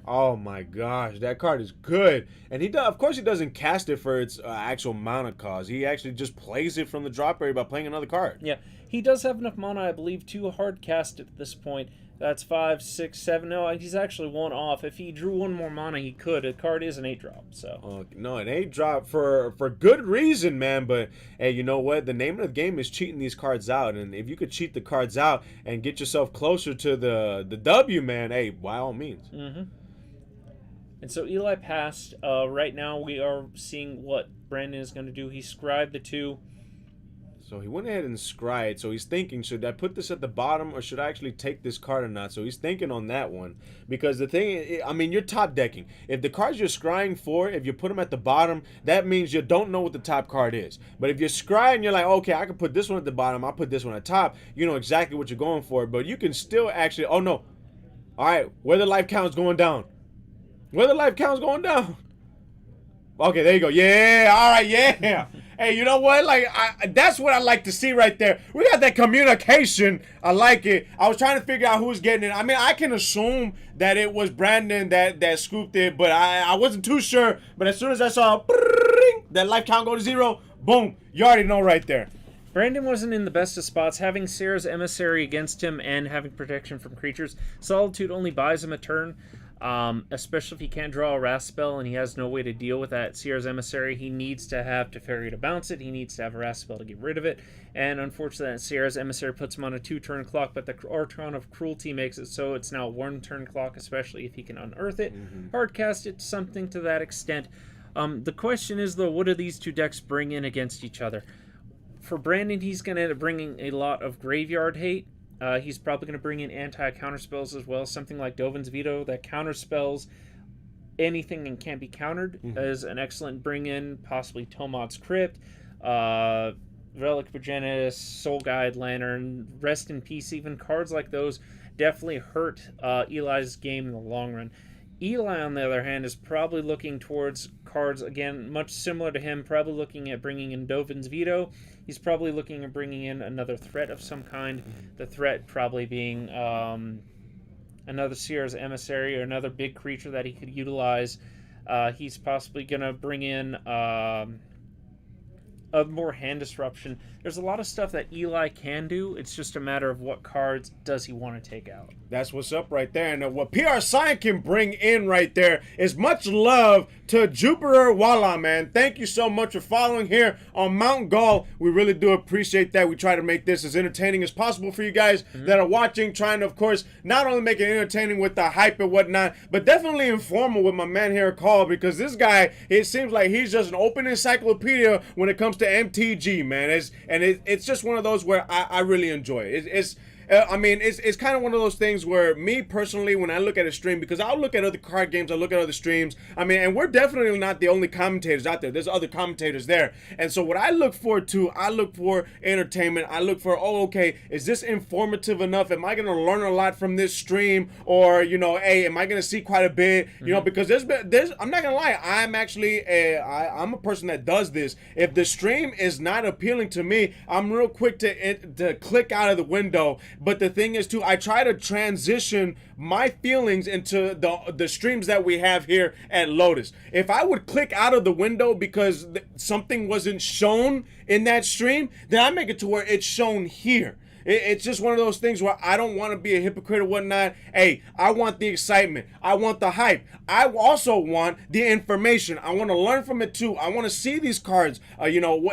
Speaker 1: Oh my gosh, that card is good. And he does, of course, he doesn't cast it for its actual mana cost. He actually just plays it from the drop area by playing another card.
Speaker 2: Yeah, he does have enough mana, I believe, to hard cast at this point. That's 5, 6, 7. No, he's actually 1 off. If he drew 1 more mana, he could. The card is an 8-drop. So.
Speaker 1: No, an 8-drop for good reason, man. But hey, you know what? The name of the game is cheating these cards out, and if you could cheat the cards out and get yourself closer to the W, man, hey, by all means.
Speaker 2: And so Eli passed. Right now, we are seeing what Brandon is going to do. He scribed the 2.
Speaker 1: So he went ahead and scried. So he's thinking, should I put this at the bottom or should I actually take this card or not? So he's thinking on that one. Because the thing, I mean, you're top decking. If the cards you're scrying for, if you put them at the bottom, that means you don't know what the top card is. But if you're scrying, you're like, okay, I can put this one at the bottom, I'll put this one at top. You know exactly what you're going for. But you can still actually, oh no. All right, where the life count's going down. Where the life count's going down. Okay, there you go. Yeah, all right, yeah. Hey, you know what? Like, that's what I like to see right there. We got that communication. I like it. I was trying to figure out who was getting it. I mean, I can assume that it was Brandon that scooped it, but I wasn't too sure. But as soon as I saw that life count go to 0, boom, you already know right there.
Speaker 2: Brandon wasn't in the best of spots. Having Sarah's Emissary against him and having protection from creatures, Solitude only buys him a turn. Especially if he can't draw a wrath spell and he has no way to deal with that Sierra's Emissary. He needs to have Teferi to bounce it. He needs to have a wrath spell to get rid of it. And unfortunately, that Sierra's Emissary puts him on a 2-turn clock, but the Archon of Cruelty makes it so it's now a 1-turn clock, especially if he can unearth it. Hardcast it, something to that extent. The question is, though, what do these two decks bring in against each other? For Brandon, he's going to end up bringing a lot of graveyard hate. He's probably going to bring in anti-counterspells as well. Something like Dovin's Veto that counterspells anything and can't be countered is an excellent bring-in. Possibly Tomad's Crypt, Relic Progenitus, Soul Guide Lantern, Rest in Peace. Even cards like those definitely hurt Eli's game in the long run. Eli, on the other hand, is probably looking towards cards, again, much similar to him, probably looking at bringing in Dovin's Veto. He's probably looking at bringing in another threat of some kind. The threat probably being another Sierra's Emissary or another big creature that he could utilize. He's possibly going to bring in a more hand disruption. There's a lot of stuff that Eli can do. It's just a matter of what cards does he want to take out.
Speaker 1: That's what's up right there. And what PR Sign can bring in right there is much love to Jupiter Walla, man. Thank you so much for following here on Mount Gall. We really do appreciate that. We try to make this as entertaining as possible for you guys that are watching, trying to, of course, not only make it entertaining with the hype and whatnot, but definitely informal with my man here, Carl, because this guy, it seems like he's just an open encyclopedia when it comes to MTG, man. It's just one of those where I really enjoy it. It's kind of one of those things where me personally, when I look at a stream, because I'll look at other card games, I'll look at other streams, and we're definitely not the only commentators out there. There's other commentators there. And so what I look forward to, I look for entertainment. I look for, is this informative enough? Am I going to learn a lot from this stream? Or, hey, am I going to see quite a bit? Because I'm not going to lie, I'm a person that does this. If the stream is not appealing to me, I'm real quick to click out of the window. But the thing is, too, I try to transition my feelings into the streams that we have here at Lotus. If I would click out of the window because something wasn't shown in that stream, then I make it to where it's shown here. It's just one of those things where I don't want to be a hypocrite or whatnot. Hey, I want the excitement. I want the hype. I also want the information. I want to learn from it too. I want to see these cards.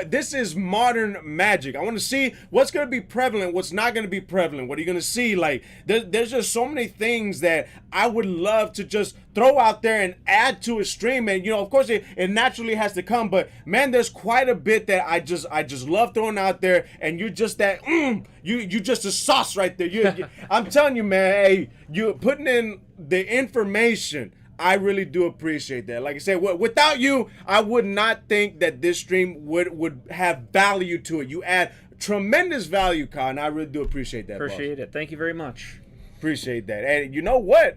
Speaker 1: This is modern Magic. I want to see what's going to be prevalent, what's not going to be prevalent. What are you going to see? Like, there's just so many things that I would love to just throw out there and add to a stream. And of course it naturally has to come, but man, there's quite a bit that I just love throwing out there. And you're just that you just a sauce right there. I'm telling you, man, hey, you putting in the information. I really do appreciate that. Like I said, without you, I would not think that this stream would have value to it. You add tremendous value, Kyle, and I really do appreciate that.
Speaker 2: Appreciate it. Thank you very much.
Speaker 1: Appreciate that. And you know what?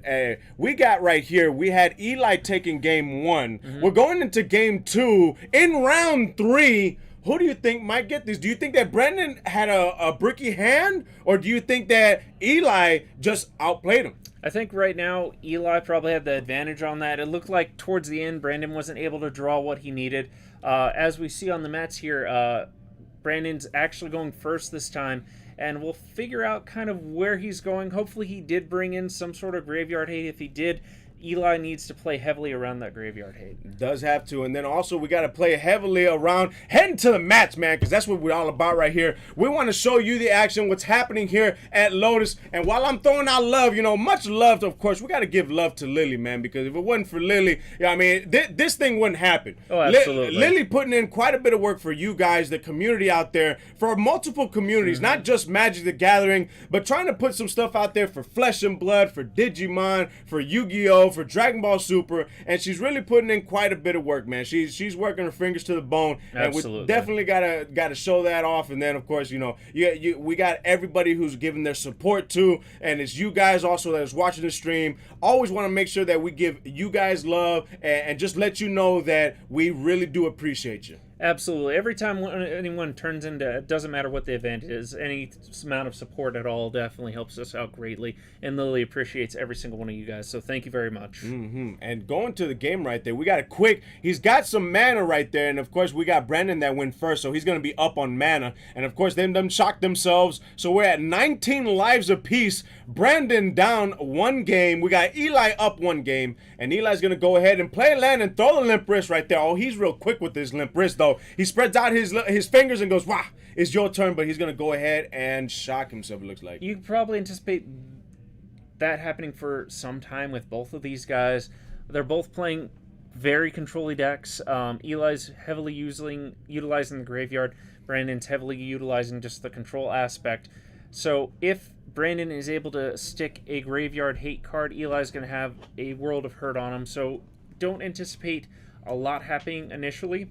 Speaker 1: We got right here, we had Eli taking game 1. Mm-hmm. We're going into game 2 in round 3. Who do you think might get this? Do you think that Brendan had a bricky hand, or do you think that Eli just outplayed him?
Speaker 2: I think right now Eli probably had the advantage on that. It looked like towards the end Brandon wasn't able to draw what he needed. As we see on the mats here, Brandon's actually going first this time, and we'll figure out kind of where he's going. Hopefully he did bring in some sort of graveyard hate. If he did, Eli needs to play heavily around that graveyard hate.
Speaker 1: Does have to. And then also we got to play heavily around heading to the mats, man, because that's what we're all about right here. We want to show you the action, what's happening here at Lotus. And while I'm throwing out love, much love, of course, we got to give love to Lily, man, because if it wasn't for Lily, this thing wouldn't happen.
Speaker 2: Oh, absolutely.
Speaker 1: Lily putting in quite a bit of work for you guys, the community out there, for multiple communities, not just Magic the Gathering, but trying to put some stuff out there for Flesh and Blood, for Digimon, for Yu-Gi-Oh!, for Dragon Ball Super, and she's really putting in quite a bit of work, man. She's working her fingers to the bone, and
Speaker 2: Absolutely.
Speaker 1: we definitely gotta show that off. And then of course, we got everybody who's giving their support too, and it's you guys also that is watching the stream. Always want to make sure that we give you guys love and just let you know that we really do appreciate you.
Speaker 2: Absolutely. Every time anyone turns into, it doesn't matter what the event is, any amount of support at all definitely helps us out greatly. And Lily appreciates every single one of you guys. So thank you very much.
Speaker 1: Mm-hmm. And going to the game right there, we got a quick, he's got some mana right there. And of course, we got Brandon that went first. So he's going to be up on mana. And of course, them shocked themselves. So we're at 19 lives apiece. Brandon down 1 game. We got Eli up 1 game. And Eli's going to go ahead and play land and throw the limp wrist right there. Oh, he's real quick with his limp wrist, though. He spreads out his fingers and goes, wow, it's your turn, but he's going to go ahead and shock himself, it looks like.
Speaker 2: You probably anticipate that happening for some time with both of these guys. They're both playing very control-y decks. Eli's heavily utilizing the graveyard. Brandon's heavily utilizing just the control aspect. So if Brandon is able to stick a graveyard hate card, Eli's going to have a world of hurt on him. So don't anticipate a lot happening initially.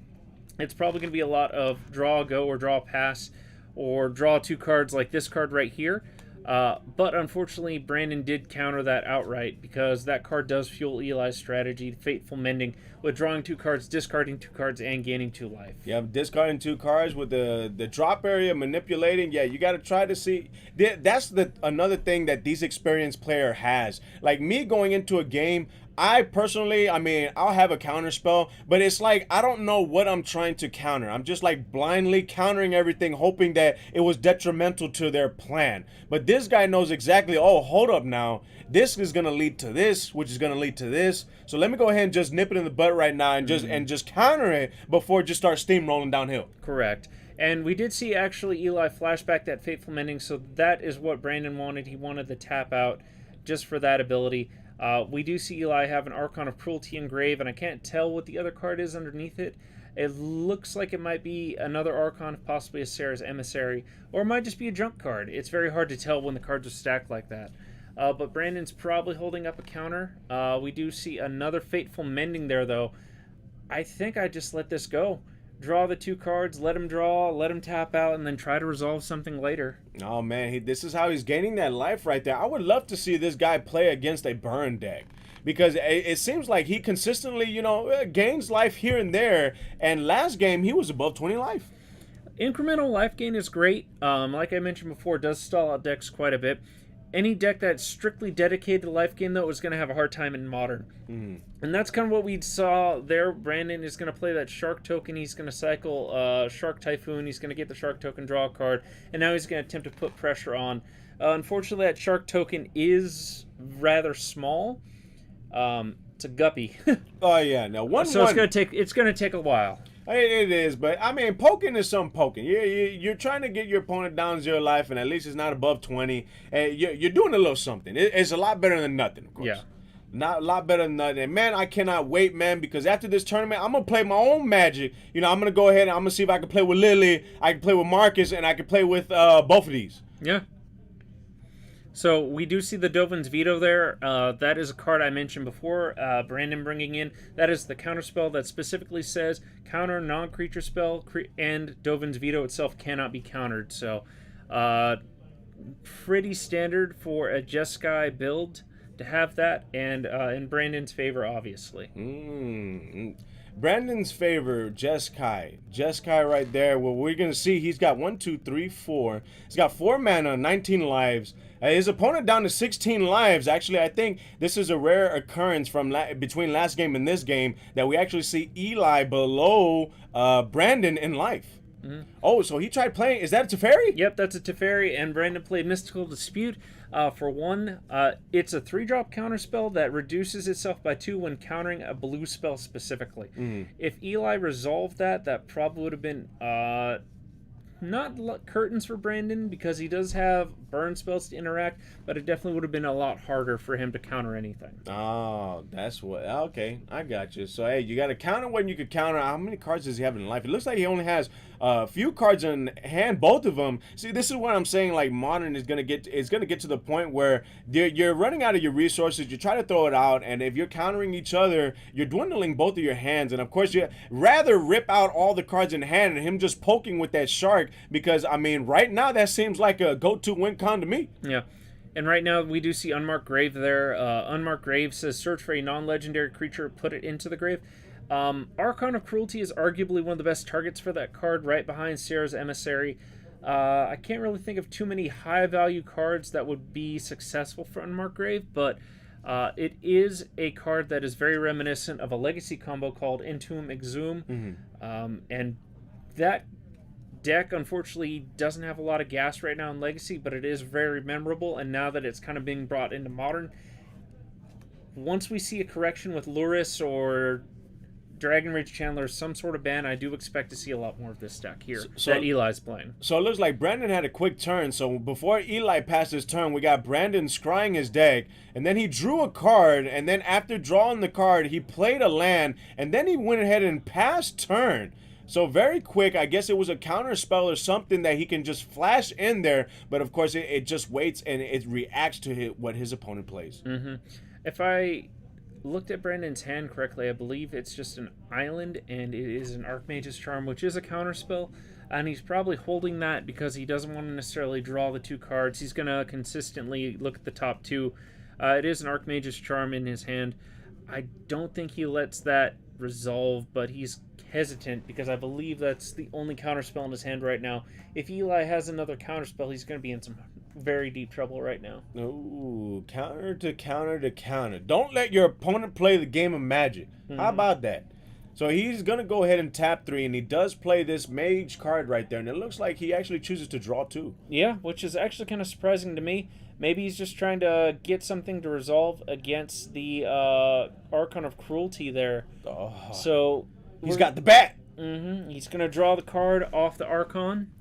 Speaker 2: It's probably going to be a lot of draw, go, or draw, pass, or draw 2 cards like this card right here. But unfortunately, Brandon did counter that outright because that card does fuel Eli's strategy, Fateful Mending, with drawing 2 cards, discarding 2 cards, and gaining 2 life.
Speaker 1: Yeah, discarding 2 cards with the drop area, manipulating. Yeah, you got to try to see. That's another thing that these experienced player has. Like me going into a game, I personally, I'll have a counter spell, but it's like I don't know what I'm trying to counter. I'm just like blindly countering everything, hoping that it was detrimental to their plan. But this guy knows exactly, oh, hold up now. This is going to lead to this, which is going to lead to this. So let me go ahead and just nip it in the butt right now and just counter it before it just starts steamrolling downhill.
Speaker 2: Correct. And we did see actually Eli flashback that Fateful Mending, so that is what Brandon wanted. He wanted the tap out just for that ability. We do see Eli have an Archon of Cruelty engraved, and I can't tell what the other card is underneath it. It looks like it might be another Archon, possibly a Sarah's Emissary, or it might just be a junk card. It's very hard to tell when the cards are stacked like that. But Brandon's probably holding up a counter. We do see another Fateful Mending there, though. I think I just let this go. Draw the 2 cards, let him draw, let him tap out, and then try to resolve something later.
Speaker 1: Oh, man, this is how he's gaining that life right there. I would love to see this guy play against a burn deck, because it seems like he consistently, gains life here and there, and last game he was above 20 life.
Speaker 2: Incremental life gain is great. Like I mentioned before, it does stall out decks quite a bit. Any deck that's strictly dedicated to life gain, though, is going to have a hard time in Modern. And that's kind of what we saw there. Brandon is going to play that Shark token. He's going to cycle Shark Typhoon. He's going to get the Shark token, draw a card, and now he's going to attempt to put pressure on. Unfortunately, that Shark token is rather small. It's a guppy.
Speaker 1: Oh yeah, no one.
Speaker 2: So it's going to take a while.
Speaker 1: It is, but I mean, poking is some poking. You're trying to get your opponent down 0 life, and at least it's not above 20. And you're doing a little something. It's a lot better than nothing, of course.
Speaker 2: Yeah.
Speaker 1: Not a lot better than nothing. And man, I cannot wait, man, because after this tournament, I'm gonna play my own Magic. You know, I'm gonna go ahead and I'm gonna see if I can play with Lily, I can play with Marcus, and I can play with both of these.
Speaker 2: Yeah. So we do see the Dovin's Veto there. That is a card I mentioned before, Brandon bringing in. That is the counterspell that specifically says counter non-creature spell, and Dovin's Veto itself cannot be countered. So pretty standard for a Jeskai build to have that, and in Brandon's favor, obviously.
Speaker 1: Brandon's favor, Jeskai. Jeskai right there. Well, we're going to see he's got 1, 2, 3, 4. He's got 4 mana, 19 lives. His opponent down to 16 lives. Actually, I think this is a rare occurrence from between last game and this game that we actually see Eli below Brandon in life. Oh, so he tried playing. Is that a Teferi?
Speaker 2: Yep, that's a Teferi, and Brandon played Mystical Dispute. For one, it's a 3-drop counterspell that reduces itself by 2 when countering a blue spell specifically. If Eli resolved that, that probably would have been not curtains for Brandon, because he does have burn spells to interact, but it definitely would have been a lot harder for him to counter anything.
Speaker 1: Oh, that's what. Okay, I got you. So hey, you got to counter when you could counter. How many cards does he have in life? It looks like he only has a few cards in hand, both of them. See, this is what I'm saying. Like Modern is gonna get to the point where you're running out of your resources. You try to throw it out, and if you're countering each other, you're dwindling both of your hands. And of course, you rather rip out all the cards in hand and him just poking with that shark, because I mean, right now that seems like a go-to win con to me.
Speaker 2: Yeah. And right now we do see Unmarked Grave there. Unmarked Grave says search for a non-legendary creature, put it into the grave. Archon of Cruelty is arguably one of the best targets for that card, right behind Sierra's Emissary. I can't really think of too many high-value cards that would be successful for Unmarked Grave, but it is a card that is very reminiscent of a legacy combo called Entomb Exhume. And that deck, unfortunately, doesn't have a lot of gas right now in Legacy, but it is very memorable, and now that it's kind of being brought into Modern, once we see a correction with Lotus or Dragon Rage Chandler, some sort of ban, I do expect to see a lot more of this deck here that Eli's playing.
Speaker 1: So it looks like Brandon had a quick turn. So before Eli passed his turn, we got Brandon scrying his deck, and then he drew a card, and then after drawing the card, he played a land, and then he went ahead and passed turn. So very quick, I guess it was a counter spell or something that he can just flash in there, but of course it just waits and it reacts to what his opponent plays.
Speaker 2: If I looked at Brandon's hand correctly, I believe it's just an island, and it is an Archmage's Charm, which is a counter spell, and he's probably holding that because he doesn't want to necessarily draw the 2 cards. He's going to consistently look at the top 2. It is an Archmage's Charm in his hand. I don't think he lets that resolve, but he's hesitant because I believe that's the only counterspell in his hand right now. If Eli has another counterspell, he's going to be in some very deep trouble right now.
Speaker 1: Ooh, counter to counter to counter. Don't let your opponent play the game of Magic. How about that? So he's going to go ahead and tap 3, and he does play this Mage card right there, and it looks like he actually chooses to draw 2.
Speaker 2: Yeah, which is actually kind of surprising to me. Maybe he's just trying to get something to resolve against the Archon of Cruelty there. So
Speaker 1: he's got the bat.
Speaker 2: He's going to draw the card off the Archon.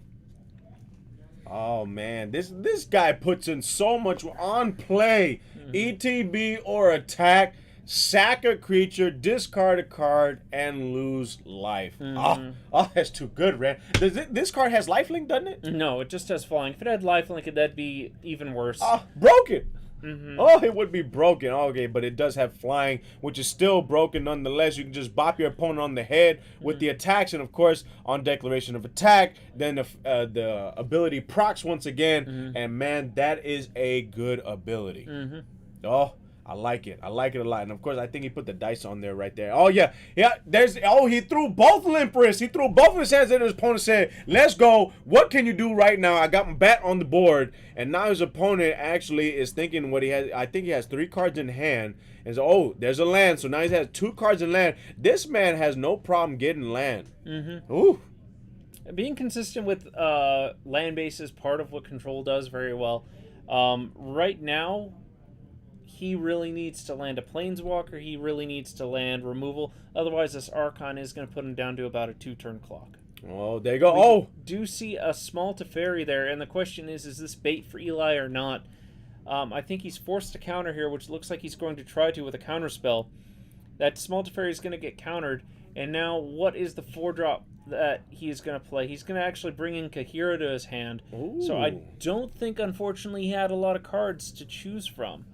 Speaker 1: Oh, man. This guy puts in so much on play. ETB or attack. Sack a creature, discard a card, and lose life. Oh, that's too good, Red. This card has lifelink, doesn't it?
Speaker 2: No, it just has flying. If it had lifelink, that'd be even worse.
Speaker 1: Broken. Oh, it would be broken. Okay, but it does have flying, which is still broken nonetheless. You can just bop your opponent on the head with the attacks, and of course, on declaration of attack, then the ability procs once again, and man, that is a good ability. Oh, I like it. I like it a lot. And of course, I think he put the dice on there right there. Oh yeah, yeah. He threw both limp wrists. He threw both of his hands, and his opponent said, "Let's go. What can you do right now? I got my bat on the board." And now his opponent actually is thinking what he has. I think he has 3 cards in hand. And so, oh, there's a land. So now he has 2 cards in land. This man has no problem getting land.
Speaker 2: Mm-hmm.
Speaker 1: Ooh.
Speaker 2: Being consistent with land base is part of what Control does very well. Right now, he really needs to land a Planeswalker. He really needs to land removal. Otherwise, this Archon is going to put him down to about a 2-turn clock.
Speaker 1: Oh, there you go.
Speaker 2: We do see a small Teferi there, and the question is this bait for Eli or not? I think he's forced to counter here, which looks like he's going to try to with a counter spell. That small Teferi is going to get countered, and now what is the 4-drop that he's going to play? He's going to actually bring in Kahira to his hand.
Speaker 1: Ooh.
Speaker 2: So I don't think, unfortunately, he had a lot of cards to choose from.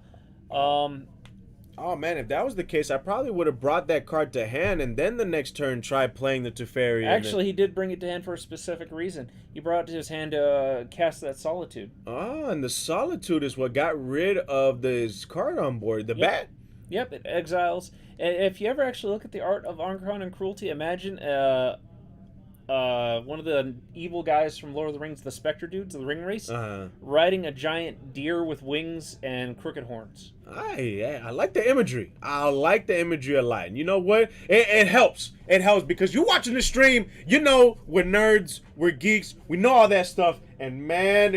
Speaker 1: Oh man, if that was the case, I probably would have brought that card to hand and then the next turn try playing the Teferi.
Speaker 2: Actually, he did bring it to hand for a specific reason. He brought it to his hand to cast that Solitude.
Speaker 1: Ah, and the Solitude is what got rid of this card on board, the bat.
Speaker 2: Yep, it exiles. If you ever actually look at the art of Archon and Cruelty, imagine one of the evil guys from Lord of the Rings, the Spectre dudes, the ring race, riding a giant deer with wings and crooked horns.
Speaker 1: I like the imagery. I like the imagery a lot. And you know what? It helps. It helps because you're watching the stream. You know we're nerds. We're geeks. We know all that stuff. And man,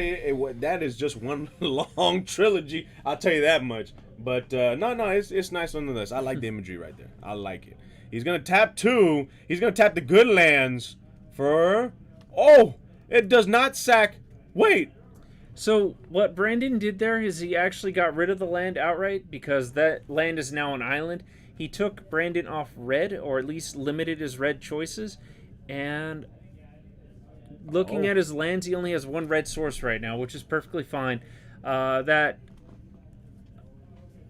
Speaker 1: that is just one long trilogy. I'll tell you that much. But no, it's nice nonetheless. I like the imagery right there. I like it. He's going to tap 2. He's going to tap the good lands for... Oh, it does not sack... Wait.
Speaker 2: So what Brandon did there is he actually got rid of the land outright because that land is now an island. He took Brandon off red, or at least limited his red choices. And looking at his lands, he only has 1 red source right now, which is perfectly fine. That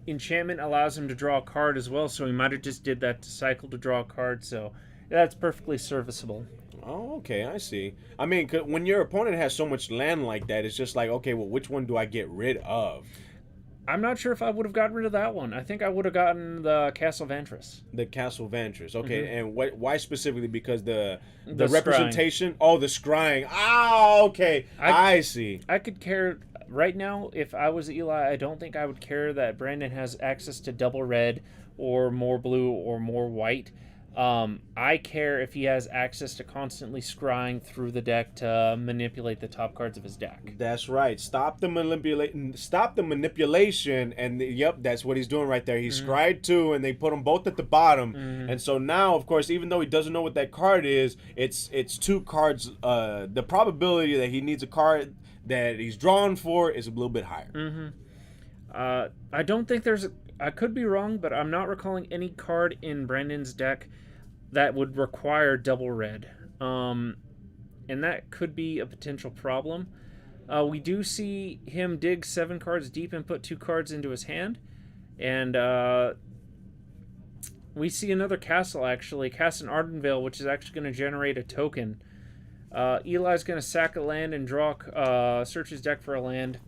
Speaker 2: enchantment allows him to draw a card as well, so he might have just did that to cycle to draw a card, so that's perfectly serviceable.
Speaker 1: Oh, okay, I see. I mean, when your opponent has so much land like that, it's just like, okay, well, which one do I get rid of?
Speaker 2: I'm not sure if I would have gotten rid of that one. I think I would have gotten the Castle Ventress.
Speaker 1: The Castle Ventress, okay. And why specifically? Because the
Speaker 2: scrying.
Speaker 1: Representation? Oh, the scrying. Ah, okay, I see.
Speaker 2: I could care... Right now, if I was Eli, I don't think I would care that Brandon has access to double red or more blue or more white. I care if he has access to constantly scrying through the deck to manipulate the top cards of his deck.
Speaker 1: That's right. Stop the manipulation, and yep, that's what he's doing right there. He scryed 2, and they put them both at the bottom. And so now, of course, even though he doesn't know what that card is, it's 2 cards. The probability that he needs a card that he's drawn for is a little bit higher.
Speaker 2: I don't think there's... I could be wrong, but I'm not recalling any card in Brandon's deck that would require double red. And that could be a potential problem. We do see him dig 7 cards deep and put 2 cards into his hand. And we see another castle, actually. Cast an Ardenvale, which is actually going to generate a token. Eli's going to sack a land and draw, search his deck for a land.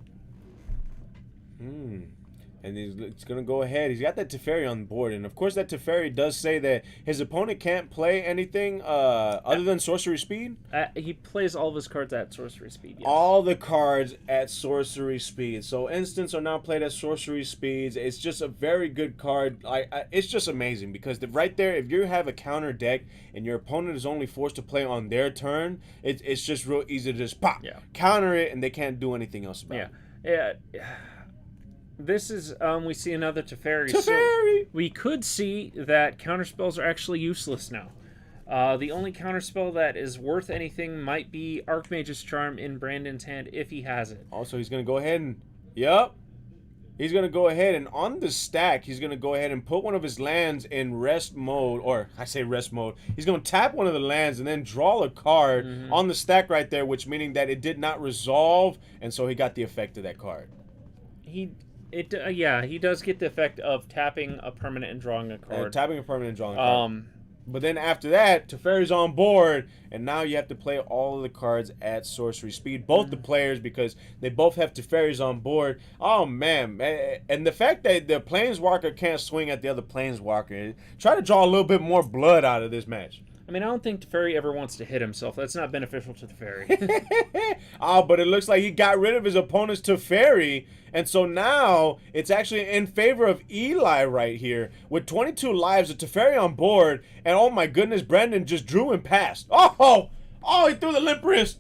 Speaker 1: And he's going to go ahead. He's got that Teferi on board. And, of course, that Teferi does say that his opponent can't play anything other than Sorcery Speed.
Speaker 2: He plays all of his cards at Sorcery Speed, yes.
Speaker 1: All the cards at Sorcery Speed. So, instants are now played at Sorcery Speeds. It's just a very good card. It's just amazing because right there, if you have a counter deck and your opponent is only forced to play on their turn, it's just real easy to just pop, counter it, and they can't do anything else about it.
Speaker 2: Yeah. This is, we see another Teferi.
Speaker 1: Teferi!
Speaker 2: So we could see that counterspells are actually useless now. The only counterspell that is worth anything might be Archmage's Charm in Brandon's hand if he has it.
Speaker 1: Also, he's going to go ahead and... Yep. He's going to go ahead and on the stack, he's going to go ahead and put one of his lands in rest mode. Or, I say rest mode. He's going to tap one of the lands and then draw a card on the stack right there, which meaning that it did not resolve. And so he got the effect of that card.
Speaker 2: He does get the effect of tapping a permanent and drawing a card.
Speaker 1: Tapping a permanent and drawing a card. But then after that, Teferi's on board, and now you have to play all of the cards at sorcery speed. Both the players, because they both have Teferi's on board. Oh, man. And the fact that the Planeswalker can't swing at the other Planeswalker, try to draw a little bit more blood out of this match.
Speaker 2: I mean, I don't think Teferi ever wants to hit himself. That's not beneficial to Teferi.
Speaker 1: Oh, but it looks like he got rid of his opponent's Teferi, and so now it's actually in favor of Eli right here. With 22 lives, a Teferi on board, and oh my goodness, Brandon just drew and passed. Oh, he threw the limp wrist.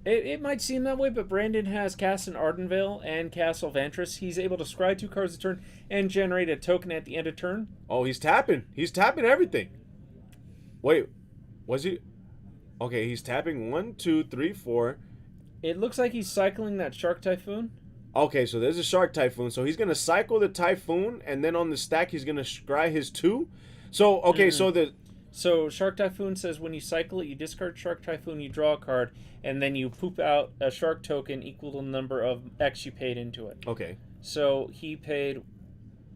Speaker 2: It might seem that way, but Brandon has Castle Ardenvale and Castle Vantress. He's able to scry 2 cards a turn and generate a token at the end of turn.
Speaker 1: Oh, he's tapping. He's tapping everything. Wait, was he? Okay, he's tapping 1, 2, 3, 4.
Speaker 2: It looks like he's cycling that Shark Typhoon.
Speaker 1: Okay, so there's a Shark Typhoon. So he's going to cycle the Typhoon, and then on the stack, he's going to scry his 2. So, okay,
Speaker 2: So Shark Typhoon says when you cycle it, you discard Shark Typhoon, you draw a card, and then you poop out a Shark token equal to the number of X you paid into it.
Speaker 1: Okay.
Speaker 2: So he paid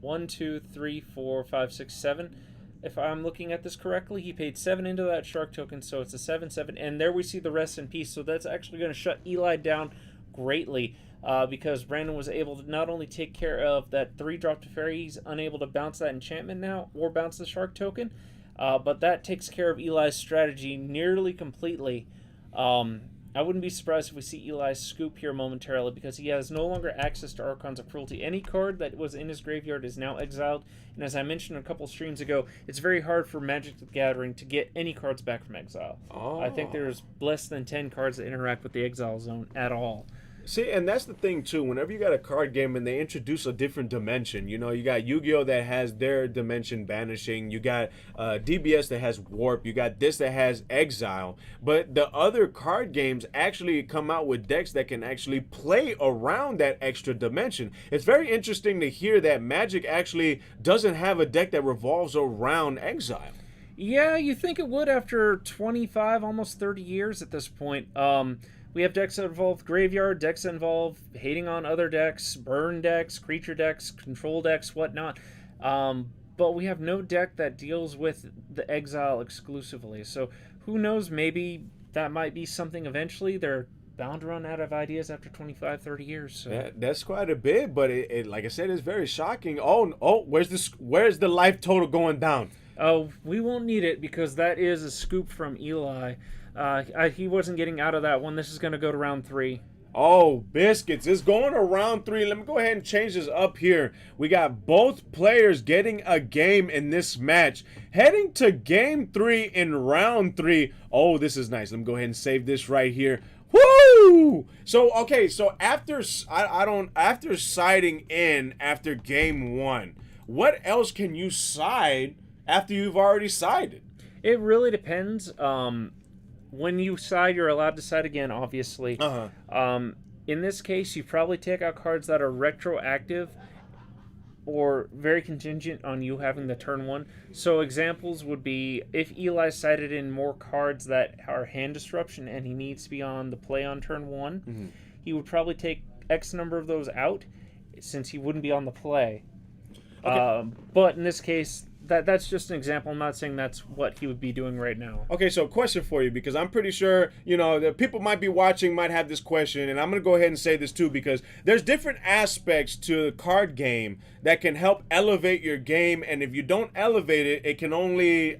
Speaker 2: 1, 2, 3, 4, 5, 6, 7. If I'm looking at this correctly, he paid 7 into that Shark token, so it's a 7/7. And there we see the rest in peace. So that's actually going to shut Eli down greatly, because Brandon was able to not only take care of that 3-drop Teferi, he's unable to bounce that enchantment now or bounce the Shark token, but that takes care of Eli's strategy nearly completely. I wouldn't be surprised if we see Eli scoop here momentarily, because he has no longer access to Archons of Cruelty. Any card that was in his graveyard is now exiled, and as I mentioned a couple streams ago, it's very hard for Magic the Gathering to get any cards back from exile.
Speaker 1: Oh.
Speaker 2: I think there's less than 10 cards that interact with the exile zone at all.
Speaker 1: See, and that's the thing, too. Whenever you got a card game and they introduce a different dimension, you got Yu-Gi-Oh! That has their dimension banishing. You got DBS that has warp. You got this that has exile. But the other card games actually come out with decks that can actually play around that extra dimension. It's very interesting to hear that Magic actually doesn't have a deck that revolves around exile.
Speaker 2: Yeah, you think it would after 25, almost 30 years at this point. We have decks that involve graveyard, decks that involve hating on other decks, burn decks, creature decks, control decks, whatnot. But we have no deck that deals with the exile exclusively. So who knows, maybe that might be something eventually. They're bound to run out of ideas after 25, 30 years. So.
Speaker 1: That's quite a bit, but it like I said, it's very shocking. Oh, where's the life total going down?
Speaker 2: Oh, we won't need it because that is a scoop from Eli. He wasn't getting out of that one. This is going to go to round 3.
Speaker 1: Oh, biscuits. It's going to round 3. Let me go ahead and change this up here. We got both players getting a game in this match. Heading to game 3 in round 3. Oh, this is nice. Let me go ahead and save this right here. Woo! So, okay, so after siding in after game 1, what else can you side after you've already sided?
Speaker 2: It really depends. When you side, you're allowed to side again, obviously. In this case, you probably take out cards that are retroactive or very contingent on you having the turn 1. So examples would be if Eli sided in more cards that are hand disruption and he needs to be on the play on turn 1, he would probably take X number of those out since he wouldn't be on the play. Okay. But in this case, that's just an example. I'm not saying that's what he would be doing right now.
Speaker 1: Okay, so question for you, because I'm pretty sure, the people might be watching, might have this question, and I'm going to go ahead and say this too, because there's different aspects to the card game that can help elevate your game, and if you don't elevate it, it can only,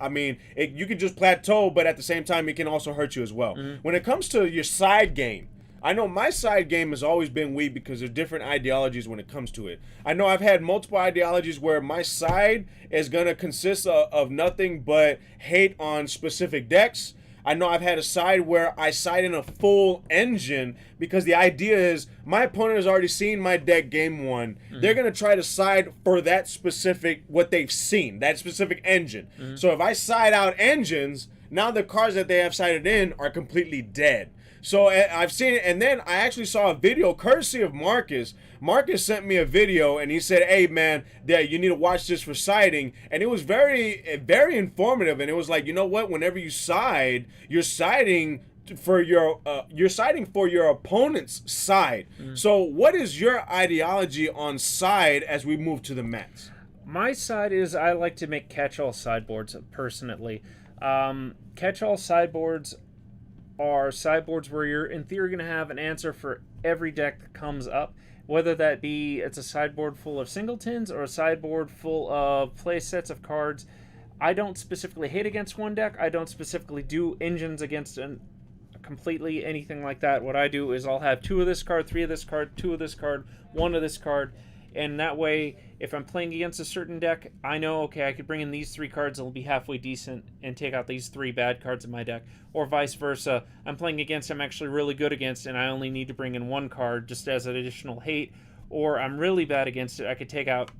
Speaker 1: you can just plateau, but at the same time, it can also hurt you as well. When it comes to your side game, I know my side game has always been weak because there's different ideologies when it comes to it. I know I've had multiple ideologies where my side is going to consist of nothing but hate on specific decks. I know I've had a side where I side in a full engine because the idea is my opponent has already seen my deck game 1. They're going to try to side for that specific, what they've seen, that specific engine. So if I side out engines, now the cards that they have sided in are completely dead. So I've seen it, and then I actually saw a video courtesy of Marcus. Marcus sent me a video, and he said, "Hey man, you need to watch this for siding." And it was very, very informative. And it was like, you know what? Whenever you side, you're siding for your opponent's side. So what is your ideology on side as we move to the match?
Speaker 2: My side is I like to make catch-all sideboards personally. Catch-all sideboards are sideboards where you're in theory going to have an answer for every deck that comes up, whether that be it's a sideboard full of singletons or a sideboard full of play sets of cards. I don't specifically hate against one deck. I don't specifically do engines against completely anything like that. What I do is I'll have 2 of this card, 3 of this card, 2 of this card, 1 of this card, and that way, if I'm playing against a certain deck, I know, okay, I could bring in these 3 cards and it'll be halfway decent and take out these 3 bad cards in my deck. Or vice versa, I'm playing against, I'm actually really good against, and I only need to bring in 1 card just as an additional hate. Or I'm really bad against it, I could take out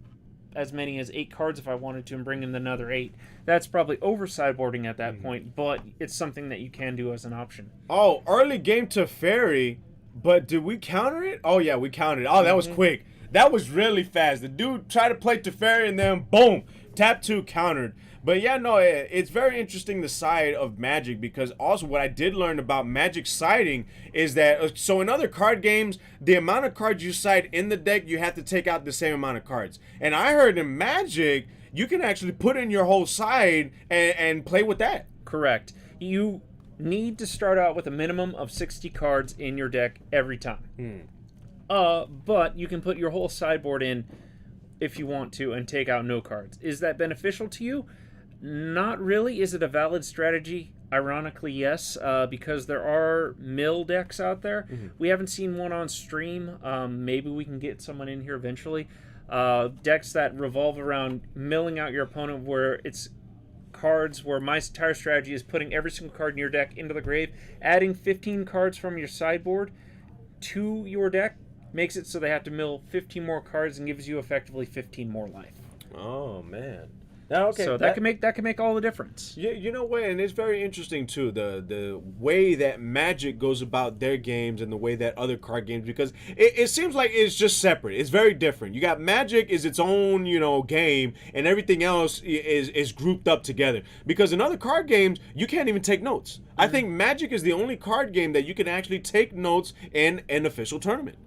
Speaker 2: as many as 8 cards if I wanted to and bring in another 8. That's probably over sideboarding at that point, but it's something that you can do as an option.
Speaker 1: Oh, early game Teferi, but did we counter it? Oh, yeah, we countered it. Oh, that was quick. That was really fast. The dude tried to play Teferi and then boom, tap 2 countered. But yeah, no, it's very interesting the side of Magic, because also what I did learn about Magic siding is that, so in other card games, the amount of cards you side in the deck, you have to take out the same amount of cards. And I heard in Magic, you can actually put in your whole side and play with that.
Speaker 2: Correct. You need to start out with a minimum of 60 cards in your deck every time. But you can put your whole sideboard in if you want to and take out no cards. Is that beneficial to you? Not really. Is it a valid strategy? Ironically, yes, because there are mill decks out there. We haven't seen one on stream. Maybe we can get someone in here eventually. Decks that revolve around milling out your opponent, where it's cards where my entire strategy is putting every single card in your deck into the grave, adding 15 cards from your sideboard to your deck, makes it so they have to mill 15 more cards and gives you effectively 15 more life.
Speaker 1: Oh, man. Now, okay,
Speaker 2: so that can make all the difference.
Speaker 1: Yeah, you know what, and it's very interesting too, the way that Magic goes about their games and the way that other card games, because it seems like it's just separate. It's very different. You got Magic is its own, game, and everything else is grouped up together. Because in other card games, you can't even take notes. I think Magic is the only card game that you can actually take notes in an official tournament.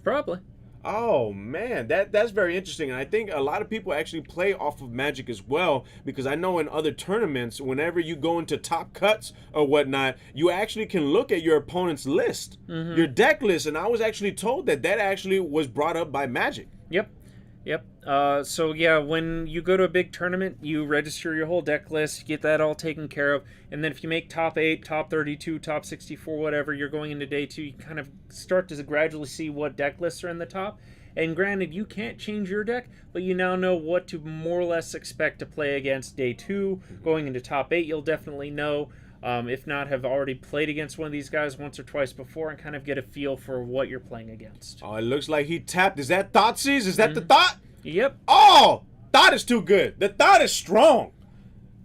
Speaker 2: Probably.
Speaker 1: Oh man, that's very interesting, and I think a lot of people actually play off of Magic as well, because I know in other tournaments, whenever you go into top cuts or whatnot, you actually can look at your opponent's list, your deck list, and I was actually told that actually was brought up by Magic.
Speaker 2: Yep. So yeah, when you go to a big tournament, you register your whole deck list, you get that all taken care of, and then if you make top 8, top 32, top 64, whatever, you're going into day 2, you kind of start to gradually see what deck lists are in the top. And granted, you can't change your deck, but you now know what to more or less expect to play against day 2. Going into top 8, you'll definitely know. If not, have already played against one of these guys once or twice before and kind of get a feel for what you're playing against.
Speaker 1: Oh, it looks like he tapped. Is that Thoughtseize? Is that the Thought?
Speaker 2: Yep.
Speaker 1: Oh, Thought is too good. The Thought is strong.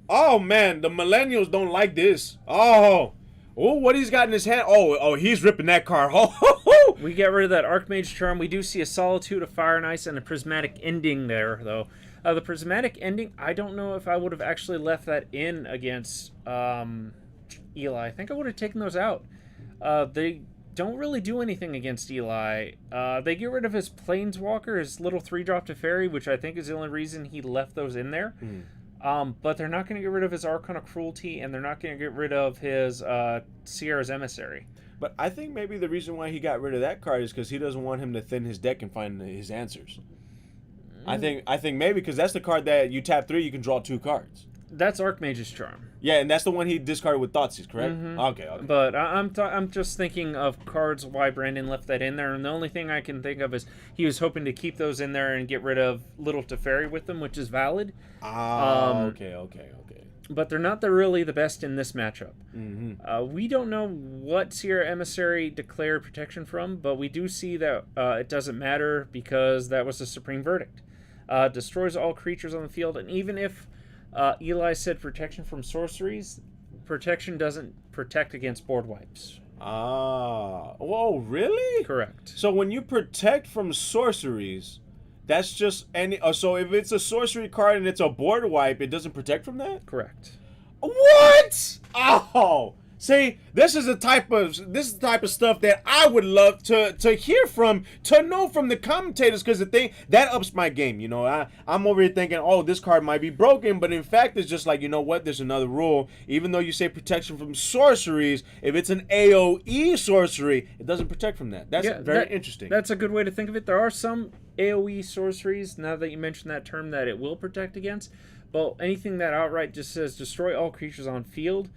Speaker 1: Oh, man, the millennials don't like this. Oh, what he's got in his hand. Oh, he's ripping that card. Oh,
Speaker 2: we get rid of that Archmage Charm. We do see a Solitude, a Fire and Ice, and a Prismatic Ending there, though. The Prismatic Ending, I don't know if I would have actually left that in against Eli. I think I would have taken those out. They don't really do anything against Eli. They get rid of his Planeswalker, his little 3-drop Teferi, which I think is the only reason he left those in there. But they're not going to get rid of his Arcana Cruelty, and they're not going to get rid of his Sierra's Emissary.
Speaker 1: But I think maybe the reason why he got rid of that card is because he doesn't want him to thin his deck and find his answers. I think maybe because that's the card that you tap 3, you can draw 2 cards.
Speaker 2: That's Archmage's Charm.
Speaker 1: Yeah, and that's the one he discarded with Thoughtseize, correct? Okay.
Speaker 2: But I'm just thinking of cards why Brandon left that in there, and the only thing I can think of is he was hoping to keep those in there and get rid of Little Teferi with them, which is valid.
Speaker 1: Okay.
Speaker 2: But they're not really the best in this matchup. We don't know what Sierra Emissary declared protection from, but we do see that it doesn't matter because that was the supreme verdict. Destroys all creatures on the field, and even if Eli said protection from sorceries, protection doesn't protect against board wipes.
Speaker 1: Whoa, really?
Speaker 2: Correct.
Speaker 1: So when you protect from sorceries, that's just any. So if it's a sorcery card and it's a board wipe, it doesn't protect from that?
Speaker 2: Correct.
Speaker 1: What? Oh, See, this is the type of stuff that I would love to hear from, to know from the commentators, because the thing that ups my game. You know, I'm over here thinking, oh, this card might be broken, but in fact, it's just like, you know what? There's another rule. Even though you say protection from sorceries, if it's an AOE sorcery, it doesn't protect from that. That's very interesting.
Speaker 2: That's a good way to think of it. There are some AOE sorceries, now that you mention that term, that it will protect against. But anything that outright just says destroy all creatures on field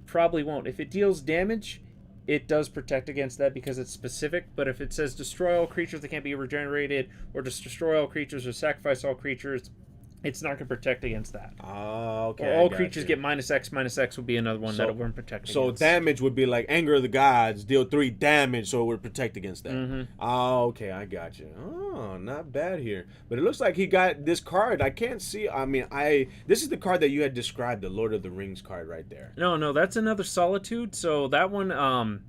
Speaker 2: probably won't. If it deals damage, it does protect against that because it's specific. But if it says destroy all creatures that can't be regenerated, or just destroy all creatures or sacrifice all creatures, it's not going to protect against that.
Speaker 1: Oh, okay.
Speaker 2: Or all creatures get -X. -X would be another one that it wouldn't protect
Speaker 1: So
Speaker 2: against.
Speaker 1: damage would be like Anger of the Gods, deal 3 damage, so it would protect against that.
Speaker 2: Mm-hmm.
Speaker 1: Oh, okay, I got you. Oh, not bad here. But it looks like he got this card. I can't see. I mean, this is the card that you had described, the Lord of the Rings card right there.
Speaker 2: No, that's another Solitude. So that one,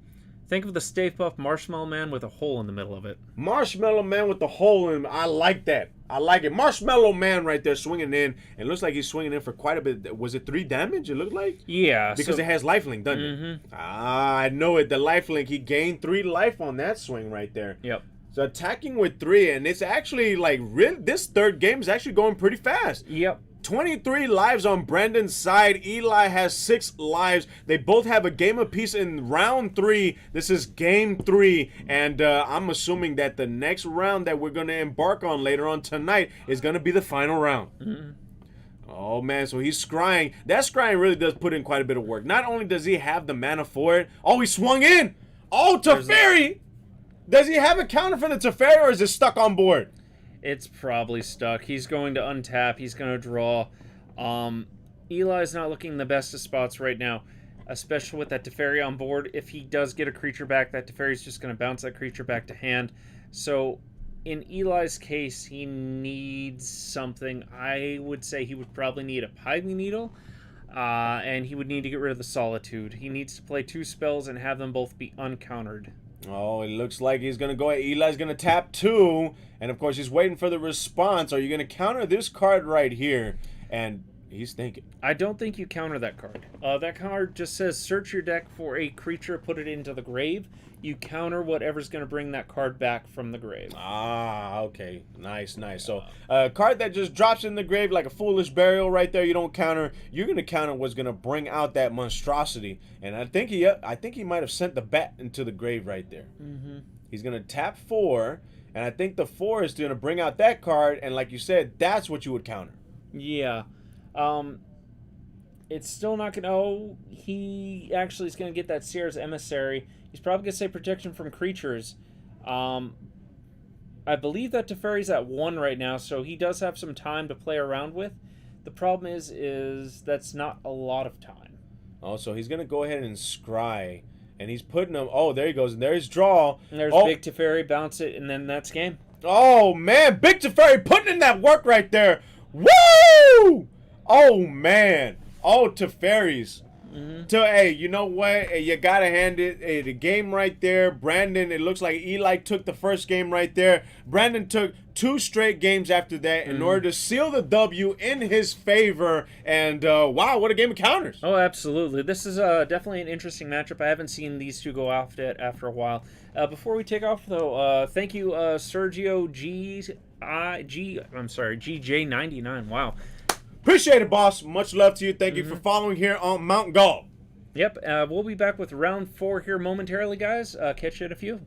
Speaker 2: think of the Stay Puft Marshmallow Man with a hole in the middle of it.
Speaker 1: Marshmallow Man with the hole in him. I like that. I like it. Marshmallow Man right there swinging in. And it looks like he's swinging in for quite a bit. Was it 3 damage, it looked like?
Speaker 2: Yeah.
Speaker 1: Because it has lifelink, doesn't it? Ah, I know it. The lifelink. He gained 3 life on that swing right there.
Speaker 2: Yep.
Speaker 1: So attacking with 3, and it's actually like this third game is actually going pretty fast.
Speaker 2: Yep.
Speaker 1: 23 lives on Brandon's side. Eli has 6 lives. They both have a game apiece in round 3. This is game 3, and I'm assuming that the next round that we're going to embark on later on tonight is going to be the final round.
Speaker 2: Mm-hmm.
Speaker 1: Oh, man, so he's scrying. That scrying really does put in quite a bit of work. Not only does he have the mana for it, oh, he swung in. Oh, Teferi! Does he have a counter for the Teferi, or is it stuck on board?
Speaker 2: It's probably stuck. He's going to untap. He's going to draw. Eli's not looking the best of spots right now, especially with that Teferi on board. If he does get a creature back, that Teferi's just going to bounce that creature back to hand. So in Eli's case, he needs something. I would say he would probably need a Pithing Needle, and he would need to get rid of the Solitude. He needs to play 2 spells and have them both be uncountered.
Speaker 1: Oh, it looks like he's going to go. Eli's going to tap 2. And, of course, he's waiting for the response. Are you going to counter this card right here? And he's thinking.
Speaker 2: I don't think you counter that card. That card just says search your deck for a creature, put it into the grave. You counter whatever's going to bring that card back from the grave.
Speaker 1: Ah, okay. Nice, nice. So, a card that just drops in the grave like a Foolish Burial right there, you don't counter. You're going to counter what's going to bring out that monstrosity. And I think he might have sent the bat into the grave right there.
Speaker 2: Mm-hmm.
Speaker 1: He's going to tap 4, and I think the 4 is going to bring out that card, and like you said, that's what you would counter.
Speaker 2: Yeah. It's still not going to... Oh, he actually is going to get that Sierra's Emissary. He's probably going to say protection from creatures. I believe that Teferi's at 1 right now, so he does have some time to play around with. The problem is that's not a lot of time.
Speaker 1: Oh, so he's going to go ahead and scry. And he's putting them... Oh, there he goes. And there's draw.
Speaker 2: And there's Big Teferi, bounce it, and then that's game.
Speaker 1: Oh, man. Big Teferi putting in that work right there. Woo! Oh, man. Oh, Teferi's. Hey, you know what? Hey, you gotta hand it. Hey, the game right there. Brandon, it looks like Eli took the first game right there. Brandon took 2 straight games after that in order to seal the W in his favor. And wow, what a game of counters.
Speaker 2: Oh, absolutely. This is definitely an interesting matchup. I haven't seen these two go off it after a while. Before we take off, though, thank you, Sergio GJ99. Wow.
Speaker 1: Appreciate it, boss. Much love to you. Thank you for following here on Mount Gall.
Speaker 2: Yep, we'll be back with round 4 here momentarily, guys. Catch you in a few.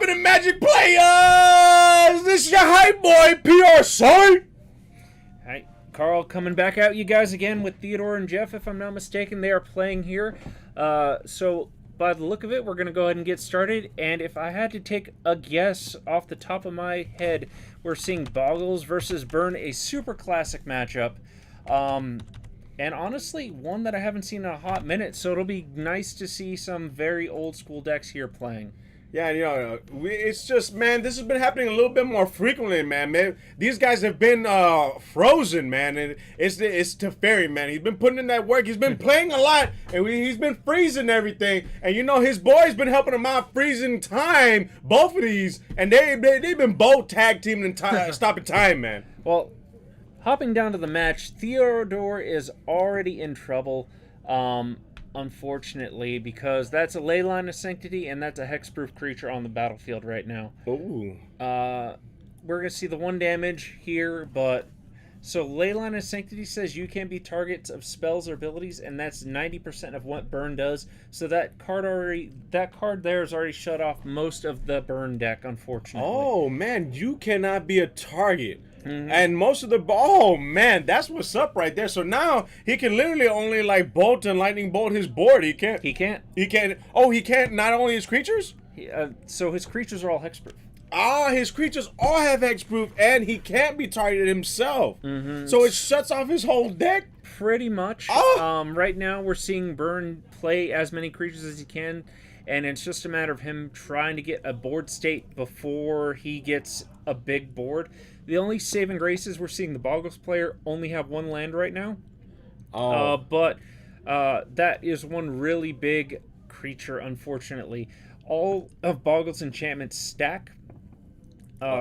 Speaker 1: happening, Magic Players? This is your hype boy, PRC.
Speaker 2: Hi, Carl, coming back at you guys again with Theodore and Jeff, if I'm not mistaken. They are playing here. So by the look of it, we're going to go ahead and get started. And if I had to take a guess off the top of my head, we're seeing Boggles versus Burn, a super classic matchup. And honestly, one that I haven't seen in a hot minute, so it'll be nice to see some very old school decks here playing.
Speaker 1: Yeah, you know, it's just, man, this has been happening a little bit more frequently, man. These guys have been frozen, man, and it's Teferi, man. He's been putting in that work. He's been playing a lot, and he's been freezing everything. And, you know, his boy's been helping him out freezing time, both of these, and they've been both tag teaming and stopping time, man.
Speaker 2: Well, hopping down to the match, Theodore is already in trouble, unfortunately, because that's a Leyline of Sanctity, and that's a hexproof creature on the battlefield right now.
Speaker 1: Ooh.
Speaker 2: We're going to see the 1 damage here, but... So, Leyline of Sanctity says you can be targets of spells or abilities, and that's 90% of what Burn does. So that card there has already shut off most of the Burn deck, unfortunately.
Speaker 1: Oh, man, you cannot be a target.
Speaker 2: Mm-hmm.
Speaker 1: And most of the... Oh, man, that's what's up right there. So now he can literally only, like, bolt and lightning bolt his board. He can't...
Speaker 2: He can't.
Speaker 1: He can't... Oh, he can't not only his creatures?
Speaker 2: So his creatures are all hexproof.
Speaker 1: Ah, his creatures all have hexproof, and he can't be targeted himself.
Speaker 2: Mm-hmm.
Speaker 1: So it shuts off his whole deck?
Speaker 2: Pretty much.
Speaker 1: Oh.
Speaker 2: Right now, we're seeing Burn play as many creatures as he can, and it's just a matter of him trying to get a board state before he gets a big board. The only saving grace is we're seeing the Boggles player only have 1 land right now.
Speaker 1: Oh.
Speaker 2: But that is one really big creature, unfortunately. All of Boggles' enchantments stack.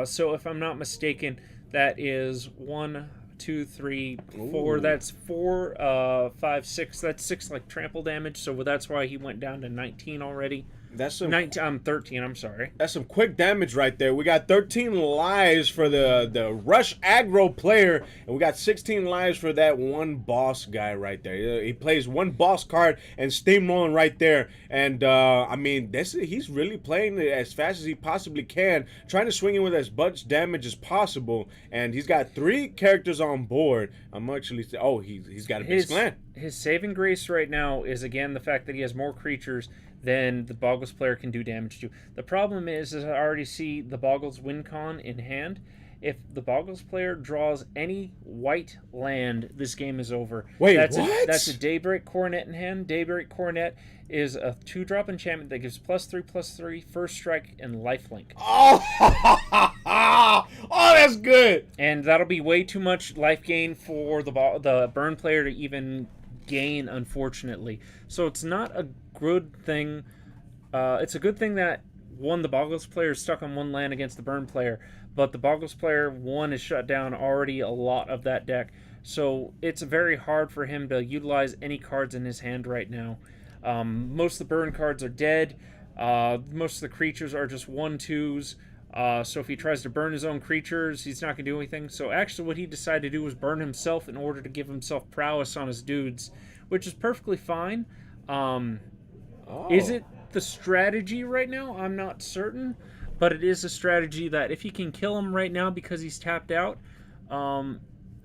Speaker 2: So if I'm not mistaken, that is 1, 2, 3, 4.
Speaker 1: Ooh.
Speaker 2: That's 4, 5, 6. That's 6 like trample damage. So that's why he went down to 19 already.
Speaker 1: That's some
Speaker 2: 13. I'm sorry.
Speaker 1: That's some quick damage right there. We got 13 lives for the rush aggro player, and we got 16 lives for that one boss guy right there. He plays 1 boss card and steamrolling right there. And I mean, he's really playing it as fast as he possibly can, trying to swing in with as much damage as possible. And he's got 3 characters on board. I'm actually he's got a big slant.
Speaker 2: His saving grace right now is again the fact that he has more creatures than the Boggles player can do damage to. The problem is I already see the Boggles win con in hand. If the Boggles player draws any white land, this game is over.
Speaker 1: Wait,
Speaker 2: what? That's a Daybreak Coronet in hand. Daybreak Coronet is a 2-drop enchantment that gives +3/+3, first strike, and lifelink.
Speaker 1: Oh, that's good.
Speaker 2: And that'll be way too much life gain for the Burn player to even gain, unfortunately. So it's not a good thing. It's a good thing that the Boggles player is stuck on 1 land against the Burn player, but the Boggles player, 1, is shut down already a lot of that deck. So it's very hard for him to utilize any cards in his hand right now. Most of the Burn cards are dead. Most of the creatures are just 1/2s. So if he tries to burn his own creatures, he's not going to do anything. So actually what he decided to do was burn himself in order to give himself prowess on his dudes, which is perfectly fine. Is it the strategy right now? I'm not certain, but it is a strategy that if he can kill him right now because he's tapped out,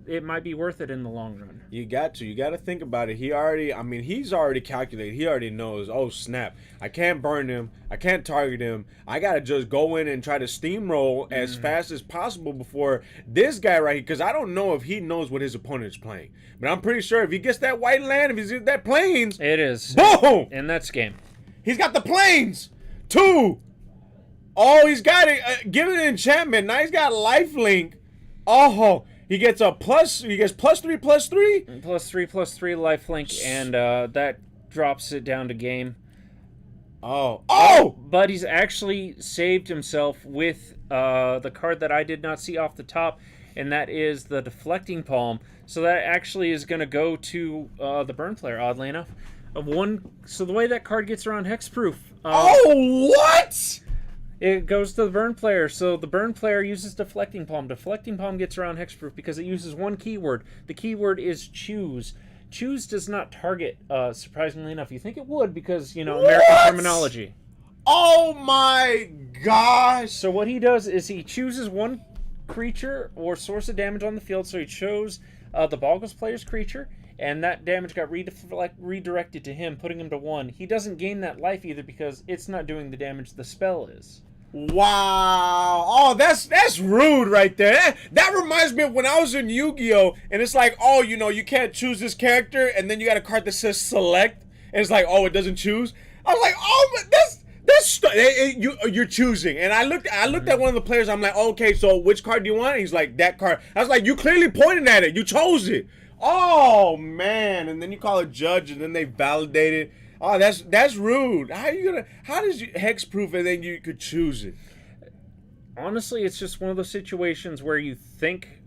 Speaker 2: it might be worth it in the long run.
Speaker 1: You got to think about it. He's already calculated. He already knows, oh snap, I can't burn him, I can't target him, I gotta just go in and try to steamroll as fast as possible before this guy right here, because I don't know if he knows what his opponent is playing, but I'm pretty sure if he gets that white land, if he's get that plains,
Speaker 2: it is
Speaker 1: boom,
Speaker 2: and that's game.
Speaker 1: He's got the plains 2. Oh, he's got it. Give it an enchantment. Now he's got lifelink. Oh, he gets +3/+3.
Speaker 2: +3/+3 lifelink, and that drops it down to game.
Speaker 1: Oh!
Speaker 2: But he's actually saved himself with the card that I did not see off the top, and that is the Deflecting Palm. So that actually is going to go to the Burn player, oddly enough. So the way that card gets around hexproof.
Speaker 1: What?
Speaker 2: It goes to the Burn player. So the Burn player uses Deflecting Palm. Deflecting Palm gets around hexproof because it uses 1 keyword. The keyword is choose. Choose does not target, surprisingly enough. You think it would because, American terminology.
Speaker 1: Oh my gosh!
Speaker 2: So what he does is he chooses one creature or source of damage on the field. So he chose the Boggles player's creature, and that damage got redirected to him, putting him to 1. He doesn't gain that life either because it's not doing the damage the spell is.
Speaker 1: Wow. Oh, that's rude right there. That reminds me of when I was in Yu-Gi-Oh! And it's like, oh, you know, you can't choose this character, and then you got a card that says select, and it's like, oh, it doesn't choose. I was like, oh, but you're choosing. And I looked at one of the players. I'm like, okay, so which card do you want? He's like, that card. I was like, you clearly pointed at it. You chose it. Oh man! And then you call a judge, and then they validate it. Oh, that's rude. How does you hexproof and then you could choose it?
Speaker 2: Honestly, it's just one of those situations where you think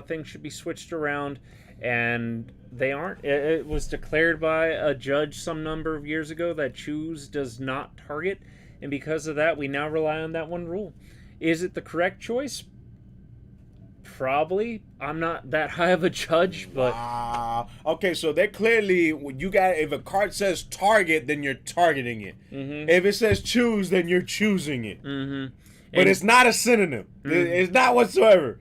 Speaker 2: things should be switched around, and they aren't. It was declared by a judge some number of years ago that choose does not target, and because of that, we now rely on that one rule. Is it the correct choice? Probably. I'm not that high of a judge, but
Speaker 1: okay, so they're clearly if a card says target, then you're targeting it.
Speaker 2: Mm-hmm.
Speaker 1: If it says choose, then you're choosing it.
Speaker 2: Mm-hmm.
Speaker 1: But it's not a synonym. Mm-hmm. It's not whatsoever.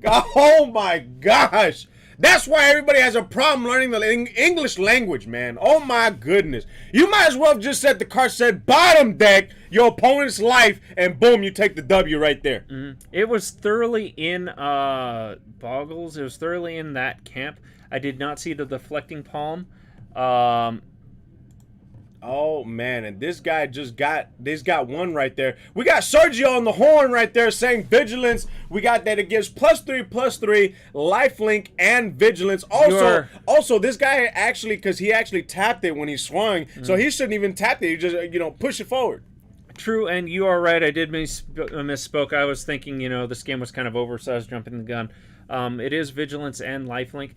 Speaker 1: Oh my gosh. That's why everybody has a problem learning the English language, man. Oh my goodness. You might as well have just said the card said bottom deck, your opponent's life, and boom, you take the W right there.
Speaker 2: Mm-hmm. It was thoroughly in Boggles. It was thoroughly in that camp. I did not see the deflecting palm.
Speaker 1: Oh man, and this guy got one right there. We got Sergio on the horn right there saying vigilance. We got that it gives +3/+3 lifelink and vigilance. Also this guy actually, because he actually tapped it when he swung, so he shouldn't even tap it. He just push it forward.
Speaker 2: True, and you are right. I did misspoke. I was thinking, this game was kind of over, so I was jumping the gun. It is vigilance and lifelink.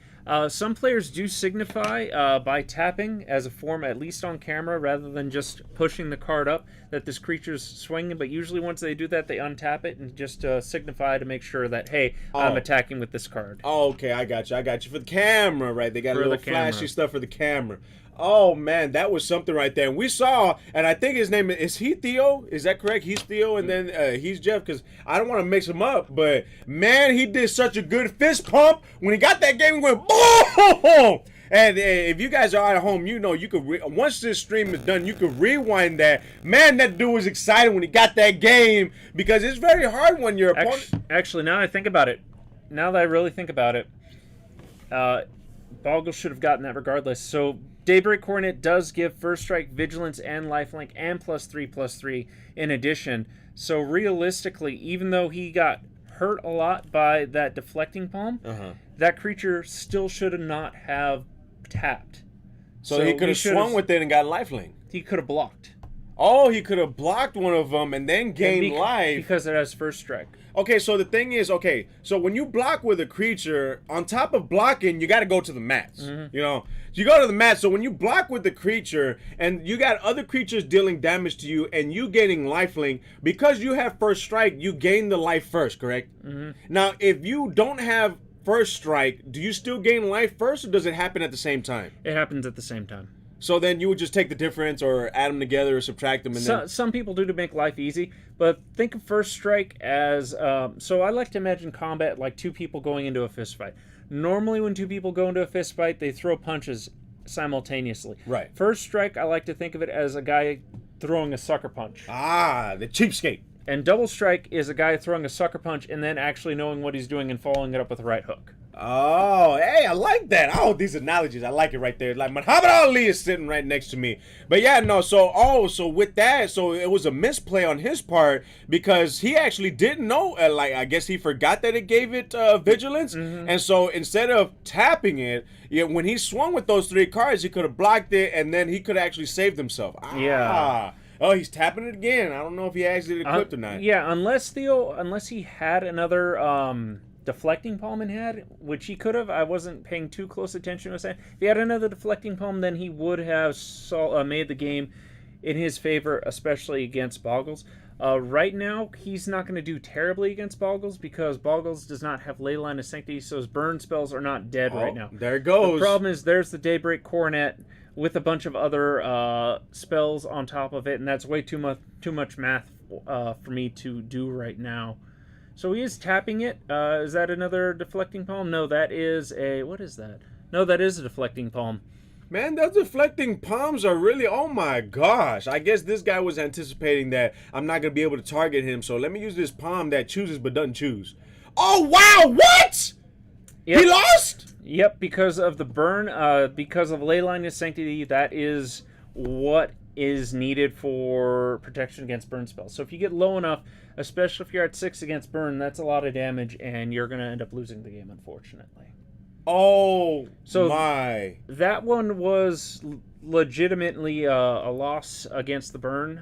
Speaker 2: Some players do signify by tapping as a form, at least on camera, rather than just pushing the card up, that this creature's swinging. But usually once they do that, they untap it and just signify to make sure that, hey, I'm attacking with this card.
Speaker 1: Oh, okay, I got you. For the camera, right? They got a little flashy stuff for the camera. Oh man, that was something right there. And we saw, and I think his name is he Theo? Is that correct? He's Theo, and then he's Jeff, because I don't want to mix him up. But man, he did such a good fist pump when he got that game. He went boom. And if you guys are at home, you could once this stream is done, you could rewind that. Man, that dude was excited when he got that game, because it's very hard when your opponent.
Speaker 2: Actually, now that I really think about it, Boggle should have gotten that regardless. So Daybreak Coronet does give First Strike, Vigilance, and Lifelink, and +3/+3 in addition. So realistically, even though he got hurt a lot by that deflecting palm, that creature still should not have tapped.
Speaker 1: So he could have swung with it and got lifelink.
Speaker 2: He could have blocked.
Speaker 1: Oh, he could have blocked one of them and then gained life.
Speaker 2: Because it has First Strike.
Speaker 1: Okay, so the thing is, so when you block with a creature, on top of blocking, you got to go to the mats. So you go to the mat. So when you block with the creature and you got other creatures dealing damage to you and you gaining lifelink, because you have First Strike, you gain the life first, correct? Now, if you don't have First Strike, do you still gain life first, or does it happen at the same time?
Speaker 2: It happens at the same time.
Speaker 1: So then you would just take the difference or add them together or subtract them. And
Speaker 2: some people do to make life easy, but think of First Strike as... so I like to imagine combat like two people going into a fist fight. Normally when two people go into a fist fight, they throw punches simultaneously.
Speaker 1: Right.
Speaker 2: First Strike, I like to think of it as a guy throwing a sucker punch.
Speaker 1: Ah, the cheapskate.
Speaker 2: And Double Strike is a guy throwing a sucker punch and then actually knowing what he's doing and following it up with a right hook.
Speaker 1: Oh, hey, I like that. Oh, these analogies, I like it right there. Like Muhammad Ali is sitting right next to me. But yeah, no, so with that, so it was a misplay on his part, because he actually didn't know, I guess he forgot that it gave it vigilance. And so instead of tapping it, when he swung with those 3 cards, he could have blocked it, and then he could have actually saved himself.
Speaker 2: Yeah.
Speaker 1: Oh, he's tapping it again. I don't know if he actually equipped or not.
Speaker 2: Yeah, unless he had another deflecting palm in hand, which he could have. I wasn't paying too close attention to that. If he had another deflecting palm, then he would have made the game in his favor, especially against Boggles. Right now, he's not going to do terribly against Boggles because Boggles does not have Leyline of Sanctity, so his burn spells are not dead right now.
Speaker 1: There it goes.
Speaker 2: The problem is there's the Daybreak Coronet, with a bunch of other spells on top of it, and that's way too much math for me to do right now. So he is tapping it. Is that another deflecting palm? No, that is a... What is that? No, that is a deflecting palm.
Speaker 1: Man, those deflecting palms are really, oh my gosh. I guess this guy was anticipating that I'm not going to be able to target him, so let me use this palm that chooses but doesn't choose. Oh, wow, what?
Speaker 2: Yep.
Speaker 1: He lost?
Speaker 2: Yep, because of the burn, because of Leyline of Sanctity, that is what is needed for protection against burn spells. So if you get low enough, especially if you're at 6 against burn, that's a lot of damage, and you're going to end up losing the game, unfortunately.
Speaker 1: Oh,
Speaker 2: so
Speaker 1: my.
Speaker 2: That one was legitimately a loss against the burn,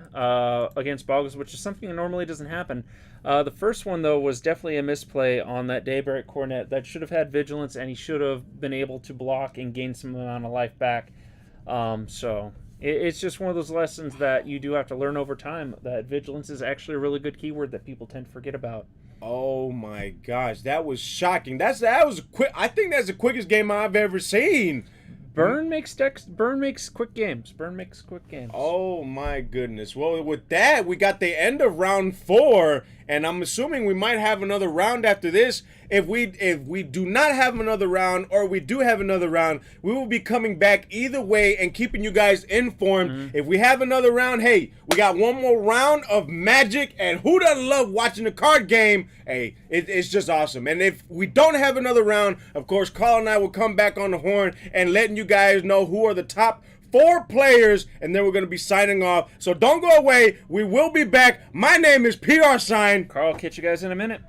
Speaker 2: against Boggles, which is something that normally doesn't happen. The first one, though, was definitely a misplay on that Daybreak Cornet. That should have had Vigilance, and he should have been able to block and gain some amount of life back. So it's just one of those lessons that you do have to learn over time, that Vigilance is actually a really good keyword that people tend to forget about.
Speaker 1: Oh my gosh, that was shocking. That was quick. I think that's the quickest game I've ever seen.
Speaker 2: Burn makes quick games. Burn makes quick games.
Speaker 1: Oh my goodness. Well, with that, we got the end of round 4, and I'm assuming we might have another round after this. If we do not have another round, or we do have another round, we will be coming back either way and keeping you guys informed. If we have another round, hey, we got one more round of Magic, and who doesn't love watching a card game? Hey, it's just awesome. And if we don't have another round, of course, Carl and I will come back on the horn and letting you guys know who are the top 4 players, and then we're going to be signing off. So don't go away. We will be back. My name is PR Sign.
Speaker 2: Carl, catch you guys in a minute.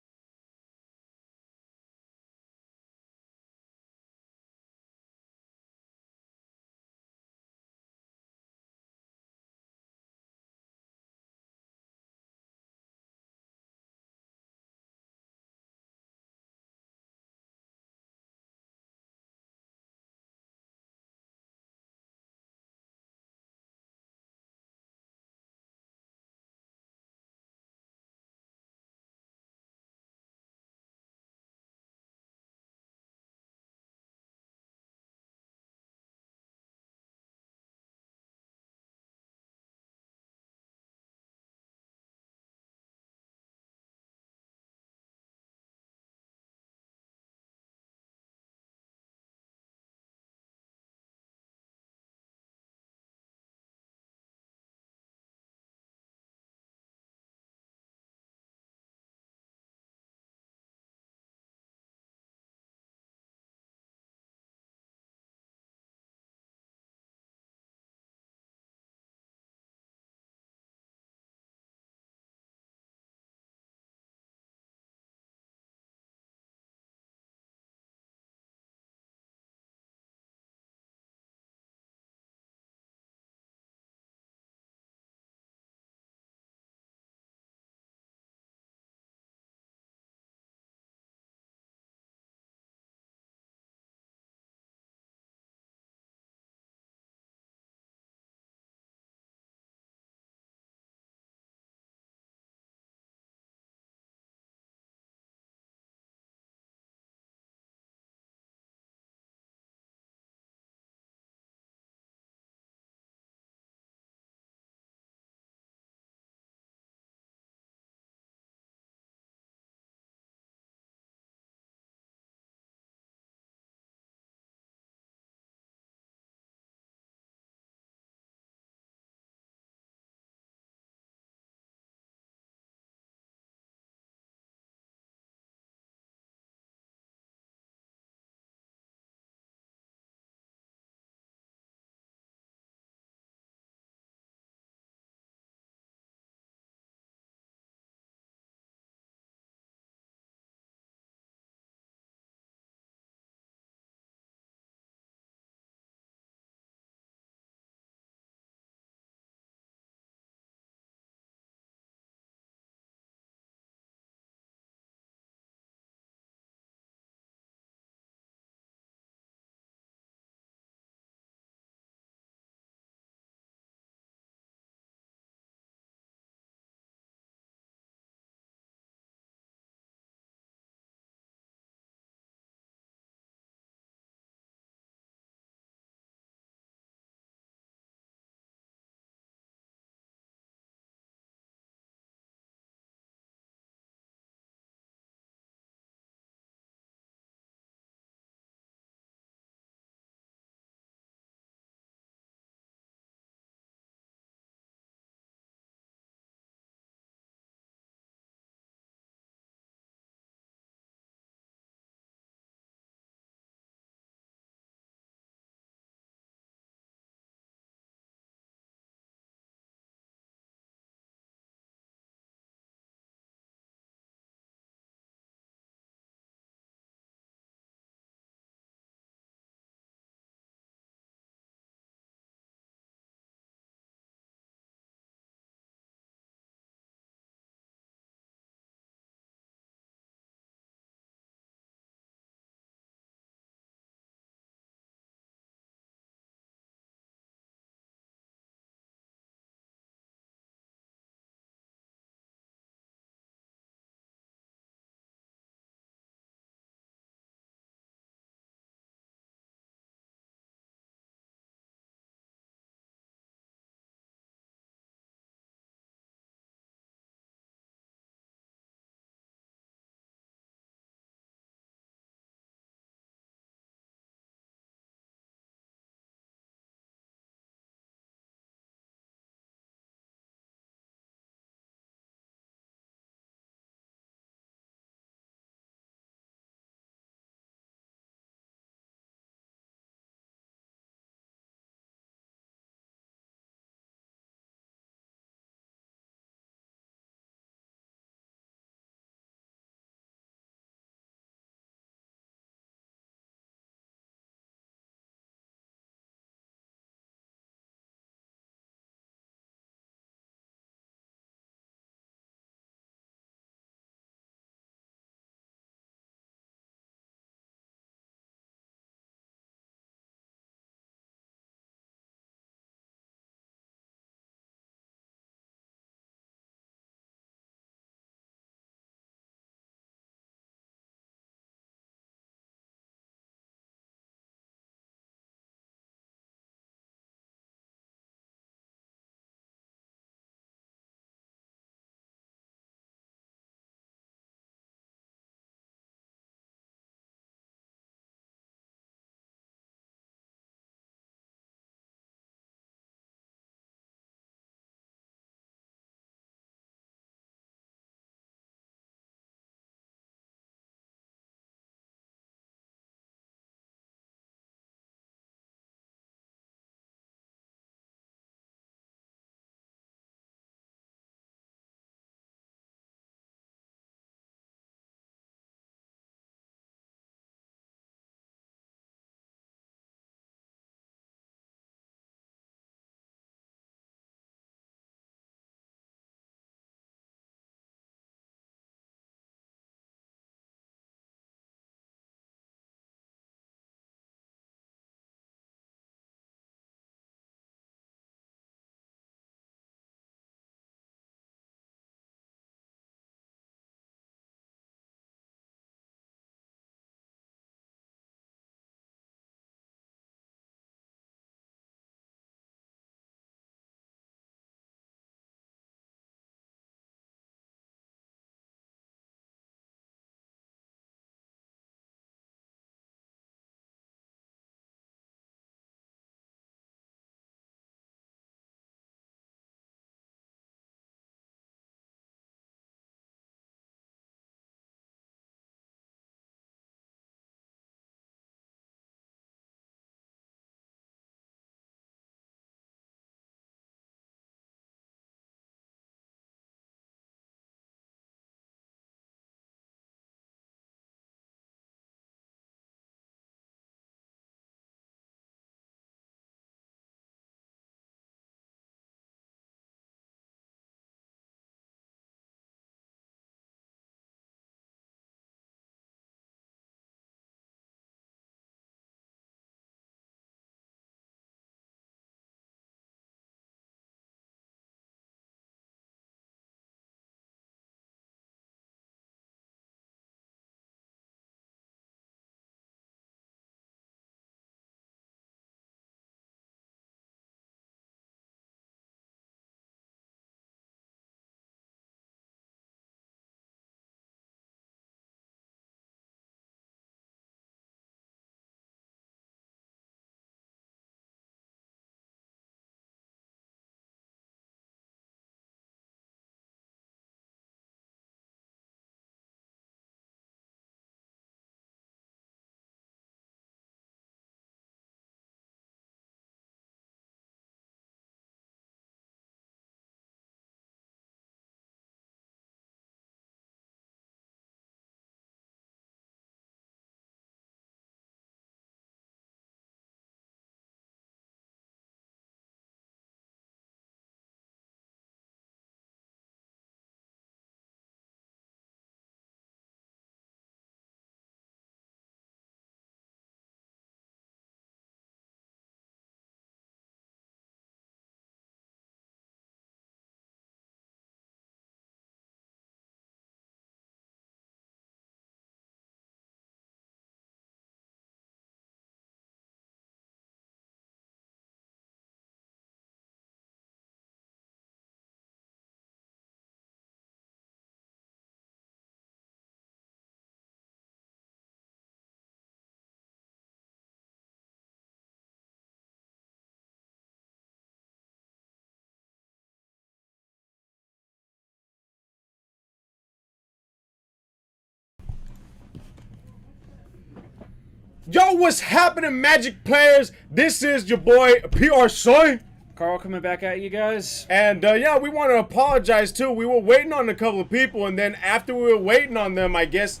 Speaker 1: Yo, what's happening, Magic players? This is your boy PR Soy.
Speaker 2: Carl coming back at you guys.
Speaker 1: And yeah, we want to apologize too. We were waiting on a couple of people, and then after we were waiting on them, I guess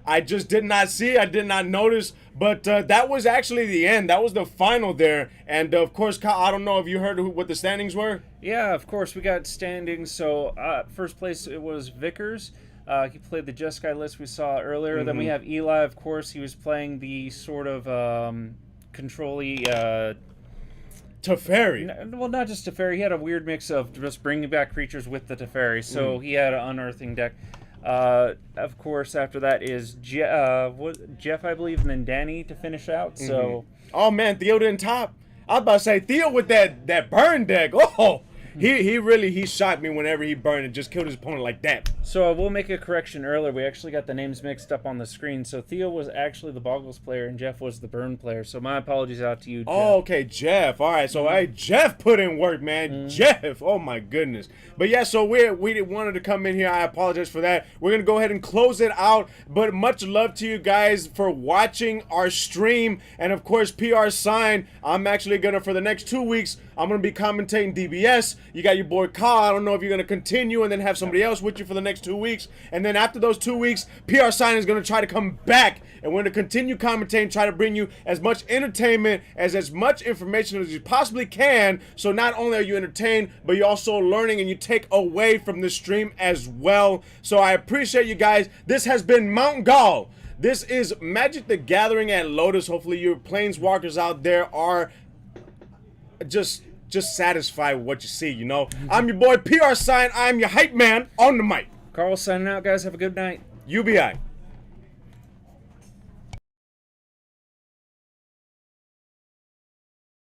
Speaker 1: I just did not see, I did not notice. But that was actually the end. That was the final there. And of course, Kyle, I don't know if you heard what the standings were.
Speaker 2: Yeah, of course, we got standings. So first place, it was Vickers. He played the Jeskai list we saw earlier. Then we have Eli, of course. He was playing the sort of control-y...
Speaker 1: Teferi.
Speaker 2: Well, not just Teferi. He had a weird mix of just bringing back creatures with the Teferi. So he had an unearthing deck. Of course, after that is Jeff, I believe, and then Danny to finish out. So,
Speaker 1: oh man, Theo didn't top. I was about to say Theo with that burn deck. Oh, he shocked me whenever he burned and just killed his opponent like that.
Speaker 2: So I will make a correction earlier. We actually got the names mixed up on the screen. So Theo was actually the Boggles player and Jeff was the Burn player. So my apologies out to you, Jeff.
Speaker 1: Oh, okay, Jeff. All right, so hey, Jeff put in work, man. Jeff. Oh my goodness. But yeah, so we wanted to come in here. I apologize for that. We're gonna go ahead and close it out. But much love to you guys for watching our stream, and of course, PR Sign. I'm actually gonna, for the next 2 weeks, I'm gonna be commentating DBS. You got your boy Kyle. I don't know if you're gonna continue and then have somebody else with you for the next 2 weeks. And then after those 2 weeks, PR Sign is gonna try to come back, and we're gonna continue commentating, try to bring you as much entertainment, as much information as you possibly can. So not only are you entertained, but you're also learning and you take away from the stream as well. So I appreciate you guys. This has been Mount Gall. This is Magic the Gathering at Lotus. Hopefully your planeswalkers out there are just satisfied with what you see, you know. I'm your boy PR Sign. I'm your hype man on the mic.
Speaker 2: Carl signing out, guys. Have a good night.
Speaker 1: UBI.